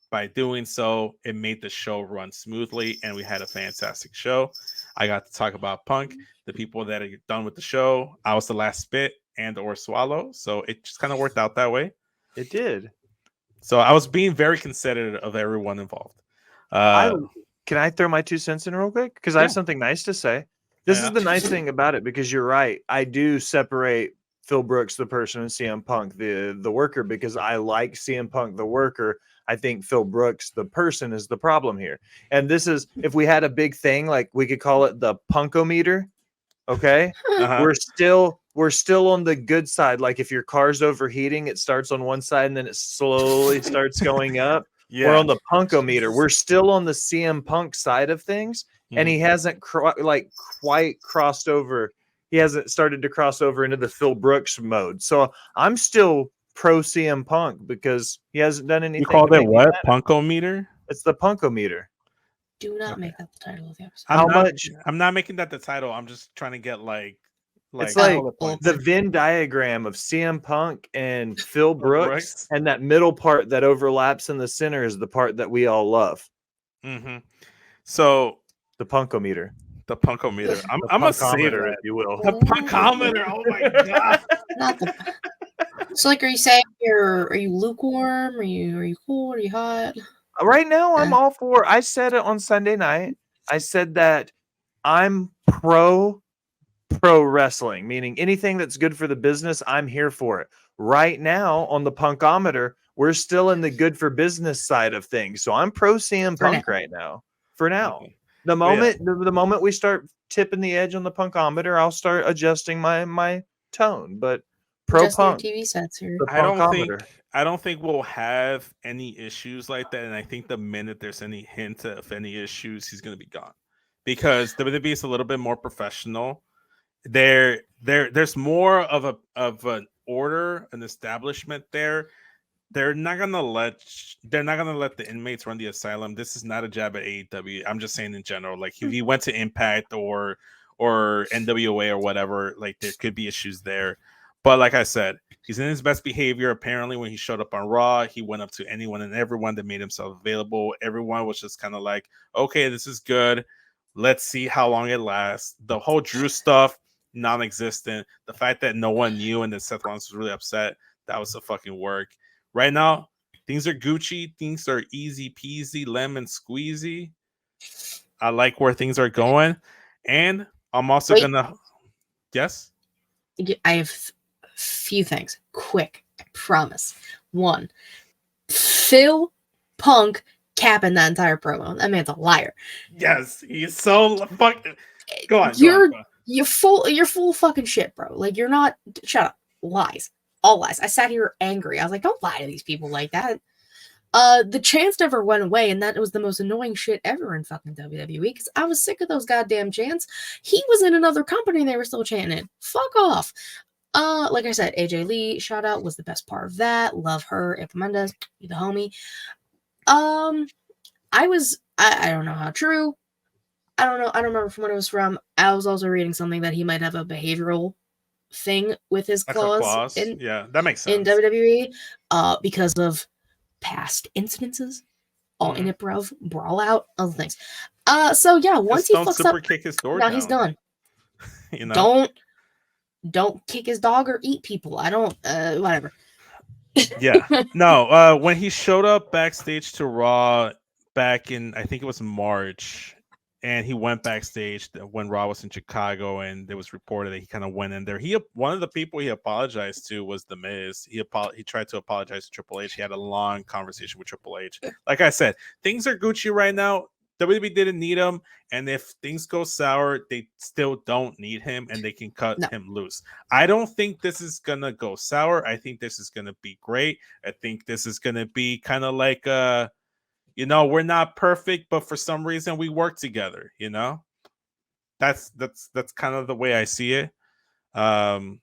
by doing so, it made the show run smoothly. And we had a fantastic show. I got to talk about Punk, the people that are done with the show. I was the last spit and or swallow. So it just kind of worked out that way. It did. So I was being very considerate of everyone involved. Can I throw my 2 cents in real quick? Because I have something nice to say. This is the nice thing about it, because you're right. I do separate Phil Brooks, the person, and CM Punk, the worker, because I like CM Punk, the worker. I think Phil Brooks, the person, is the problem here. And this is, if we had a big thing, like we could call it the Punkometer. Okay. We're we're still on the good side. Like if your car's overheating, it starts on one side and then it slowly starts going up. We're on the punkometer. We're still on the CM Punk side of things, and he hasn't quite crossed over. He hasn't started to cross over into the Phil Brooks mode. So I'm still pro CM Punk because he hasn't done anything. You called it what? Punkometer? It's the punkometer. Do not make that the title of the episode. How much? I'm not making that the title. I'm just trying to get it's like the Venn diagram of CM Punk and Phil Brooks, and that middle part that overlaps in the center is the part that we all love. So the punkometer. The punkometer. I'm a satyr, if you will. The punkometer. Oh my god. Not the. So, like, are you saying are you lukewarm? Are you cool? Are you hot? Right now, I'm all for. I said it on Sunday night. I said that I'm pro wrestling, meaning anything that's good for the business, I'm here for it. Right now, on the punkometer, we're still in the good for business side of things. So I'm pro CM Punk right now. For now. The moment we start tipping the edge on the punkometer, I'll start adjusting my tone. But pro Punk TV sets here. I don't think we'll have any issues like that. And I think the minute there's any hint of any issues, he's gonna be gone. Because WWE is a little bit more professional. There's more of an order, an establishment there. They're not gonna let the inmates run the asylum. This is not a jab at AEW. I'm just saying in general. Like if he went to Impact or NWA or whatever, like there could be issues there. But like I said, he's in his best behavior. Apparently, when he showed up on Raw, he went up to anyone and everyone that made himself available. Everyone was just kind of like, okay, this is good. Let's see how long it lasts. The whole Drew stuff, non-existent. The fact that no one knew and that Seth Rollins was really upset, that was a fucking work. Right now, things are Gucci. Things are easy peasy, lemon squeezy. I like where things are going. And I'm also gonna... Yes? I have a few things. Quick. I promise. One. Phil Punk capping that entire promo. That man's a liar. Yes. He's so fucking... Go on. You're full of fucking shit, bro. Like, you're not... Shut up. Lies. All lies. I sat here angry. I was like, don't lie to these people like that. The chants never went away, and that was the most annoying shit ever in fucking WWE, because I was sick of those goddamn chants. He was in another company and they were still chanting. Fuck off. Like I said, AJ Lee shout out was the best part of that. Love her. Eva Mendes, you the homie. I don't know how true. I don't know. I don't remember from what it was from. I was also reading something that he might have a behavioral thing with his claws. Yeah, that makes sense. In WWE, because of past incidences, all in it, bro, brawl out, other things. So yeah, once he fucks up, kick his door now down. he's done. You know, don't kick his dog or eat people. I don't, whatever. Yeah, no. When he showed up backstage to Raw back in, I think it was March. And he went backstage when Raw was in Chicago, and it was reported that he kind of went in there. One of the people he apologized to was The Miz. He tried to apologize to Triple H. He had a long conversation with Triple H. Like I said, things are Gucci right now. WWE didn't need him, and if things go sour, they still don't need him, and they can cut him loose. I don't think this is gonna go sour. I think this is gonna be great. I think this is gonna be kind of like we're not perfect, but for some reason we work together. You know, that's kind of the way I see it. Allison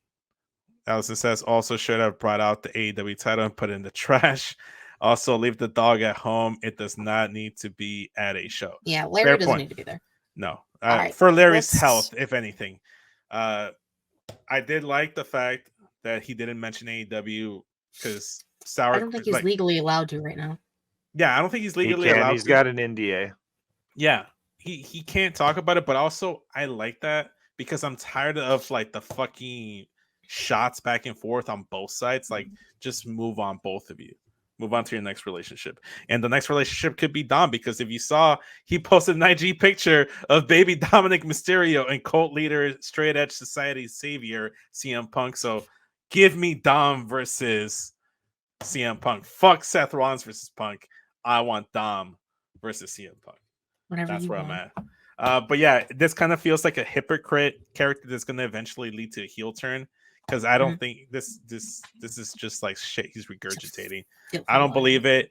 says also should have brought out the AEW title and put it in the trash. Also, leave the dog at home. It does not need to be at a show. Yeah, Larry doesn't need to be there. No, right, for Larry's health, if anything. I did like the fact that he didn't mention AEW because sour. I don't think he's legally allowed to right now. Yeah, I don't think he's legally allowed. He's got an NDA. Yeah, he can't talk about it, but also I like that because I'm tired of like the fucking shots back and forth on both sides. Like, just move on, both of you. Move on to your next relationship. And the next relationship could be Dom, because if you saw, he posted an IG picture of baby Dominic Mysterio and cult leader, straight edge society savior, CM Punk. So give me Dom versus CM Punk. Fuck Seth Rollins versus Punk. I want Dom versus CM Punk. That's where I'm at. But yeah, this kind of feels like a hypocrite character that's going to eventually lead to a heel turn. because I don't think this is just like shit he's regurgitating. Filthy I don't liar. believe it.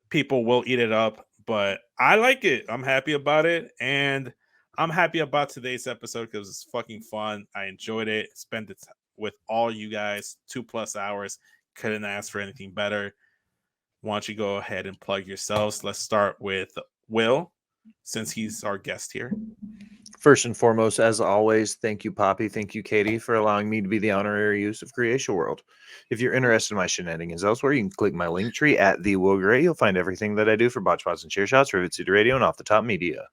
People will eat it up, but I like it. I'm happy about it, and I'm happy about today's episode because it's fucking fun. I enjoyed it. Spent it with all you guys 2+ hours. Couldn't ask for anything better. Why don't you go ahead and plug yourselves? Let's start with Will, since he's our guest here. First and foremost, as always, thank you, Poppy. Thank you, Katie, for allowing me to be the honorary use of Creation World. If you're interested in my shenanigans elsewhere, you can click my link tree at the Will Gray. You'll find everything that I do for Botch Pods and Cheer Shots, Rivet City Radio, and Off the Top Media.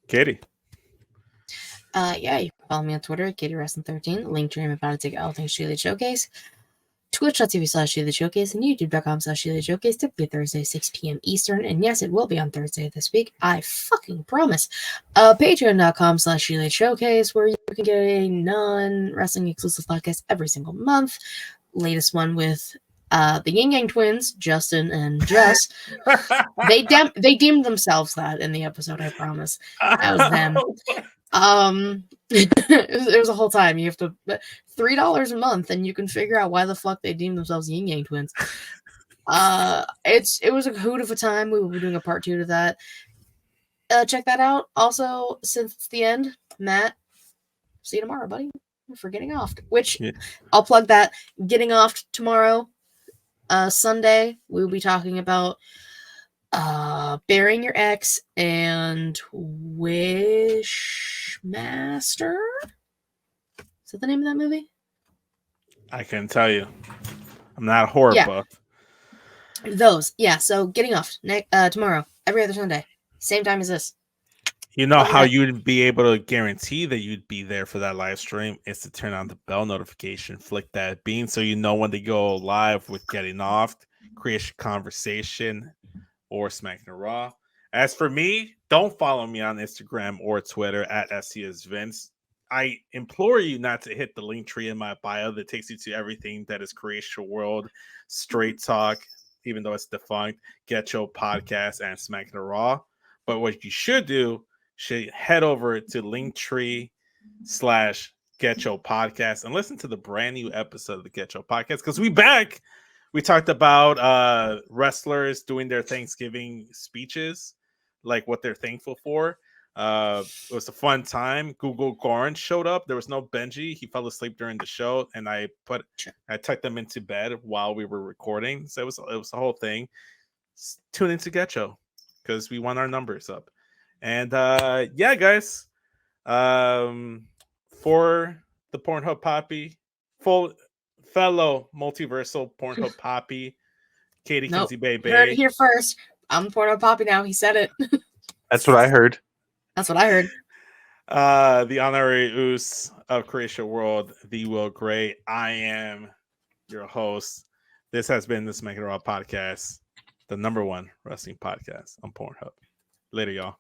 Katie. Yeah, you can follow me on Twitter at KatieWrestling13. Link to me about to take all things Sheila Showcase. Twitch.tv/Sheila Showcase and YouTube.com/Sheila Showcase, typically Thursday, 6 p.m. Eastern. And yes, it will be on Thursday this week. I fucking promise. Patreon.com/Sheila Showcase, where you can get a non-wrestling exclusive podcast every single month. Latest one with the Yin Yang twins, Justin and Jess. They deemed themselves that in the episode, I promise. That was them. It was a whole time. You have to $3 a month, and you can figure out why the fuck they deem themselves Yin Yang twins. It was a hoot of a time. We will be doing a part 2 to that. Check that out. Also, since it's the end, Matt, see you tomorrow, buddy, for getting off. Which I'll plug that. Getting off tomorrow, Sunday. We will be talking about Burying Your Ex and Wishmaster. Is that the name of that movie? I can tell you. I'm not a horror buff. Those. Yeah, so getting off tomorrow, every other Sunday. Same time as this. You know how you'd be able to guarantee that you'd be there for that live stream is to turn on the bell notification, flick that bean so you know when they go live with Getting Off, Creation Conversation, or Smackin It Raw. As for me, don't follow me on Instagram or Twitter at SCSVince. I implore you not to hit the link tree in my bio that takes you to everything that is Creation World, Straight Talk, even though it's defunct, Get Your Podcast, and Smackin It Raw. But what you should do, should head over to Linktree/Get Your Podcast and listen to the brand new episode of the Get Your Podcast, because we back. We talked about wrestlers doing their Thanksgiving speeches, like what they're thankful for. It was a fun time. Google Gorn showed up. There was no Benji. He fell asleep during the show, and I tucked them into bed while we were recording. So it was the whole thing. Tune into Getcho because we want our numbers up. And yeah, guys, for the Pornhub Poppy, fellow multiversal Pornhub Poppy, Katie Kinzy Baby. Heard it here first. I'm the Pornhub Poppy now. He said it. That's what I heard. That's what I heard. The honorary use of Creation World, the Will Gray. I am your host. This has been the Smackin It Raw Podcast, the #1 wrestling podcast on Pornhub. Later, y'all.